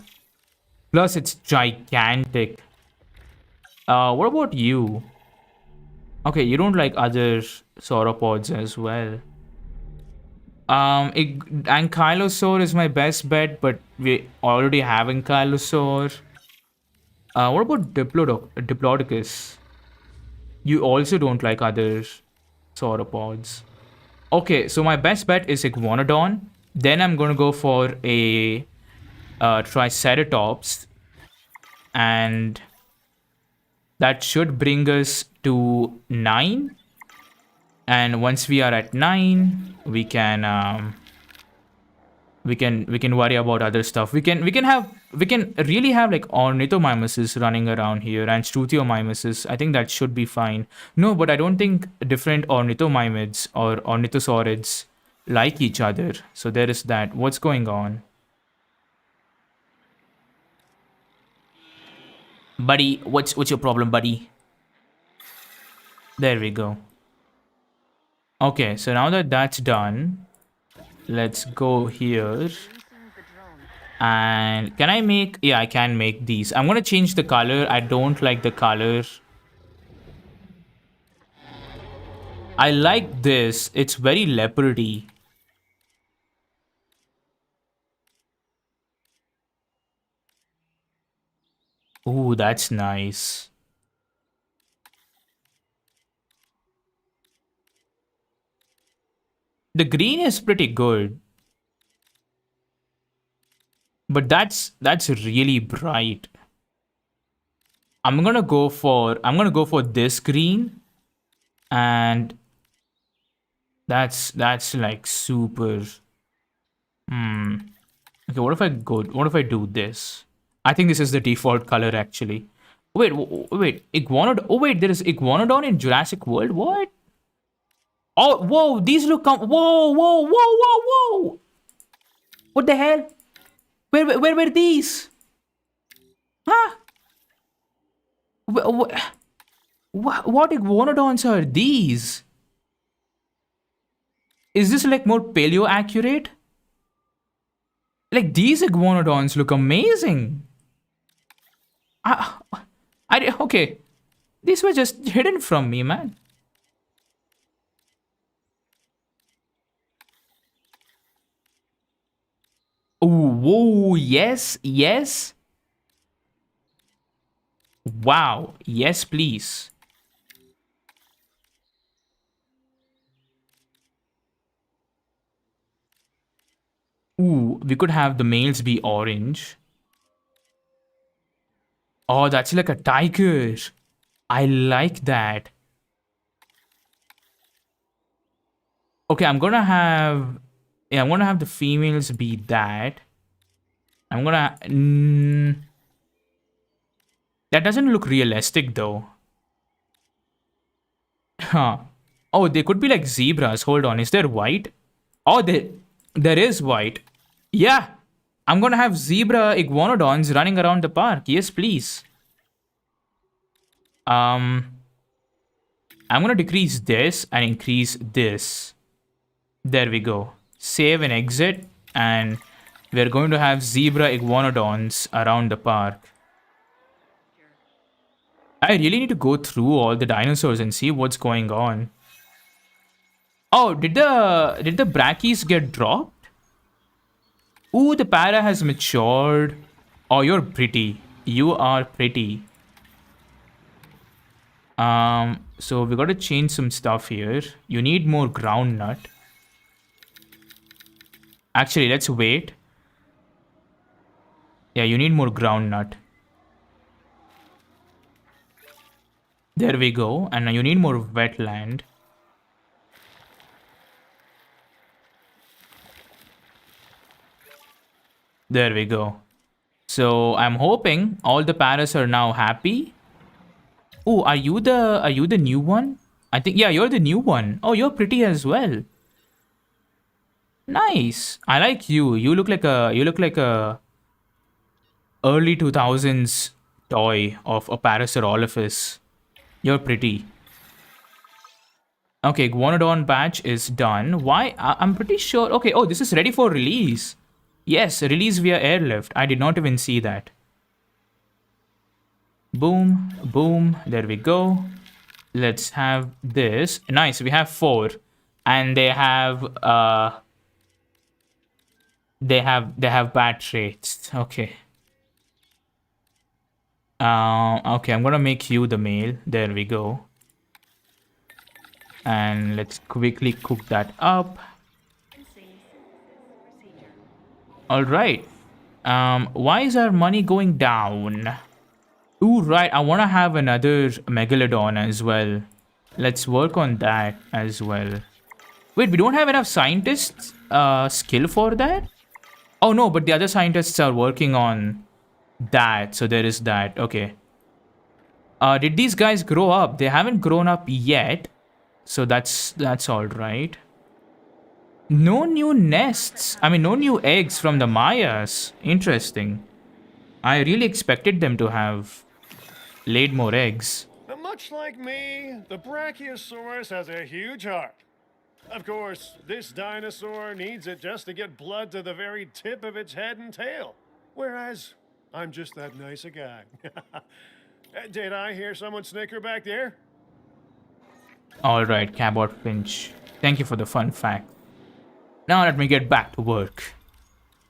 Plus, it's gigantic. What about you? Okay, you don't like other sauropods as well. Ankylosaur is my best bet, but we already have Ankylosaur. What about Diplodocus? You also don't like other sauropods. Okay, so my best bet is Iguanodon. Then I'm gonna go for a Triceratops, and that should bring us to 9. And once we are at 9, we can worry about other stuff. We can really have like ornithomimosis running around here and struthiomimesis. I think that should be fine. No, but I don't think different ornithomimids or ornithosaurids like each other. So there is that. What's going on? Buddy, what's your problem, buddy? There we go. Okay, so now that that's done, let's go here. And can I make... Yeah, I can make these. I'm gonna change the color. I don't like the color. I like this. It's very leopardy. Ooh, that's nice. The green is pretty good. But that's really bright. I'm gonna go for this green. And that's like super. Okay, what if I do this? I think this is the default color actually. Wait, wait, Iguanodon. Oh wait, there is Iguanodon in Jurassic World. What? Oh, whoa, these look whoa, whoa, whoa, whoa, whoa. What the hell? Where were these? Huh? What Iguanodons are these? Is this like more paleo accurate? Like these Iguanodons look amazing. Okay. These were just hidden from me, man. Ooh, whoa, yes, yes. Wow, yes, please. Ooh, we could have the males be orange. Oh, that's like a tiger. I like that. Okay, I'm gonna have the females be that. I'm gonna... that doesn't look realistic though. Huh. Oh, they could be like zebras. Hold on, is there white? Oh, there is white. Yeah. I'm gonna have zebra iguanodons running around the park. Yes, please. I'm gonna decrease this and increase this. There we go. Save and exit, and we're going to have zebra iguanodons around the park. I really need to go through all the dinosaurs and see what's going on. Oh, did the brackies get dropped? Ooh, the para has matured. Oh, you're pretty. You are pretty. So we gotta change some stuff here. You need more ground nut. Actually, let's wait. Yeah, you need more ground nut. There we go. And now you need more wetland. There we go. So I'm hoping all the paras are now happy. Oh, are you the new one? I think, yeah, you're the new one. Oh, you're pretty as well. Nice. I like you. You look like a early 2000s toy of a Parasaurolophus. You're pretty. Okay, Iguanodon batch is done. Why? I'm pretty sure. Okay, oh, this is ready for release. Yes, release via airlift. I did not even see that. Boom, boom. There we go. Let's have this. Nice, we have 4. And they have bad traits. Okay. Okay, I'm gonna make you the male. There we go. And let's quickly cook that up. Alright. Why is our money going down? Ooh, right. I want to have another Megalodon as well. Let's work on that as well. Wait, we don't have enough scientists skill for that? Oh, no, but the other scientists are working on that. So there is that. Okay. Did these guys grow up? They haven't grown up yet. So that's all right. No new nests. I mean, no new eggs from the Mayas. Interesting. I really expected them to have laid more eggs. Now, much like me, the Brachiosaurus has a huge heart. Of course, this dinosaur needs it just to get blood to the very tip of its head and tail. Whereas, I'm just that nice a guy. Did I hear someone snicker back there? Alright, Cabot Finch. Thank you for the fun fact. Now let me get back to work.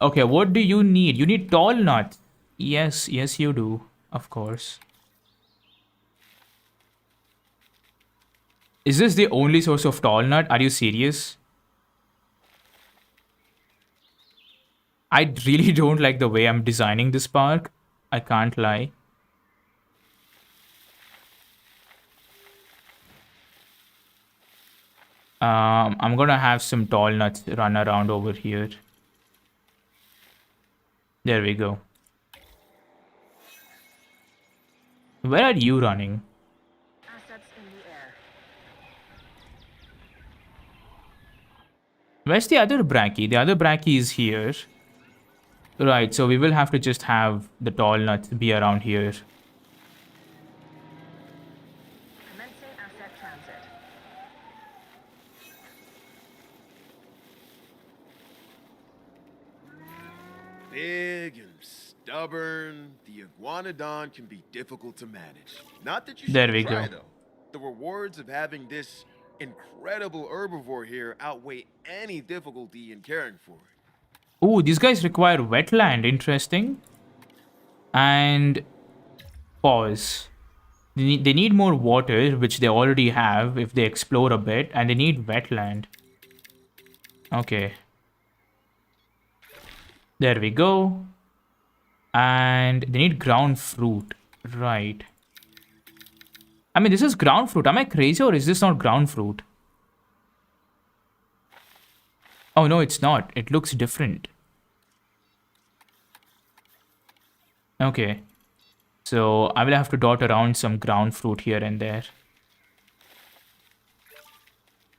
Okay, what do you need? You need tall nut. Yes, you do. Of course. Is this the only source of tall nut? Are you serious? I really don't like the way I'm designing this park. I can't lie. I'm gonna have some tall nuts run around over here. There we go. Where are you running? Assets in the air. Where's the other brachie? The other brachie is here. Right, so we will have to just have the tall nuts be around here. Commencing asset transit. Big and stubborn, the iguanodon can be difficult to manage. Not that you There should we try, go. though. The rewards of having this incredible herbivore here outweigh any difficulty in caring for it. Ooh, these guys require wetland. Interesting. And pause. They need more water, which they already have if they explore a bit. And they need wetland. Okay. There we go. And they need ground fruit. Right. I mean, this is ground fruit. Am I crazy or is this not ground fruit? Oh, no, it's not. It looks different. Okay. So I will have to dot around some ground fruit here and there.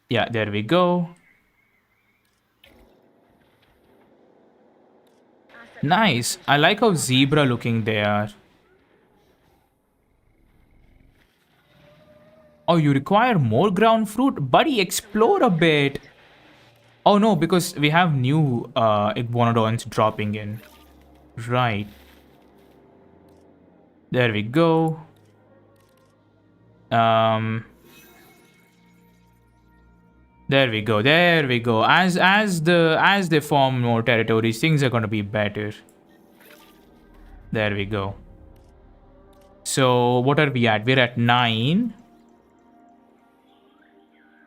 Yeah, there we go. Nice. I like how zebra looking they are. Oh, you require more ground fruit? Buddy, explore a bit. Oh no, because we have new iguanodons dropping in. Right. There we go. There we go. There we go. As they form more territories, things are gonna be better. There we go. So what are we at? We're at 9.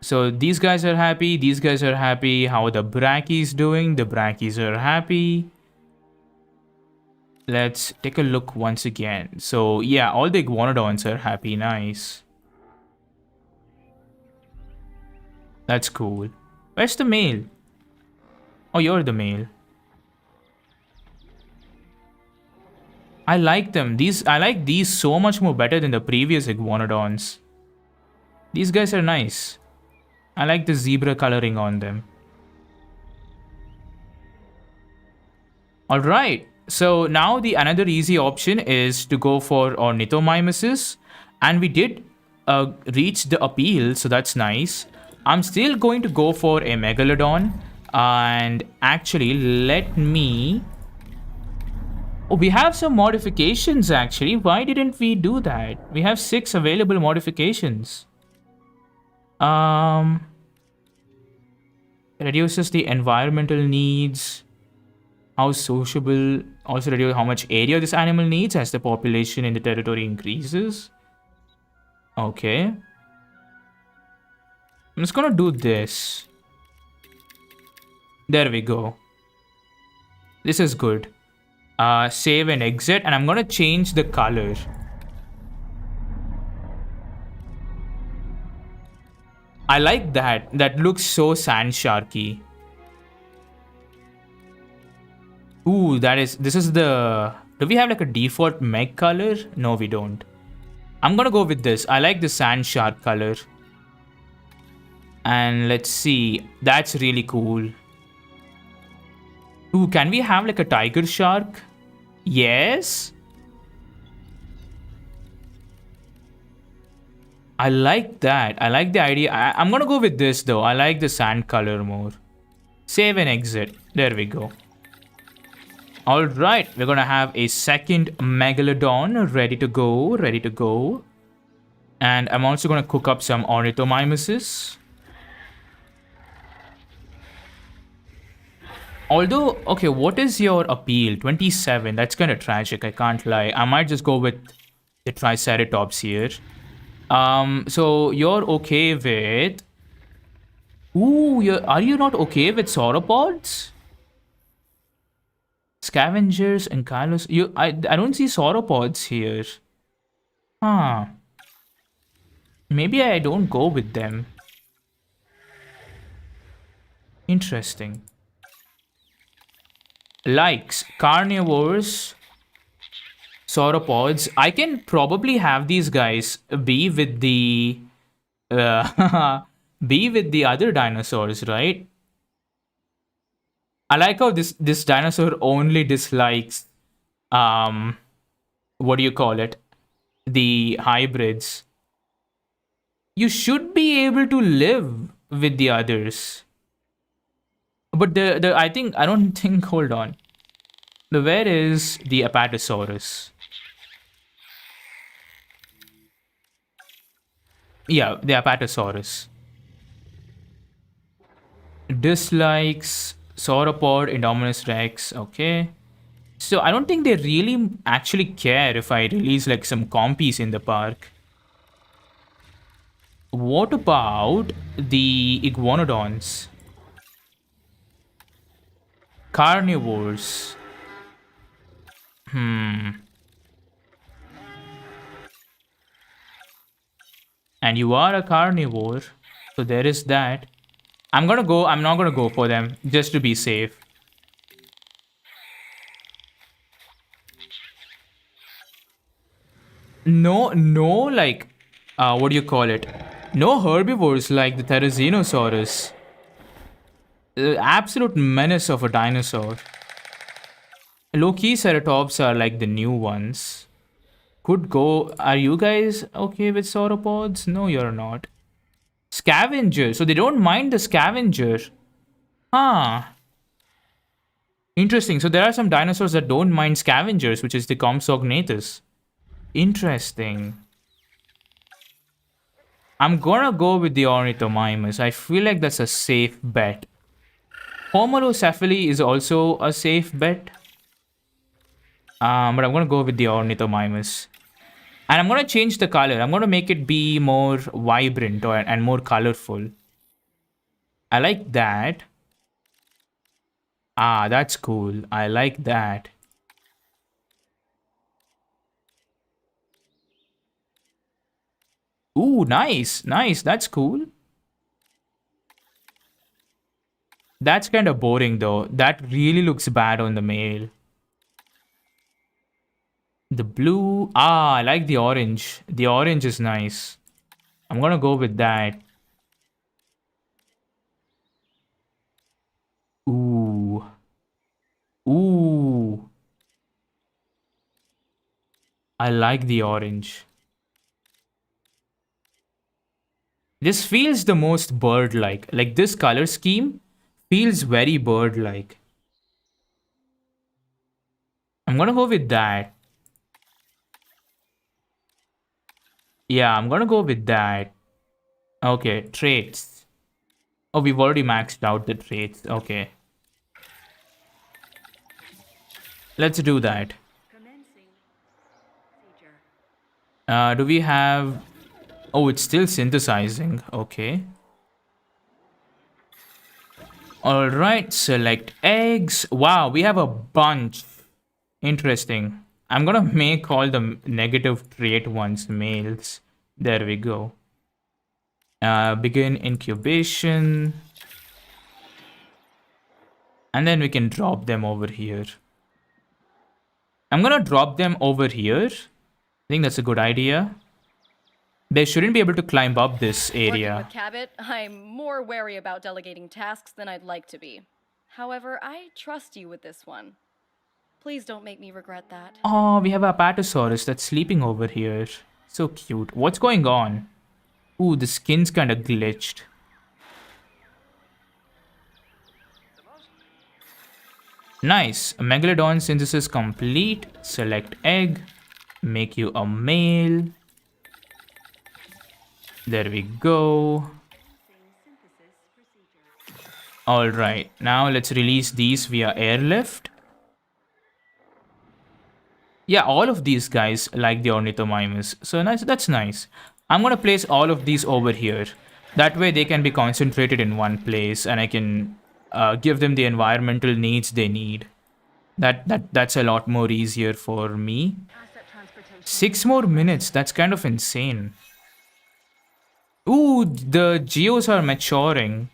So these guys are happy. These guys are happy. How are the brachies doing? The brachies are happy. Let's take a look once again. So yeah, all the iguanodons are happy. Nice. That's cool. Where's the male? Oh, you're the male. I like them. I like these so much more better than the previous iguanodons. These guys are nice. I like the zebra coloring on them. Alright. So now the another easy option is to go for ornithomimesis. And we did reach the appeal, so that's nice. I'm still going to go for a megalodon. And actually, let me... Oh, we have some modifications actually. Why didn't we do that? We have 6 available modifications. Um, reduces the environmental needs. How sociable. Also reduce how much area this animal needs as the population in the territory increases. Okay. I'm just gonna do this. There we go. This is good. Save and exit, and I'm gonna change the color. I like that. That looks so sand sharky. Ooh, this is the... Do we have like a default mech color? No, we don't. I'm gonna go with this. I like the sand shark color. And let's see. That's really cool. Ooh, can we have like a tiger shark? Yes. I like that. I like the idea. I'm gonna go with this though. I like the sand color more. Save and exit. There we go. Alright, we're gonna have a second Megalodon ready to go. Ready to go. And I'm also gonna cook up some ornithomimuses. Although, okay, what is your appeal? 27. That's kind of tragic, I can't lie. I might just go with the Triceratops here. So you're okay with... Ooh, are you not okay with sauropods? Scavengers and Carlos... I don't see sauropods here. Huh. Maybe I don't go with them. Interesting. Likes. Carnivores. Sauropods. I can probably have these guys be with the... be with the other dinosaurs, right? I like how this dinosaur only dislikes... what do you call it? The hybrids. You should be able to live with the others. But I don't think, hold on. Where is the Apatosaurus? Yeah, the Apatosaurus. Dislikes Sauropod, Indominus Rex, okay. So I don't think they really actually care if I release like some compies in the park. What about the Iguanodons? Carnivores. And you are a carnivore, so there is that. I'm not gonna go for them, just to be safe. No, like, what do you call it? No herbivores like the Therizinosaurus. The absolute menace of a dinosaur. Low-key Ceratops are like the new ones. Could go... Are you guys okay with sauropods? No, you're not. Scavenger. So they don't mind the scavenger. Huh. Interesting. So there are some dinosaurs that don't mind scavengers, which is the Compsognathus. Interesting. I'm gonna go with the Ornithomimus. I feel like that's a safe bet. Homalocephali is also a safe bet. But I'm gonna go with the Ornithomimus. And I'm gonna change the color. I'm gonna make it be more vibrant and more colorful. I like that. Ah, that's cool. I like that. Ooh, nice. Nice. That's cool. That's kind of boring though. That really looks bad on the male. The blue. Ah, I like the orange. The orange is nice. I'm gonna go with that. Ooh. Ooh. I like the orange. This feels the most bird-like. Like this color scheme feels very bird-like. I'm gonna go with that. Yeah, I'm gonna go with that. Okay, traits. Oh, we've already maxed out the traits. Okay. Let's do that. Commencing procedure. Do we have... Oh, it's still synthesizing. Okay. Alright, select eggs. Wow, we have a bunch. Interesting. I'm gonna make all the negative trait ones males. There we go. Begin incubation. And then we can drop them over here. I'm gonna drop them over here. I think that's a good idea. They shouldn't be able to climb up this Working area. with Cabot, I'm more wary about delegating tasks than I'd like to be. However, I trust you with this one. Please don't make me regret that. Oh, we have a Apatosaurus that's sleeping over here. So cute. What's going on? Ooh, the skin's kind of glitched. Nice. Megalodon synthesis complete. Select egg. Make you a male. There we go. Alright, now let's release these via airlift. Yeah, all of these guys like the Ornithomimus. So nice, that's nice. I'm gonna place all of these over here. That way they can be concentrated in one place and I can give them the environmental needs they need. That's a lot more easier for me. 6 more minutes, that's kind of insane. Ooh, the geos are maturing.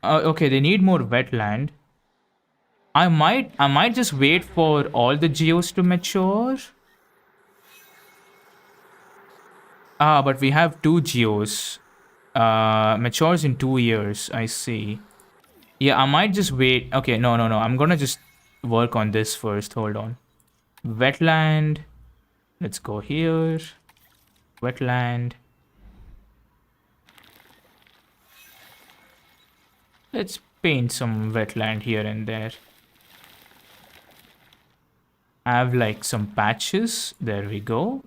Okay, they need more wetland. I might just wait for all the geos to mature. But we have 2 geos. Matures in 2 years, I see. Yeah, I might just wait. Okay, no. I'm gonna just work on this first. Hold on. Wetland. Let's go here. Wetland. Let's paint some wetland here and there. I have like some patches. There we go.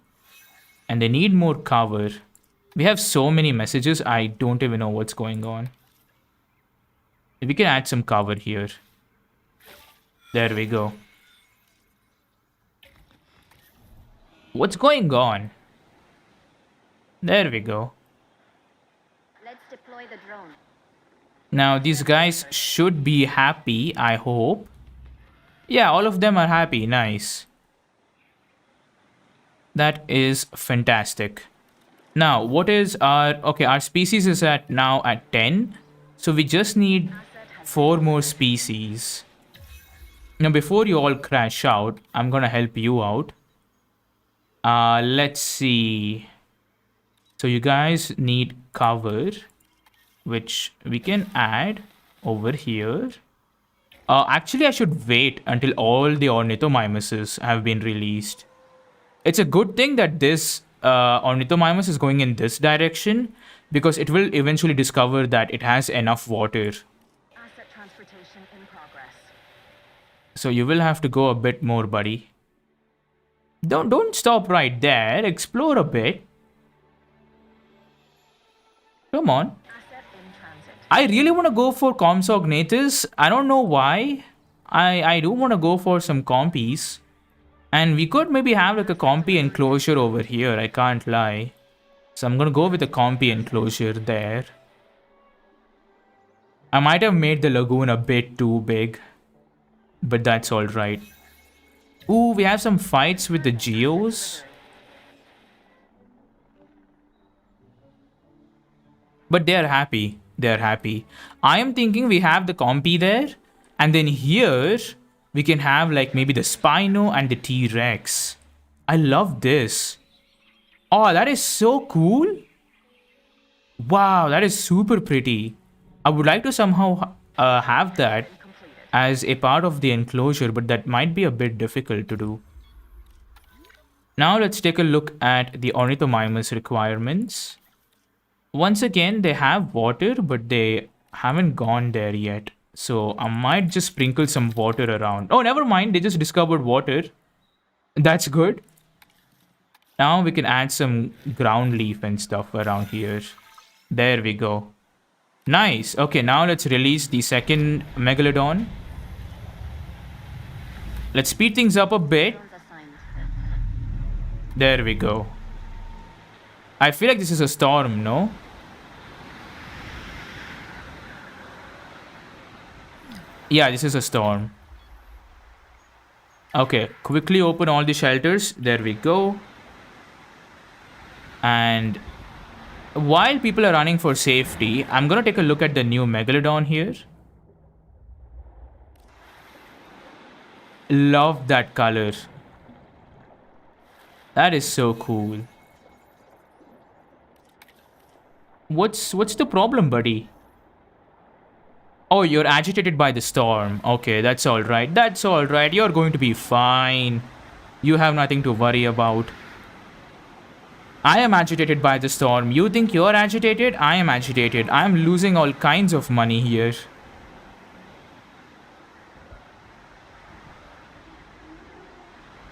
And they need more cover. We have so many messages, I don't even know what's going on. We can add some cover here. There we go. What's going on? There we go. Let's deploy the drone. Now these guys should be happy, I hope. Yeah, all of them are happy. Nice. That is fantastic. Now, what is our... Okay, our species is now at 10. So we just need 4 more species. Now, before you all crash out, I'm gonna help you out. Let's see. So you guys need cover, which we can add over here. Actually, I should wait until all the Ornithomimuses have been released. It's a good thing that this Ornithomimus is going in this direction because it will eventually discover that it has enough water. Asset transportation in progress. So you will have to go a bit more, buddy. Don't stop right there. Explore a bit. Come on. Asset in transit. I really want to go for Compsognathus. I don't know why. I do want to go for some compies. And we could maybe have like a compy enclosure over here. I can't lie. So I'm going to go with a compy enclosure there. I might have made the lagoon a bit too big. But that's alright. Ooh, we have some fights with the geos. But they're happy. They're happy. I am thinking we have the compy there. And then here, we can have like maybe the Spino and the T-Rex. I love this. Oh, that is so cool. Wow, that is super pretty. I would like to somehow have that as a part of the enclosure, but that might be a bit difficult to do. Now let's take a look at the Ornithomimus requirements. Once again, they have water, but they haven't gone there yet. So I might just sprinkle some water around. Oh, never mind. They just discovered water. That's good. Now we can add some ground leaf and stuff around here. There we go. Nice. Okay, now let's release the second Megalodon. Let's speed things up a bit. There we go. I feel like this is a storm, no? Yeah, this is a storm. Okay, quickly open all the shelters. There we go. And while people are running for safety, I'm gonna take a look at the new Megalodon here. Love that color. That is so cool. What's the problem, buddy? Oh, you're agitated by the storm. Okay, that's all right. That's all right. You're going to be fine. You have nothing to worry about. I am agitated by the storm. You think you're agitated? I am agitated. I am losing all kinds of money here.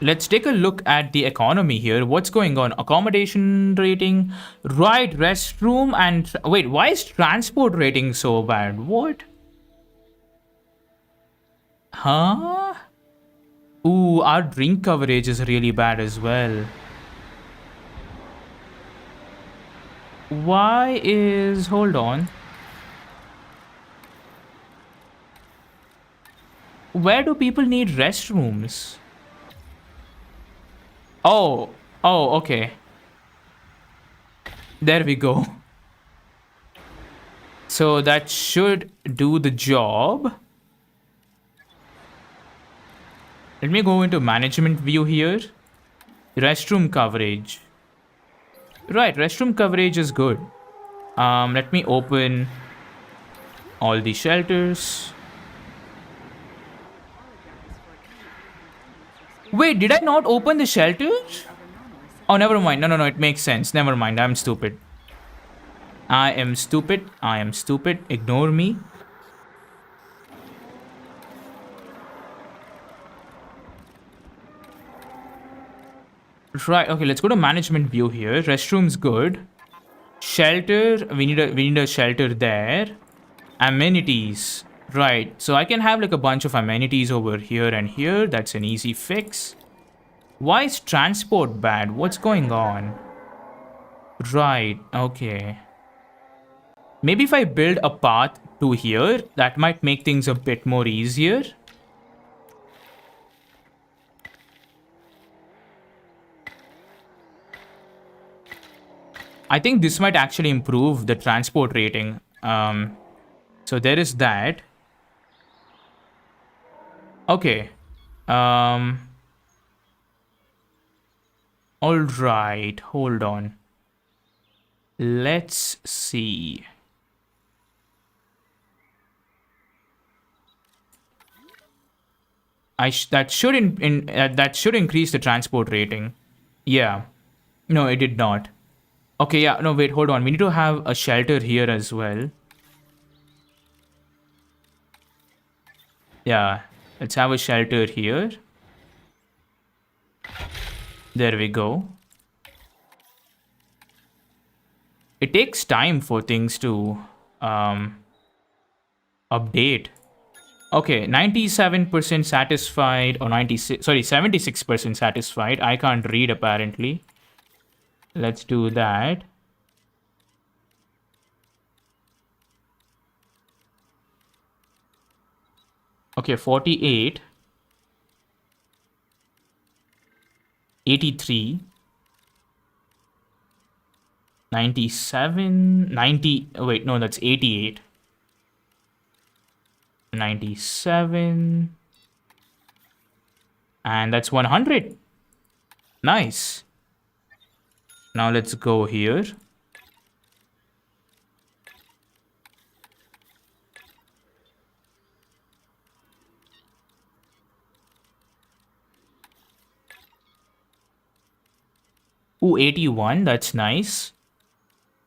Let's take a look at the economy here. What's going on? Accommodation rating. Right, restroom and... Wait, why is transport rating so bad? What? Huh? Ooh, our drink coverage is really bad as well. Why is... Hold on. Where do people need restrooms? Oh, okay. There we go. So that should do the job. Let me go into management view here. Restroom coverage. Right, restroom coverage is good. Let me open all the shelters. Wait, did I not open the shelters? Oh, never mind. No, it makes sense. Never mind. I'm stupid. I am stupid. Ignore me. Right, okay, let's go to management view here. Restroom's good. Shelter, we need a shelter there. Amenities. Right, so I can have like a bunch of amenities over here and here. That's an easy fix. Why is transport bad? What's going on? Right, okay. Maybe if I build a path to here, that might make things a bit more easier. I think this might actually improve the transport rating. So there is that. Okay. All right. Hold on. Let's see. That should increase the transport rating. Yeah. No, it did not. Okay, yeah, no, wait, hold on. We need to have a shelter here as well. Yeah, let's have a shelter here. There we go. It takes time for things to update. Okay, 97% satisfied, or 76% satisfied. I can't read apparently. Let's do that. Okay, 48. 83. 97. 90. Wait, no, that's 88. 97. And that's 100. Nice. Now let's go here. Ooh, 81, that's nice.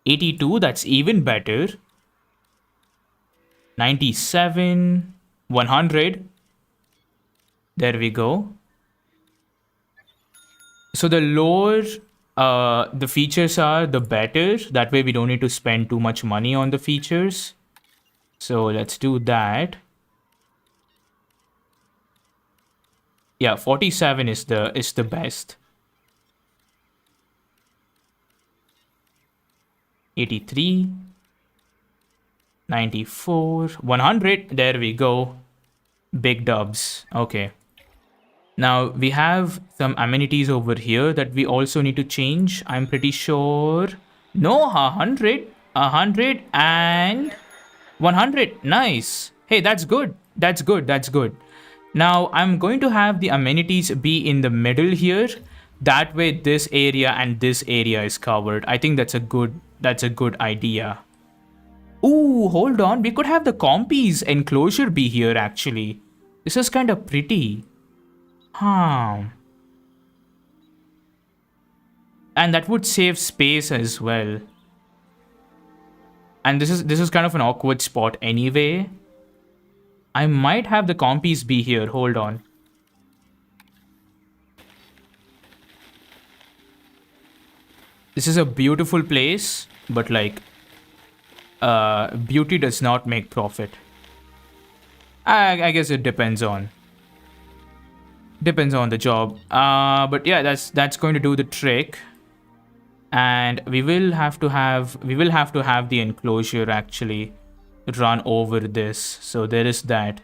82, that's even better. 97, 100. There we go. So the lower the features are, the better. That way we don't need to spend too much money on the features. So let's do that. Yeah, 47 is the best. 83, 94, 100. There we go. Big dubs. Okay. Now we have some amenities over here that we also need to change. I'm pretty sure. No, 100, 100 and 100. Nice. Hey, that's good. That's good. That's good. Now I'm going to have the amenities be in the middle here. That way this area and this area is covered. I think that's a good idea. Ooh, hold on. We could have the compies enclosure be here actually. This is kind of pretty. Huh. And that would save space as well. And this is kind of an awkward spot anyway. I might have the compies be here. Hold on. This is a beautiful place, but like beauty does not make profit. I guess it depends on the job. But yeah, that's going to do the trick. And we will have to have the enclosure actually run over this. So there is that.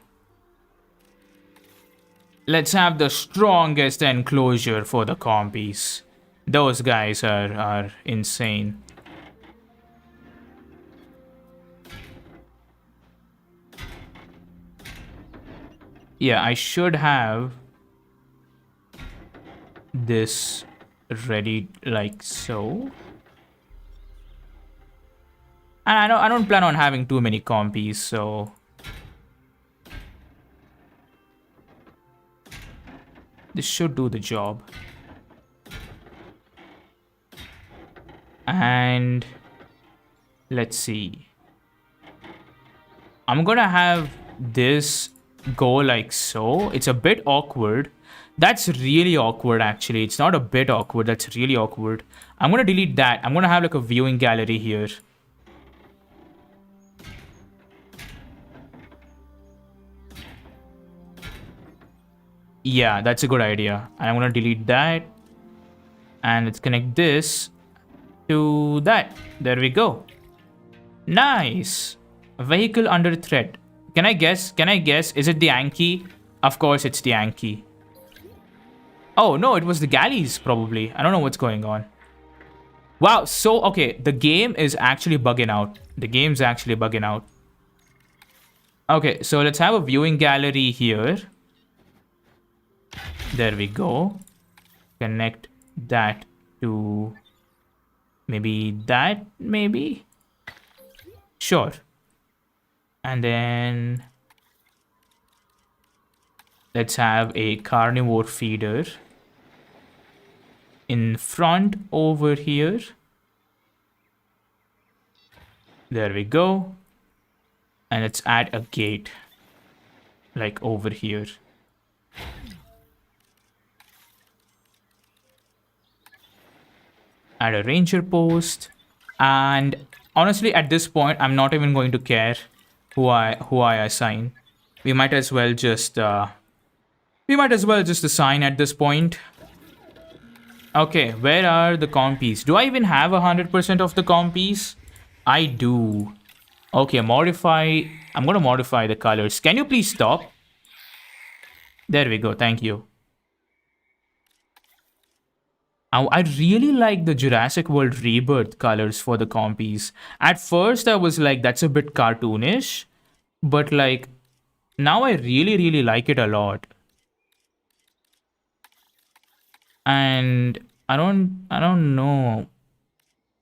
Let's have the strongest enclosure for the compies. Those guys are insane. Yeah, I should have this ready like so. And I don't plan on having too many compies, so this should do the job. And let's see. I'm gonna have this go like so. It's a bit awkward. That's really awkward actually. It's not a bit awkward, that's really awkward. I'm gonna delete that. I'm gonna have like a viewing gallery here. Yeah, that's a good idea. And I'm gonna delete that. And let's connect this to that. There we go. Nice. Vehicle under threat. Can I guess? Is it the Yankee? Of course it's the Yankee. Oh, no, it was the galleys, probably. I don't know what's going on. Wow, so, okay, the game is actually bugging out. The game's actually bugging out. Okay, so let's have a viewing gallery here. There we go. Connect that to maybe that, maybe? Sure. And then let's have a carnivore feeder in front over here. There we go. And let's add a gate like over here. Add a ranger post. And honestly, at this point, I'm not even going to care who I assign. We might as well just assign at this point. Okay, where are the compies? Do I even have 100% of the compies? I do. Okay, modify. I'm gonna modify the colors. Can you please stop? There we go. Thank you. I really like the Jurassic World Rebirth colors for the compies. At first, I was like, that's a bit cartoonish. But like, now I really like it a lot. And I don't know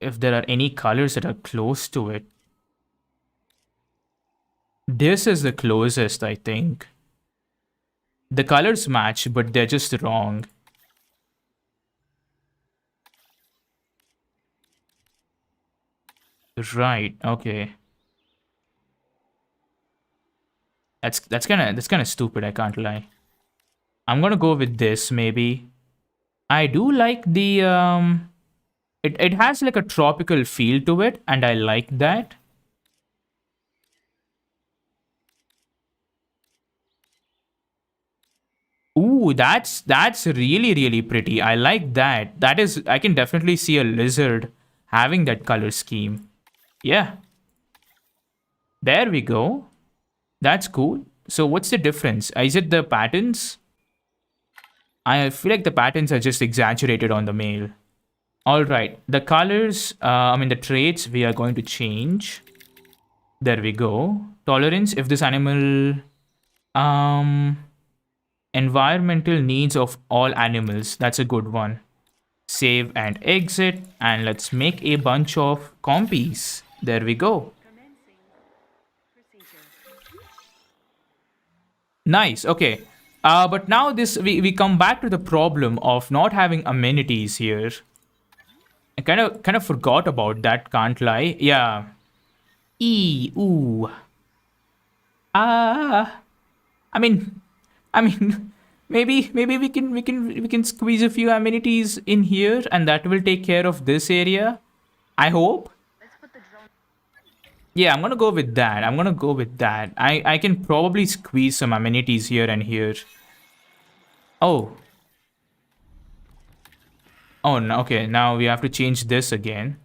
if there are any colors that are close to it. This is the closest, I think. The colors match, but they're just wrong. Right, okay. That's kind of stupid, I can't lie. I'm gonna go with this maybe. I do like the It has like a tropical feel to it, and I like that. Ooh, that's really pretty. I like that. That is, I can definitely see a lizard having that color scheme. Yeah, there we go. That's cool. So what's the difference? Is it the patterns? I feel like the patterns are just exaggerated on the male. All right, the colors, I mean the traits we are going to change. There we go. Tolerance, if this animal, um, environmental needs of all animals. That's a good one. Save and exit, and let's make a bunch of compies. There we go. Commencing procedure. Nice. Okay. But now this we come back to the problem of not having amenities here. I kind of forgot about that, can't lie. Yeah. Ooh. Ah. I mean, I mean, maybe we can squeeze a few amenities in here, and that will take care of this area. I hope. Yeah, I'm gonna go with that. I'm gonna go with that. I can probably squeeze some amenities here and here. Oh. Oh, no, okay. Now we have to change this again.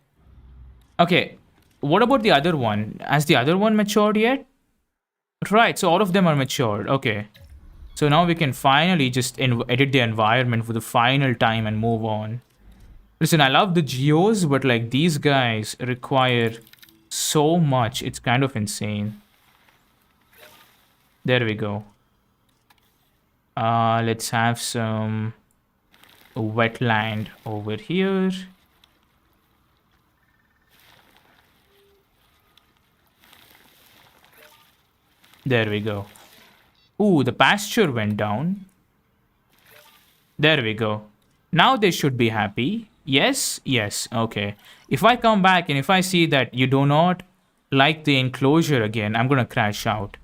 Okay. What about the other one? Has the other one matured yet? Right, so all of them are matured. Okay. So now we can finally just edit the environment for the final time and move on. Listen, I love the geos, but like these guys require so much. It's kind of insane. There we go. Let's have some wetland over here. There we go. Ooh, the pasture went down. There we go. Now they should be happy. Yes, yes, okay. If I come back and if I see that you do not like the enclosure again, I'm gonna crash out.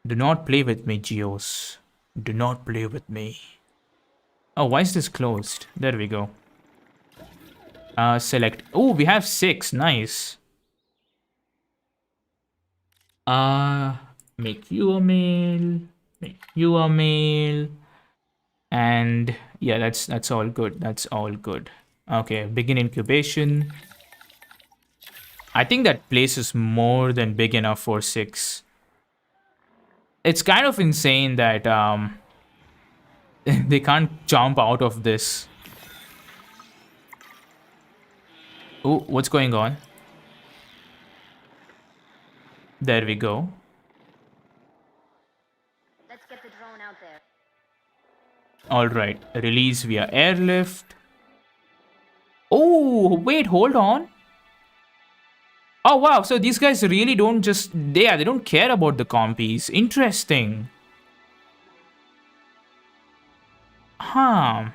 Do not play with me, Geos. Do not play with me. Oh, why is this closed? There we go. Select. Oh, we have 6. Nice. Make you a male. Make you a male. And yeah, that's all good. That's all good. Okay, begin incubation. I think that place is more than big enough for 6. It's kind of insane that they can't jump out of this. Oh, what's going on? There we go. Let's get the drone out there. All right, release via airlift. Oh, wait, hold on. Oh, wow. So these guys really don't just... they don't care about the compies. Interesting. Huh.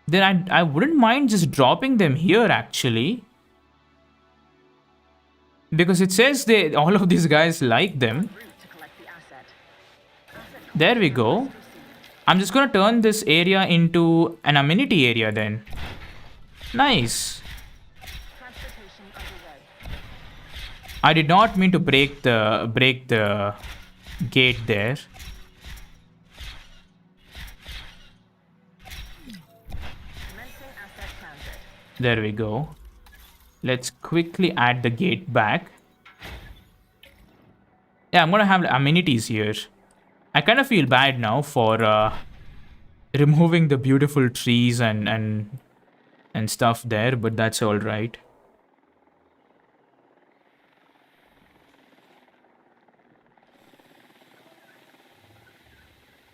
Then I wouldn't mind just dropping them here, actually. Because it says all of these guys like them. There we go. I'm just gonna turn this area into an amenity area then. Nice. I did not mean to break the gate there. There we go. Let's quickly add the gate back. Yeah, I'm gonna have amenities here. I kind of feel bad now for removing the beautiful trees and stuff there, but that's all right.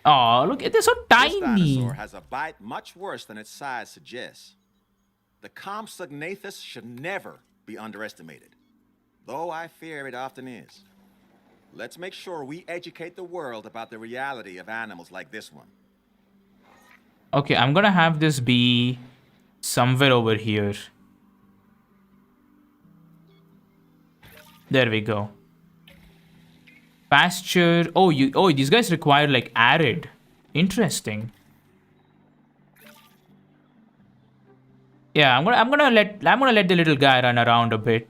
Oh, look, they're so This tiny. dinosaur has a bite much worse than its size suggests. The Compsognathus should never be underestimated, though I fear it often is. Let's make sure we educate the world about the reality of animals like this one. Okay, I'm gonna have this be somewhere over here. There we go. Pasture. Oh, these guys require like arid. Interesting. Yeah, I'm gonna let the little guy run around a bit.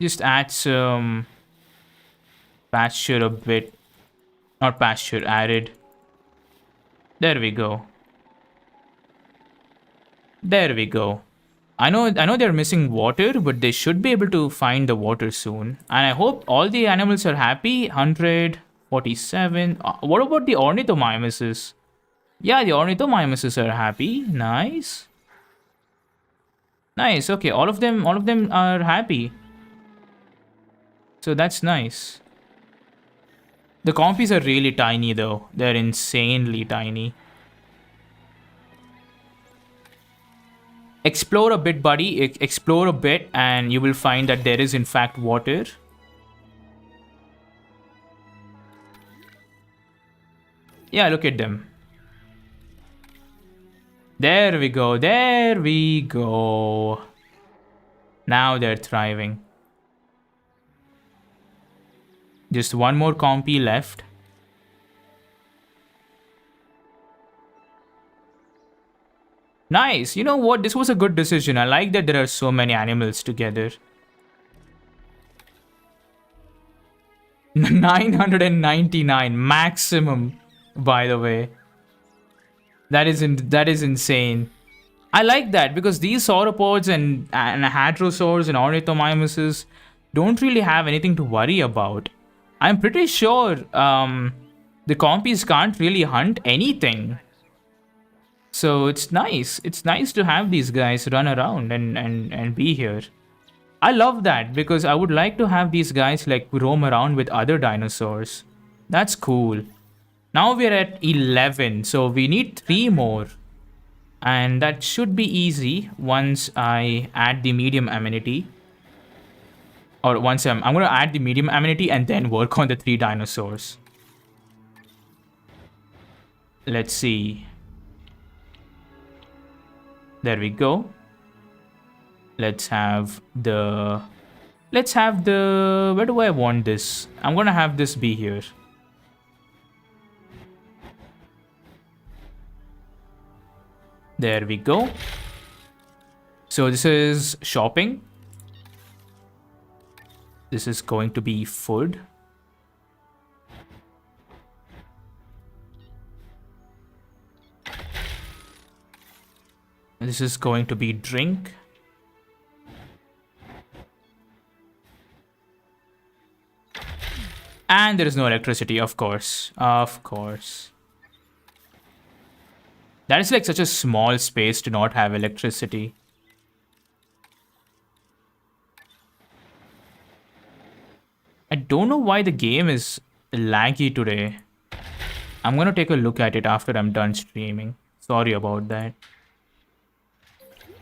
Just add some pasture a bit. Not pasture, arid. There we go. There we go. I know they're missing water, but they should be able to find the water soon. And I hope all the animals are happy. 147. What about the ornithomimous's? Yeah, the ornithomimous's are happy. Nice. Nice. Okay, all of them are happy. So that's nice. The compies are really tiny though. They're insanely tiny. Explore a bit, buddy. Explore a bit, and you will find that there is, in fact, water. Yeah, look at them. There we go. There we go. Now they're thriving. Just one more compy left. Nice. You know what? This was a good decision. I like that there are so many animals together. 999 maximum, by the way. That is insane. I like that because these sauropods and hadrosaurs and ornithomimous's don't really have anything to worry about. I'm pretty sure the compies can't really hunt anything. So it's nice. It's nice to have these guys run around and be here. I love that because I would like to have these guys like roam around with other dinosaurs. That's cool. Now we're at 11, so we need 3 more. And that should be easy once I add the medium amenity. Or once I'm going to add the medium amenity and then work on the 3 dinosaurs. Let's see. There we go. Let's have the... Where do I want this? I'm going to have this be here. There we go. So this is shopping. This is going to be food. This is going to be drink. And there is no electricity, of course. Of course. That is like such a small space to not have electricity. I don't know why the game is laggy today. I'm gonna take a look at it after I'm done streaming. Sorry about that.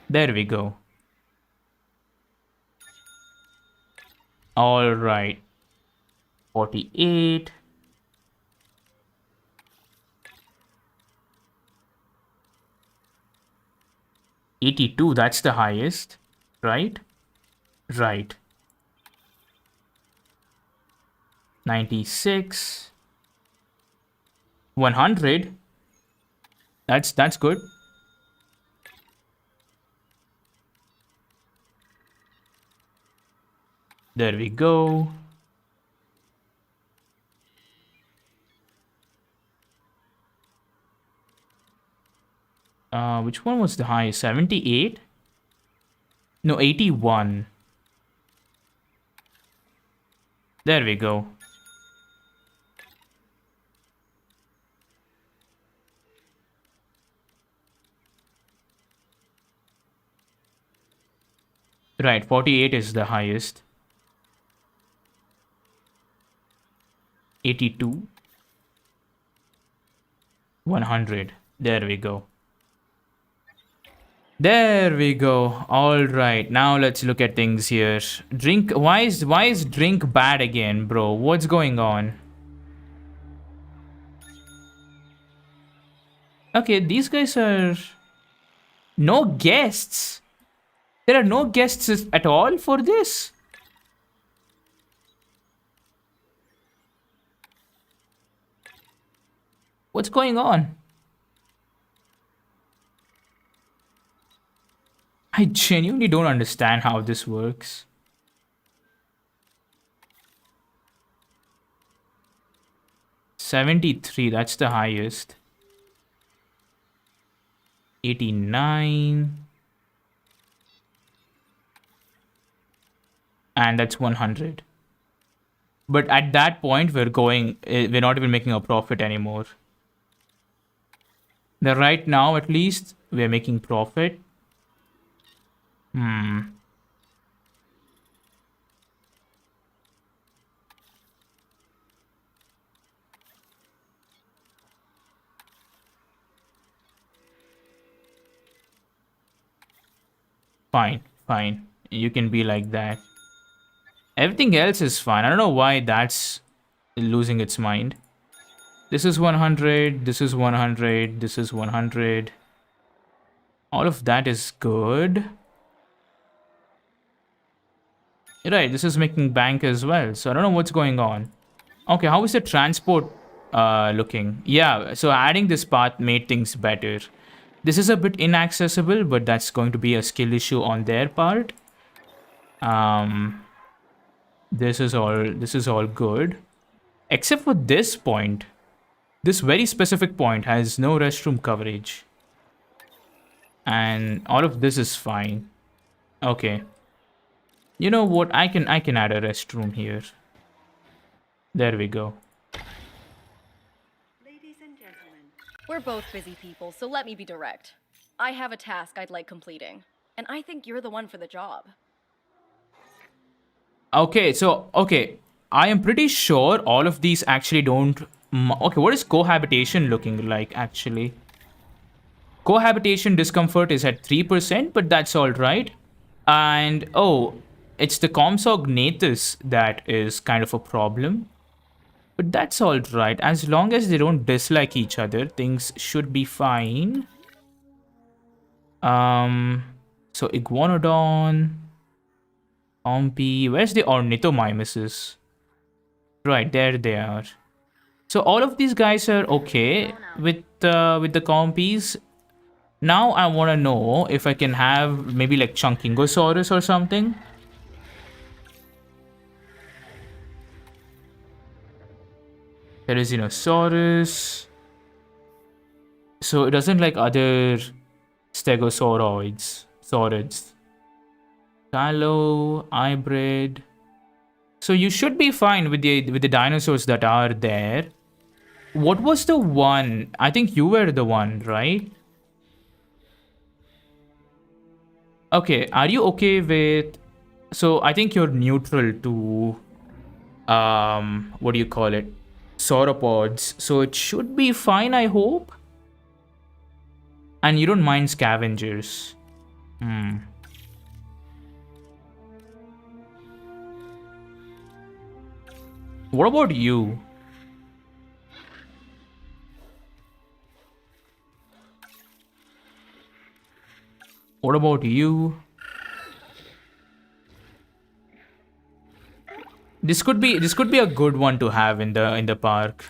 There we go. All right. 48. $82, that's the highest, right? Right. 96. 100. That's good. There we go. Which one was the highest? 78? No, 81. There we go. Right, 48 is the highest. 82. 100. There we go. There we go. All right. Now let's look at things here. Drink. Why is drink bad again, bro? What's going on? Okay, these guys are no guests. There are no guests at all for this. What's going on? I genuinely don't understand how this works. $73, that's the highest. 89. And that's 100. But at that point, we're not even making a profit anymore. Now, right now, at least, we're making profit. Fine, fine. You can be like that. Everything else is fine. I don't know why that's losing its mind. This is 100, this is 100, this is 100. All of that is good. Right, this is making bank as well. So I don't know what's going on. Okay, how is the transport looking? Yeah, so adding this path made things better. This is a bit inaccessible, but that's going to be a skill issue on their part. This is all good. Except for this point. This very specific point has no restroom coverage. And all of this is fine. Okay. You know what? I can add a restroom here. There we go. Ladies and gentlemen, We're both busy people, so let me be direct. I have a task I'd like completing, and I think you're the one for the job. Okay, so, okay. I am pretty sure all of these actually don't... Okay, what is cohabitation looking like, actually? Cohabitation discomfort is at 3%, but that's alright. And, oh, it's the Compsognathus that is kind of a problem. But that's alright. As long as they don't dislike each other, things should be fine. So Iguanodon... Compy... Where's the Ornithomimises? Right, there they are. So all of these guys are okay with the Compies. Now I want to know if I can have maybe like Chunkingosaurus or something. Therizinosaurus. So it doesn't like other Stegosauroids. Saurids. Callow, hybrid. So you should be fine with the dinosaurs that are there. What was the one? I think you were the one, right? Okay, are you okay with... So I think you're neutral to... what do you call it? Sauropods. So it should be fine, I hope. And you don't mind scavengers. What about you? What about you? This could be a good one to have in the park.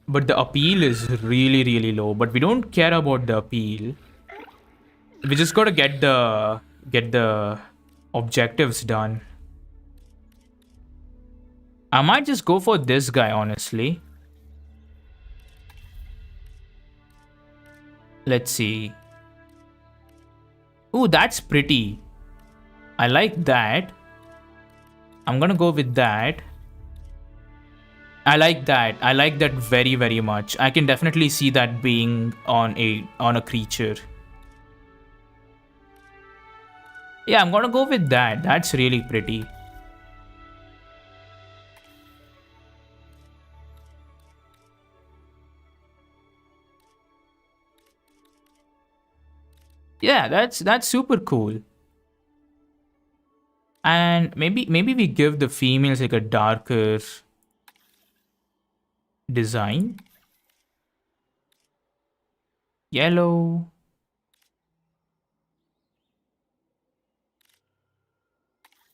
But the appeal is really, really low. But we don't care about the appeal. We just gotta get the objectives done. I might just go for this guy, honestly. Let's see. Ooh, that's pretty. I like that. I'm gonna go with that. I like that. I like that very, very much. I can definitely see that being on a creature. Yeah, I'm gonna go with that. That's really pretty. Yeah, that's super cool. And maybe we give the females like a darker design. Yellow.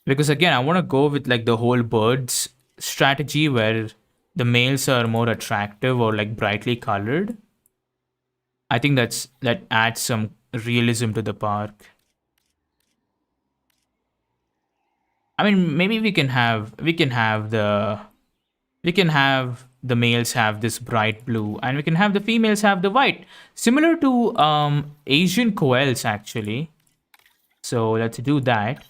Because again, I want to go with like the whole birds strategy where the males are more attractive or like brightly colored. I think that adds some realism to the park. I mean, maybe we can have the males have this bright blue, and we can have the females have the white, similar to Asian koals actually. So let's do that,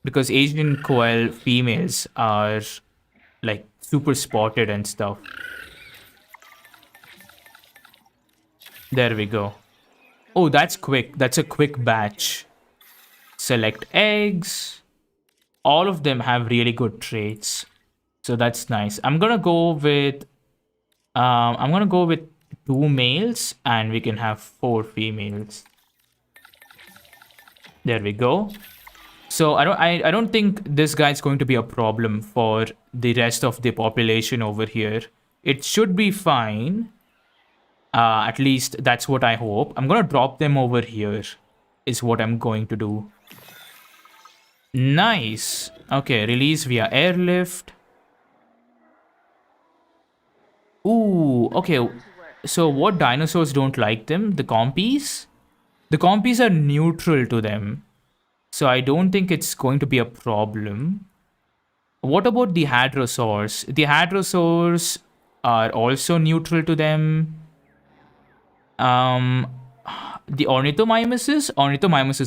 because Asian koal females are like super spotted and stuff. There we go. Oh, that's quick. That's a quick batch. Select eggs. All of them have really good traits. So that's nice. I'm gonna go with 2 males, and we can have 4 females. There we go. So I don't think this guy's going to be a problem for the rest of the population over here. It should be fine. At least that's what I hope. I'm gonna drop them over here, is what I'm going to do. Nice. Okay, release via airlift. Ooh, okay. So what dinosaurs don't like them? The compies? The compies are neutral to them. So I don't think it's going to be a problem. What about the hadrosaurs? The hadrosaurs are also neutral to them. The ornithomimises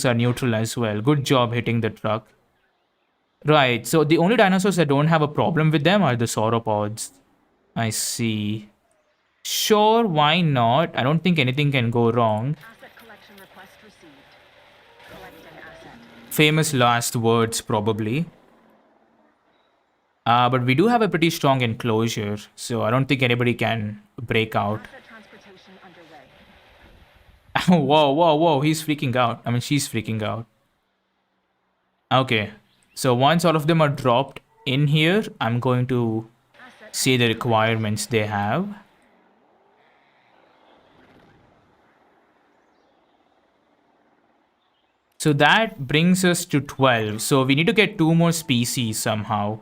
are neutral as well. Good job hitting the truck. Right, so the only dinosaurs that don't have a problem with them are the sauropods. I see. Sure, why not? I don't think anything can go wrong. Asset collection request received. Collect an asset. Famous last words, probably. But we do have a pretty strong enclosure, so I don't think anybody can break out. Asset transportation underway. Whoa, he's freaking out. I mean, she's freaking out. Okay, so once all of them are dropped in here, I'm going to see the requirements they have. So that brings us to 12. So we need to get 2 more species somehow.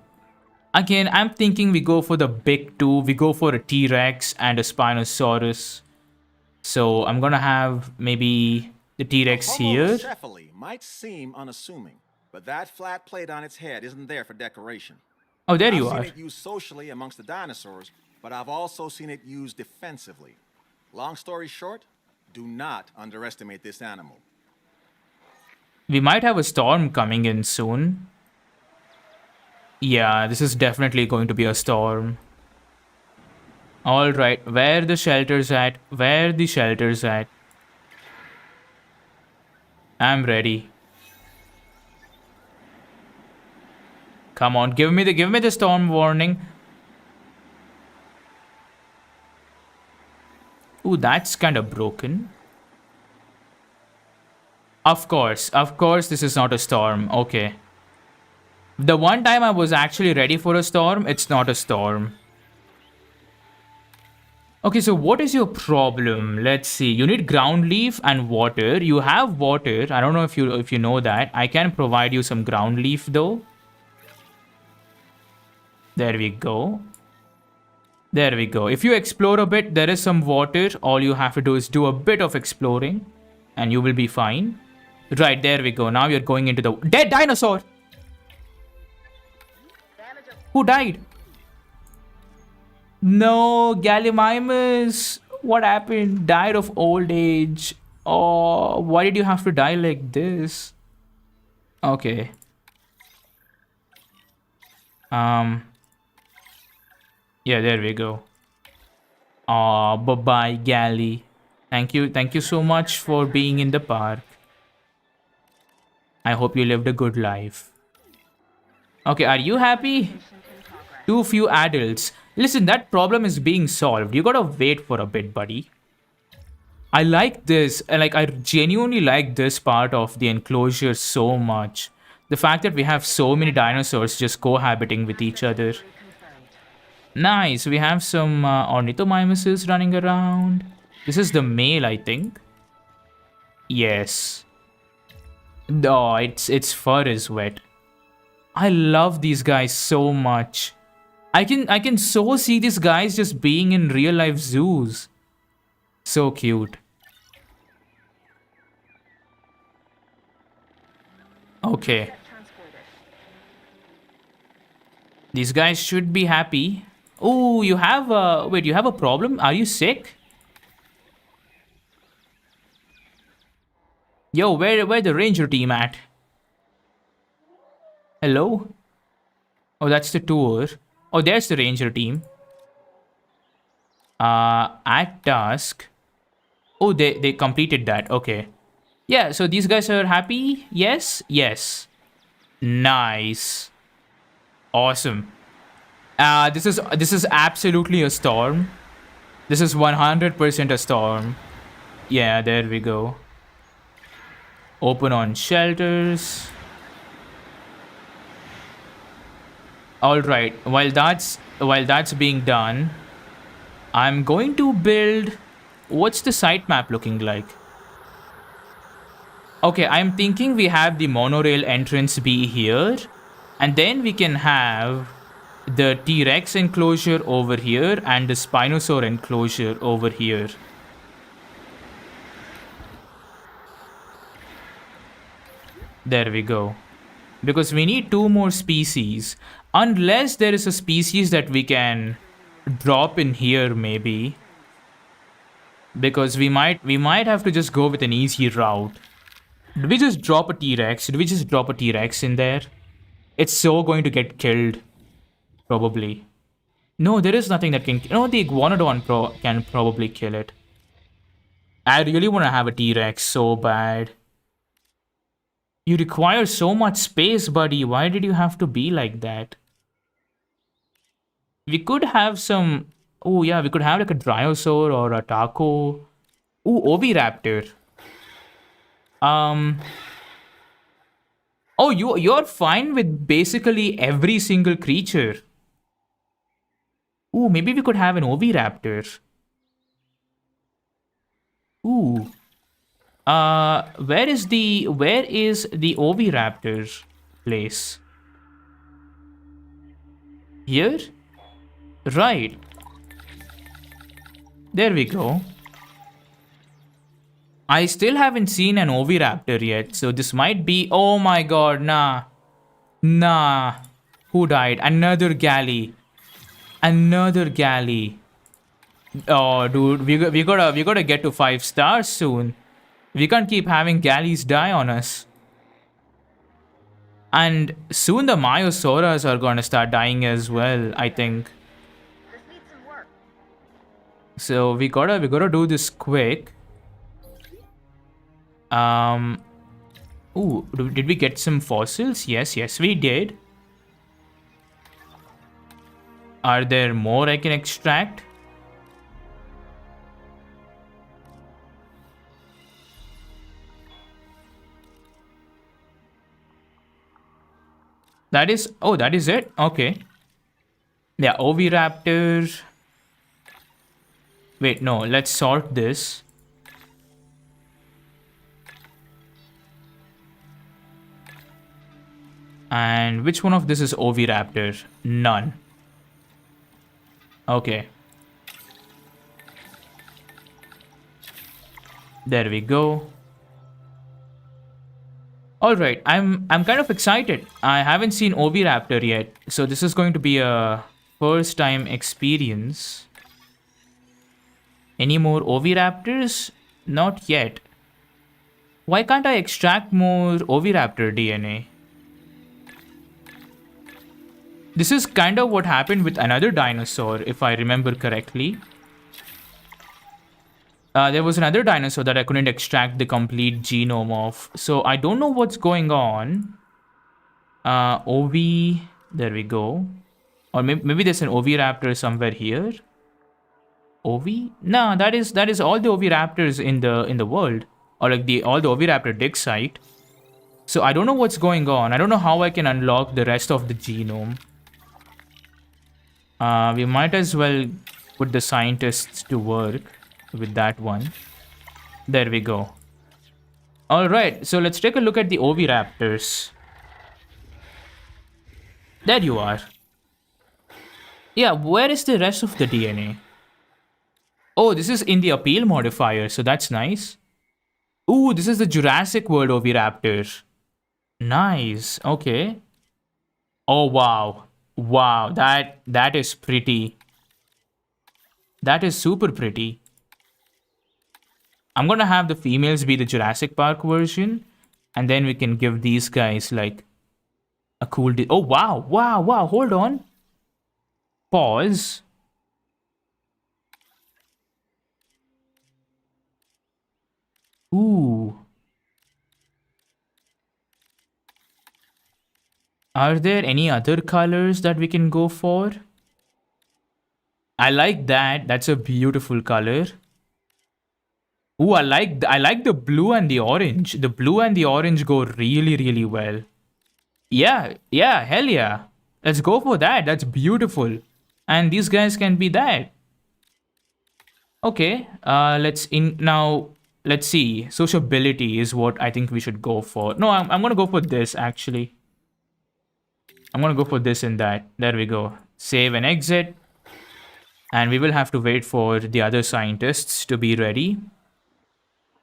Again, I'm thinking we go for the big 2. We go for a T-Rex and a Spinosaurus. So I'm gonna have maybe the T-Rex here. Homocephaly might seem unassuming, but that flat plate on its head isn't there for decoration. Oh, there you I've are. seen it used socially amongst the dinosaurs, but I've also seen it used defensively. Long story short, do not underestimate this animal. We might have a storm coming in soon. Yeah, this is definitely going to be a storm. Alright, where the shelters at? Where the shelters at? I'm ready. Come on, give me the storm warning. Ooh, that's kind of broken. Of course, this is not a storm. Okay. The one time I was actually ready for a storm, it's not a storm. Okay, so what is your problem? Let's see. You need ground leaf and water. You have water. I don't know if you know that. I can provide you some ground leaf though. There we go. There we go. If you explore a bit, there is some water. All you have to do is do a bit of exploring and you will be fine. Right, there we go. Now you're going into the dead dinosaur. Who died? No, Gallimimus. What happened? Died of old age. Oh, why did you have to die like this? Okay. Yeah, there we go. Aw, bye-bye, Gally. Thank you so much for being in the park. I hope you lived a good life. Okay, are you happy? Too few adults. Listen, that problem is being solved. You gotta wait for a bit, buddy. I like this. I genuinely like this part of the enclosure so much. The fact that we have so many dinosaurs just cohabiting with each other. Nice. We have some ornithomimises running around. This is the male, I think. Yes. Oh, its fur is wet. I love these guys so much. I can so see these guys just being in real life zoos. So cute. Okay. These guys should be happy. Oh, you have a... Wait, you have a problem? Are you sick? Yo, where the ranger team at? Hello? Oh, that's the tour. Oh, there's the ranger team. At task. Oh, they completed that. Okay. Yeah, so these guys are happy? Yes? Yes. Nice. Awesome. This is absolutely a storm. This is 100% a storm. Yeah, there we go. Open on shelters. All right. While that's being done, I'm going to build. What's the sitemap looking like? Okay, I'm thinking we have the monorail entrance be here, and then we can have the T-Rex enclosure over here and the Spinosaur enclosure over here. There we go. Because we need 2 more species. Unless there is a species that we can drop in here, maybe. Because we might have to just go with an easy route. Did we just drop a T-Rex? Did we just drop a T-Rex in there? It's so going to get killed. Probably. No, there is nothing that can... No, the Iguanodon can probably kill it. I really want to have a T-Rex so bad. You require so much space, buddy. Why did you have to be like that? We could have some... Oh, yeah, we could have like a Dryosaur or a Taco. Ooh, Oviraptor. Oh, you're fine with basically every single creature. Ooh, maybe we could have an Oviraptor. Ooh. Where is the Oviraptor place? Here? Right. There we go. I still haven't seen an Oviraptor yet, so this might be... Oh my god, nah. Nah. Who died? Another galley. Another galley. Oh, dude, we gotta get to 5 stars soon. We can't keep having galleys die on us. And soon the Myosauras are gonna start dying as well, I think. This needs some work. So we gotta do this quick. Ooh, did we get some fossils? Yes, we did. Are there more I can extract? That is... Oh, that is it? Okay. Yeah, Oviraptor. Wait, no, let's sort this. And which one of this is Oviraptor? None. Okay. There we go. Alright, I'm kind of excited. I haven't seen Oviraptor yet, so this is going to be a first time experience. Any more Oviraptors? Not yet. Why can't I extract more Oviraptor DNA? This is kind of what happened with another dinosaur, if I remember correctly. There was another dinosaur that I couldn't extract the complete genome of. So I don't know what's going on. There we go. Or maybe there's an Oviraptor somewhere here. No, that is all the Oviraptors in the world. Or like all the Oviraptor dig site. So I don't know what's going on. I don't know how I can unlock the rest of the genome. We might as well put the scientists to work with that one. There we go. Alright, so let's take a look at the Oviraptors. There you are. Yeah, where is the rest of the DNA? Oh, this is in the appeal modifier, so that's nice. Ooh, this is the Jurassic World Oviraptor. Nice. Okay. Oh wow. Wow, that is pretty. That is super pretty. I'm gonna have the females be the Jurassic Park version, and then we can give these guys like a cool. Oh wow, wow, wow! Hold on. Pause. Ooh. Are there any other colors that we can go for? I like that. That's a beautiful color. Ooh, I like the blue and the orange. The blue and the orange go really, really well. Yeah, yeah, hell yeah. Let's go for that. That's beautiful. And these guys can be that. Okay, let's see. Sociability is what I think we should go for. No, I'm gonna go for this actually. I'm gonna go for this and that. There we go. Save and exit. And we will have to wait for the other scientists to be ready.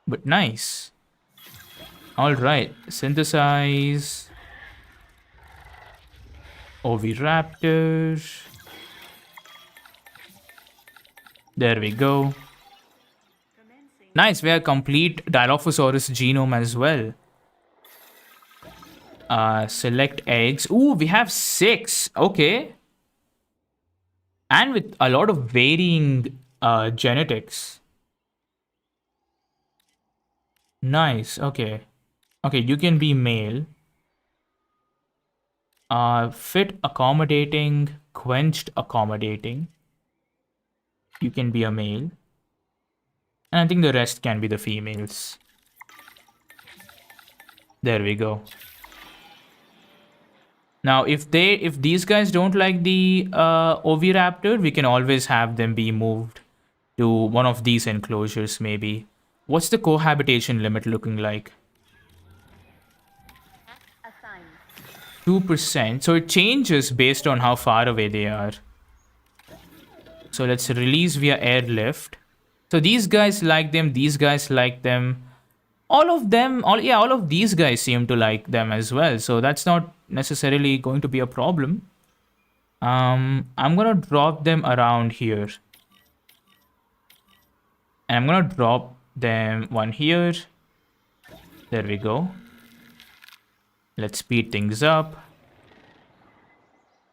But nice. Alright, synthesize. Oviraptor. There we go. Nice, we have complete Dilophosaurus genome as well. Select eggs. Ooh, we have 6. Okay. And with a lot of varying genetics. Nice, okay. Okay, you can be male. Fit accommodating, quenched accommodating. You can be a male. And I think the rest can be the females. There we go. Now, if these guys don't like the Oviraptor, we can always have them be moved to one of these enclosures, maybe. What's the cohabitation limit looking like? 2%. So it changes based on how far away they are. So let's release via airlift. So these guys like them, these guys like them. All of these guys seem to like them as well. So that's not necessarily going to be a problem. I'm gonna drop them around here. And I'm gonna drop them one here. There we go. Let's speed things up.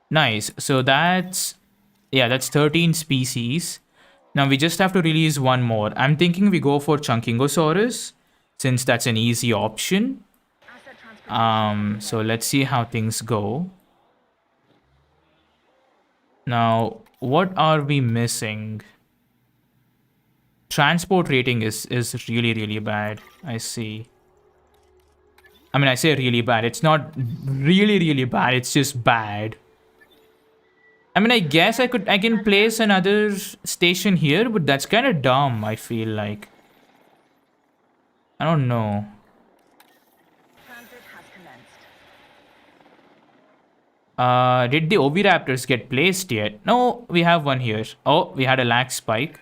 Nice. So that's 13 species. Now we just have to release one more. I'm thinking we go for Chunkingosaurus, since that's an easy option. So let's see how things go. Now, what are we missing? Transport rating is really, really bad. I see. I mean, I say really bad. It's not really, really bad. It's just bad. I mean, I guess I can place another station here, but that's kind of dumb, I feel like. I don't know. Did the Oviraptors get placed yet? No, we have one here. Oh, we had a lag spike.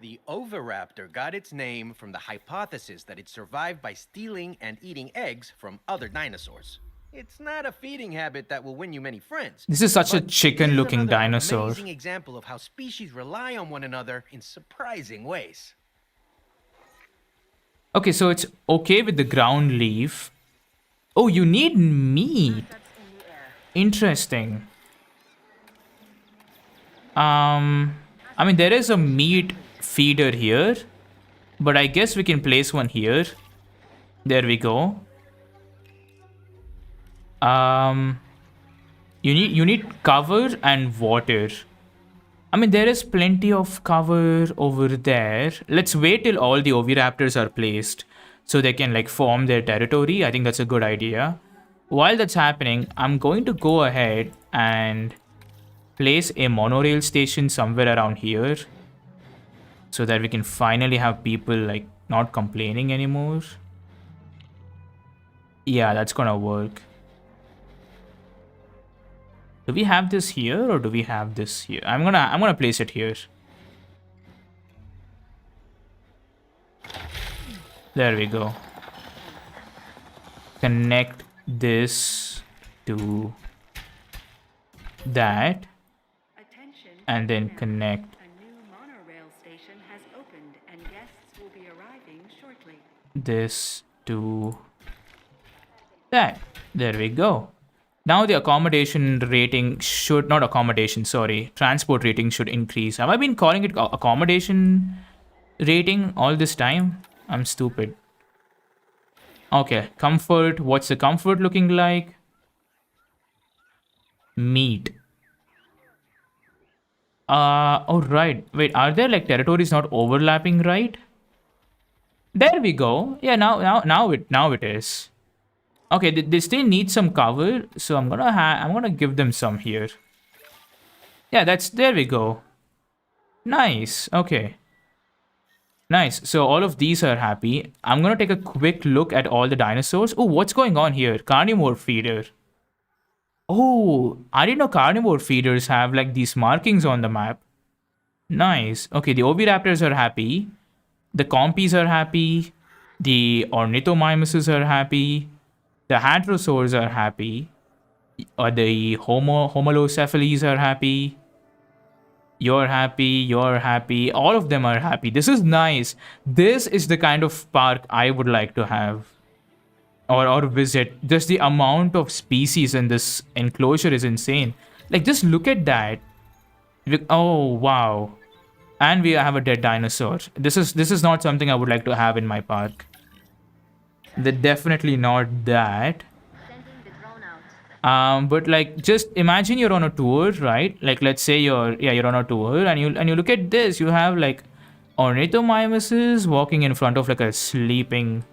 The Oviraptor got its name from the hypothesis that it survived by stealing and eating eggs from other dinosaurs. It's not a feeding habit that will win you many friends. This is such a chicken-looking dinosaur. Amazing example of how species rely on one another in surprising ways. Okay, so it's okay with the ground leaf. Oh, you need meat. Interesting. I mean, there is a meat feeder here, but I guess we can place one here. There we go. You need cover and water. I mean, there is plenty of cover over there. Let's wait till all the Oviraptors are placed so they can like form their territory. I think that's a good idea. While that's happening, I'm going to go ahead and place a monorail station somewhere around here so that we can finally have people like not complaining anymore. Yeah, that's gonna work. Do we have this here or do we have this here? I'm gonna place it here. There we go. Connect this to that. Attention, And then now. connect A new monorail station has opened and guests will be arriving shortly. this to that. There we go. Now the accommodation rating should, not accommodation, sorry, transport rating should increase. Have I been calling it accommodation rating all this time? I'm stupid. Okay, comfort. What's the comfort looking like? Meat. Oh, right. Wait, are there like territories not overlapping, right? There we go. Yeah, now it is. Okay, they still need some cover, so I'm gonna give them some here. Yeah, there we go. Nice. Okay. Nice. So all of these are happy. I'm gonna take a quick look at all the dinosaurs. Oh, what's going on here? Carnivore feeder. Oh, I didn't know carnivore feeders have like these markings on the map. Nice. Okay, the oviraptors are happy. The compies are happy. The ornithomimimuses are happy. The hadrosaurs are happy. Or the homolocephales are happy. You're happy. You're happy. All of them are happy. This is nice. This is the kind of park I would like to have. Or visit. Just the amount of species in this enclosure is insane. Like, just look at that. Oh, wow. And we have a dead dinosaur. This is not something I would like to have in my park. They're definitely not that. Sending the drone out. But like, just imagine you're on a tour, right? Like, let's say you're on a tour, and you look at this. You have like ornithomimimuses walking in front of like a sleeping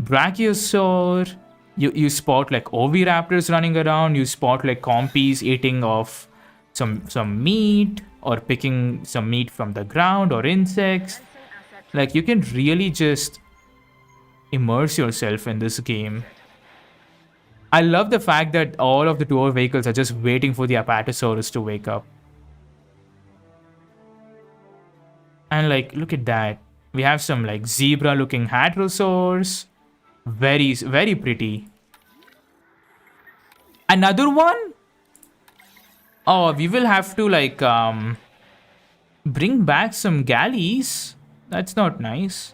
brachiosaur. You spot like oviraptors running around. You spot like compies eating off some meat or picking some meat from the ground or insects. Like, you can really just immerse yourself in this game. I love the fact that all of the tour vehicles are just waiting for the Apatosaurus to wake up. And like, look at that. We have some like zebra looking hadrosaurs. Very, very pretty. Another one? Oh, we will have to like bring back some galleys. That's not nice.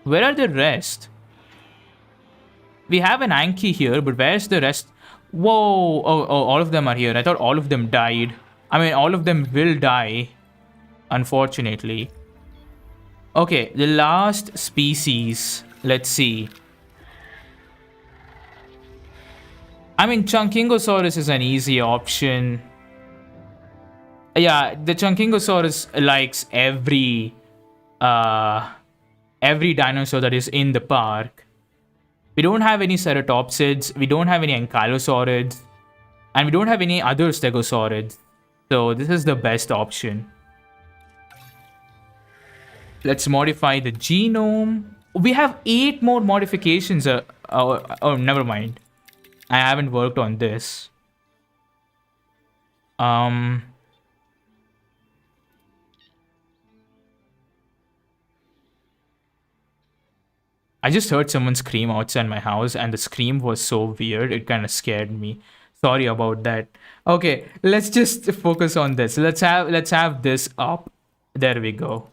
Where are the rest? We have an Anki here, but where's the rest? Whoa! Oh, all of them are here. I thought all of them died. I mean, all of them will die, unfortunately. Okay, the last species. Let's see. I mean, Chunkingosaurus is an easy option. Yeah, the Chunkingosaurus likes every dinosaur that is in the park. We don't have any ceratopsids, we don't have any ankylosaurids, and we don't have any other stegosaurids. So this is the best option. Let's modify the genome. We have 8 more modifications. Oh, never mind. I haven't worked on this. I just heard someone scream outside my house, and the scream was so weird, it kind of scared me. Sorry about that. Okay, let's just focus on this. Let's have this up. There we go.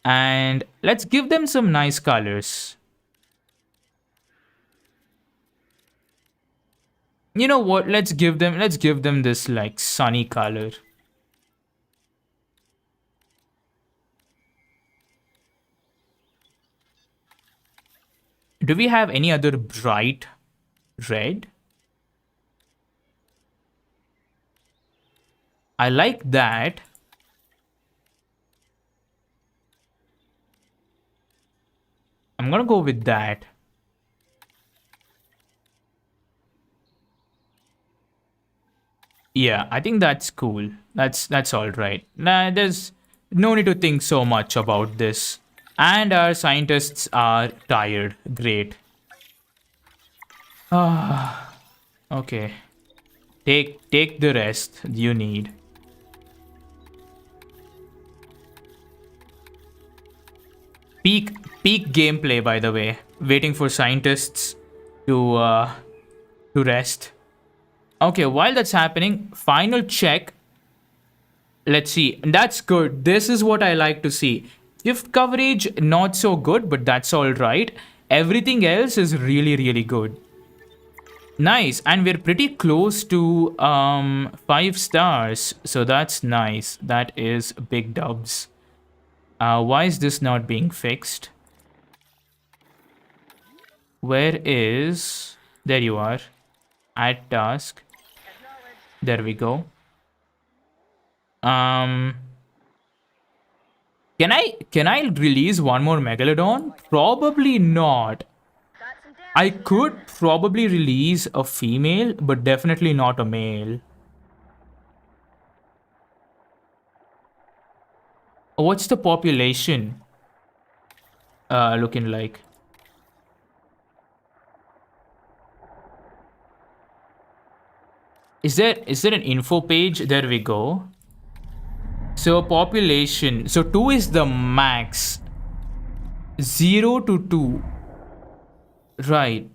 And let's give them some nice colors. You know what? Let's give them this like sunny color. Do we have any other bright red? I like that. I'm gonna go with that. Yeah, I think that's cool. That's all right. Nah, there's no need to think so much about this. And our scientists are tired. Great. Okay. Take the rest you need. Peak gameplay, by the way. Waiting for scientists to rest. Okay, while that's happening, final check. Let's see. That's good. This is what I like to see. Shift coverage, not so good, but that's all right. Everything else is really, really good. Nice. And we're pretty close to 5 stars. So that's nice. That is big dubs. Why is this not being fixed? Where is... There you are. Add task. There we go. Can I release one more Megalodon? Probably not. I could probably release a female, but definitely not a male. What's the population looking like? Is there an info page? There we go. So population. So 2 is the max. 0 to 2. Right.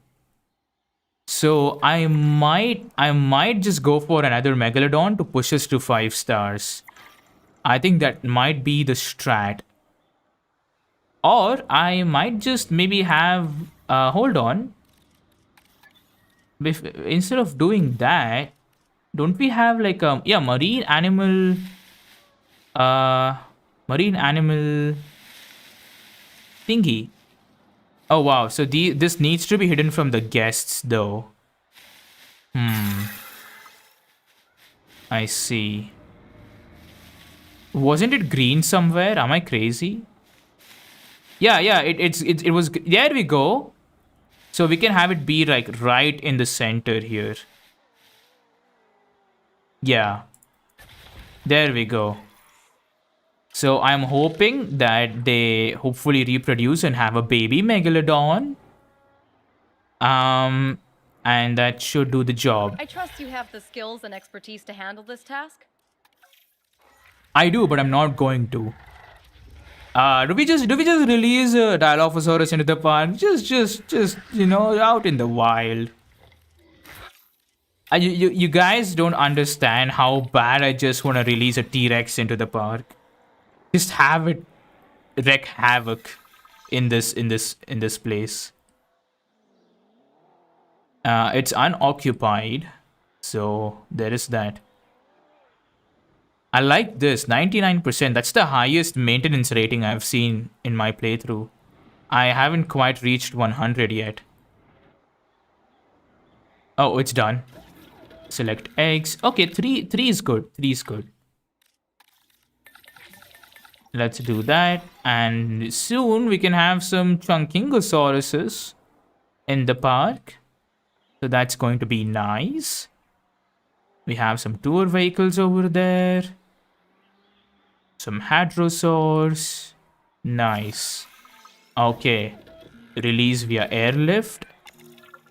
So I might just go for another Megalodon to push us to 5 stars. I think that might be the strat. Or I might just maybe have hold on. Instead of doing that, don't we have like marine animal thingy? Oh wow, so this needs to be hidden from the guests though. I see. Wasn't it green somewhere? Am I crazy? Yeah, it was. There we go. So we can have it be like right in the center here. Yeah. There we go. So I'm hoping that they hopefully reproduce and have a baby Megalodon. And that should do the job. I trust you have the skills and expertise to handle this task. I do, but I'm not going to. Do we just release Dilophosaurus into the park? Just out in the wild. You guys don't understand how bad I just want to release a T-Rex into the park. Just have it wreak havoc in this place. It's unoccupied, so there is that. I like this 99%. That's the highest maintenance rating I've seen in my playthrough. I haven't quite reached 100 yet. Oh, it's done. Select eggs. Okay, 3 is good. 3 is good. Let's do that. And soon we can have some Chunkingosauruses in the park. So that's going to be nice. We have some tour vehicles over there. Some hadrosaurs. Nice. Okay. Release via airlift.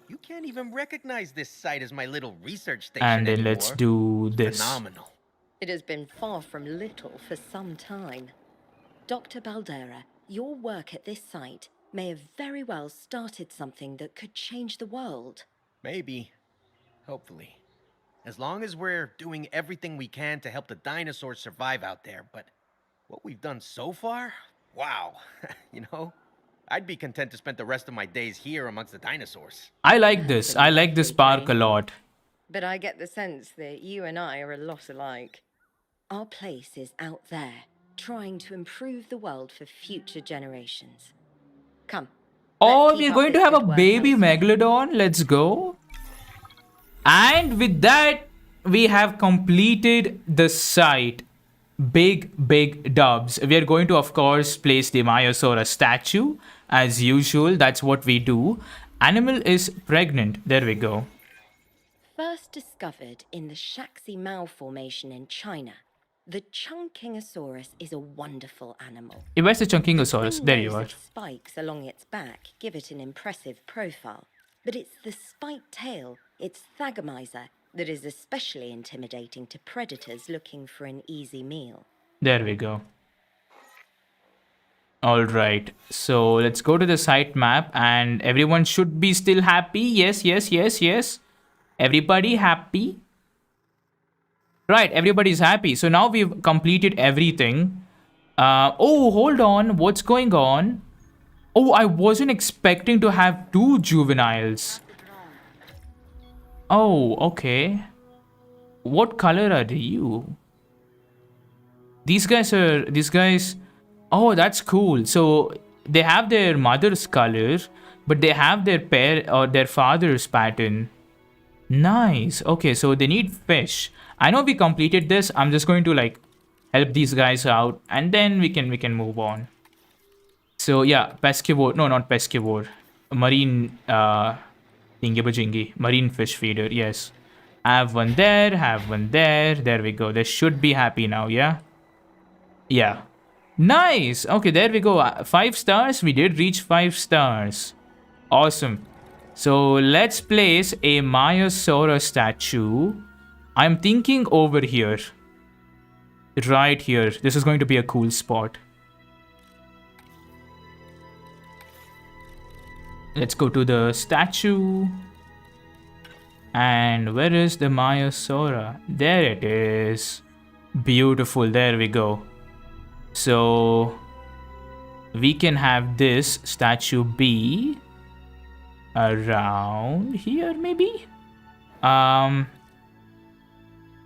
You can't even recognize this site as my little research station And then anymore. let's do this. Phenomenal. It has been far from little for some time. Dr. Baldera, your work at this site may have very well started something that could change the world. Maybe. Hopefully. As long as we're doing everything we can to help the dinosaurs survive out there, but what we've done so far? Wow. I'd be content to spend the rest of my days here amongst the dinosaurs. I like this. I like this park a lot. But I get the sense that you and I are a lot alike. Our place is out there, trying to improve the world for future generations. Come. Oh, we're going to have a baby Megalodon. Let's go. And with that, we have completed the site. Big dubs. We are going to, of course, place the Myosaurus statue. As usual, that's what we do. Animal is pregnant. There we go. First discovered in the Shaxi Mao Formation in China, the Chunkingosaurus is a wonderful animal. Where's the Chunkingosaurus? There you are. Spikes along its back give it an impressive profile, but it's the spiked tail, its thagomizer, that is especially intimidating to predators looking for an easy meal. There we go. All right. So let's go to the site map and everyone should be still happy. Yes, yes, yes, yes. Everybody happy? Right, everybody's happy. So now we've completed everything. Oh, hold on. What's going on? Oh, I wasn't expecting to have 2 juveniles. Oh, okay. What color are you? These guys. Oh, that's cool. So they have their mother's color, but they have their their father's pattern. Nice. Okay, so they need fish. I know we completed this. I'm just going to like help these guys out and then we can move on. So yeah, pescivore. No, not pescivore. Marine thingy marine fish feeder. Yes. Have one there, have one there. There we go. They should be happy now, yeah? Yeah. Nice. Okay, there we go. 5 stars. We did reach 5 stars. Awesome. So let's place a Myosaurus statue. I'm thinking over here. Right here. This is going to be a cool spot. Let's go to the statue. And where is the Myosaura? There it is. Beautiful. There we go. So we can have this statue be around here maybe.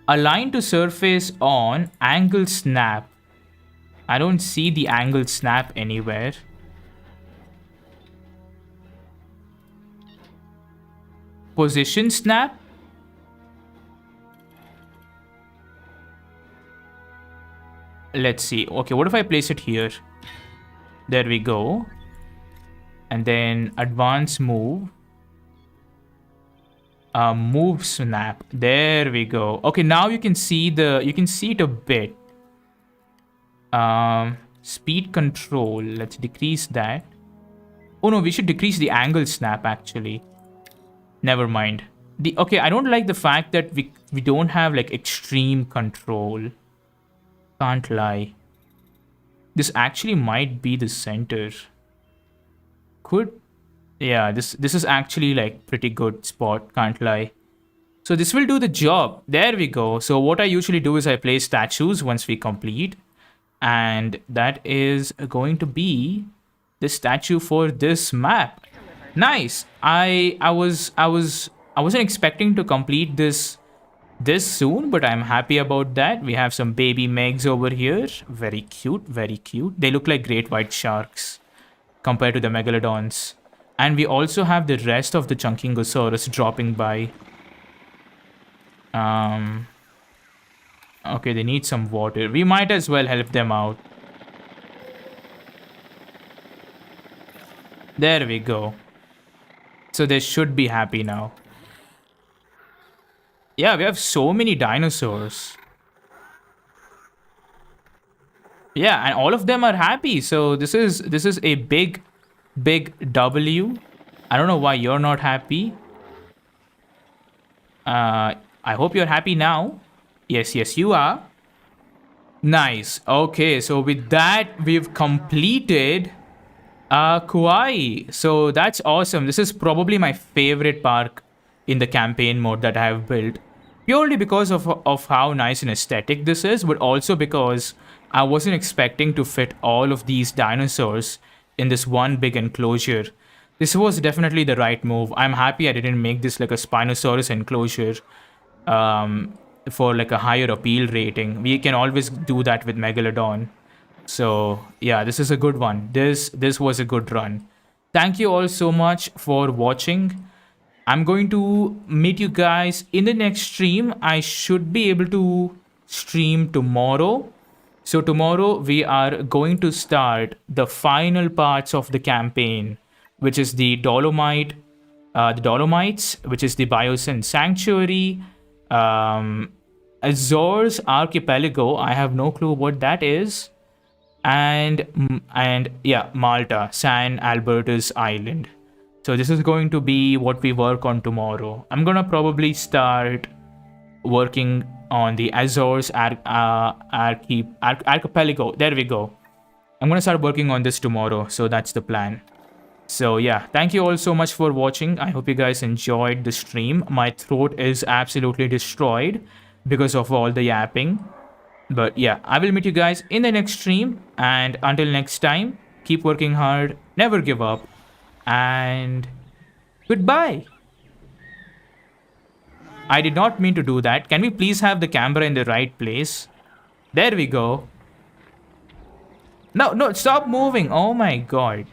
Align to surface on angle snap. I don't see the angle snap anywhere. Position snap. Let's see. Okay, what if I place it here? There we go. And then advance move. Move snap. There we go. Okay, now you can see it a bit. Speed control. Let's decrease that. Oh no, we should decrease the angle snap actually. Never mind. Okay, I don't like the fact that we don't have like extreme control. Can't lie. This actually might be the center. Yeah, this is actually like pretty good spot, can't lie. So this will do the job. There we go. So what I usually do is I place statues once we complete. And that is going to be the statue for this map. Nice. I wasn't expecting to complete this soon, but I'm happy about that. We have some baby Megs over here. Very cute, very cute. They look like great white sharks compared to the megalodons. And we also have the rest of the Chunkingosaurus dropping by. Okay, they need some water. We might as well help them out. There we go. So they should be happy now. Yeah, we have so many dinosaurs. Yeah, and all of them are happy. So this is a big W. I don't know why you're not happy. I hope you're happy now. Yes, you are. Nice. Okay, so with that, we've completed Kauai. So that's awesome. This is probably my favorite park in the campaign mode that I have built. Purely because of how nice and aesthetic this is, but also because I wasn't expecting to fit all of these dinosaurs in this one big enclosure. This was definitely the right move. I'm happy I didn't make this like a Spinosaurus enclosure for like a higher appeal rating. We can always do that with Megalodon. So yeah, this is a good one. This was a good run. Thank you all so much for watching. I'm going to meet you guys in the next stream. I should be able to stream tomorrow. So tomorrow we are going to start the final parts of the campaign, which is the Dolomites, which is the Biosyn Sanctuary, Azores Archipelago. I have no clue what that is. And yeah, Malta, San Albertus Island. So this is going to be what we work on tomorrow. I'm gonna probably start working on the Azores archipelago. There we go. I'm gonna start working on this tomorrow, so that's the plan. So yeah, thank you all so much for watching. I hope you guys enjoyed the stream. My throat is absolutely destroyed because of all the yapping. But yeah, I will meet you guys in the next stream. And until next time, keep working hard, never give up, and goodbye. I did not mean to do that. Can we please have the camera in the right place? There we go. No, stop moving. Oh my god.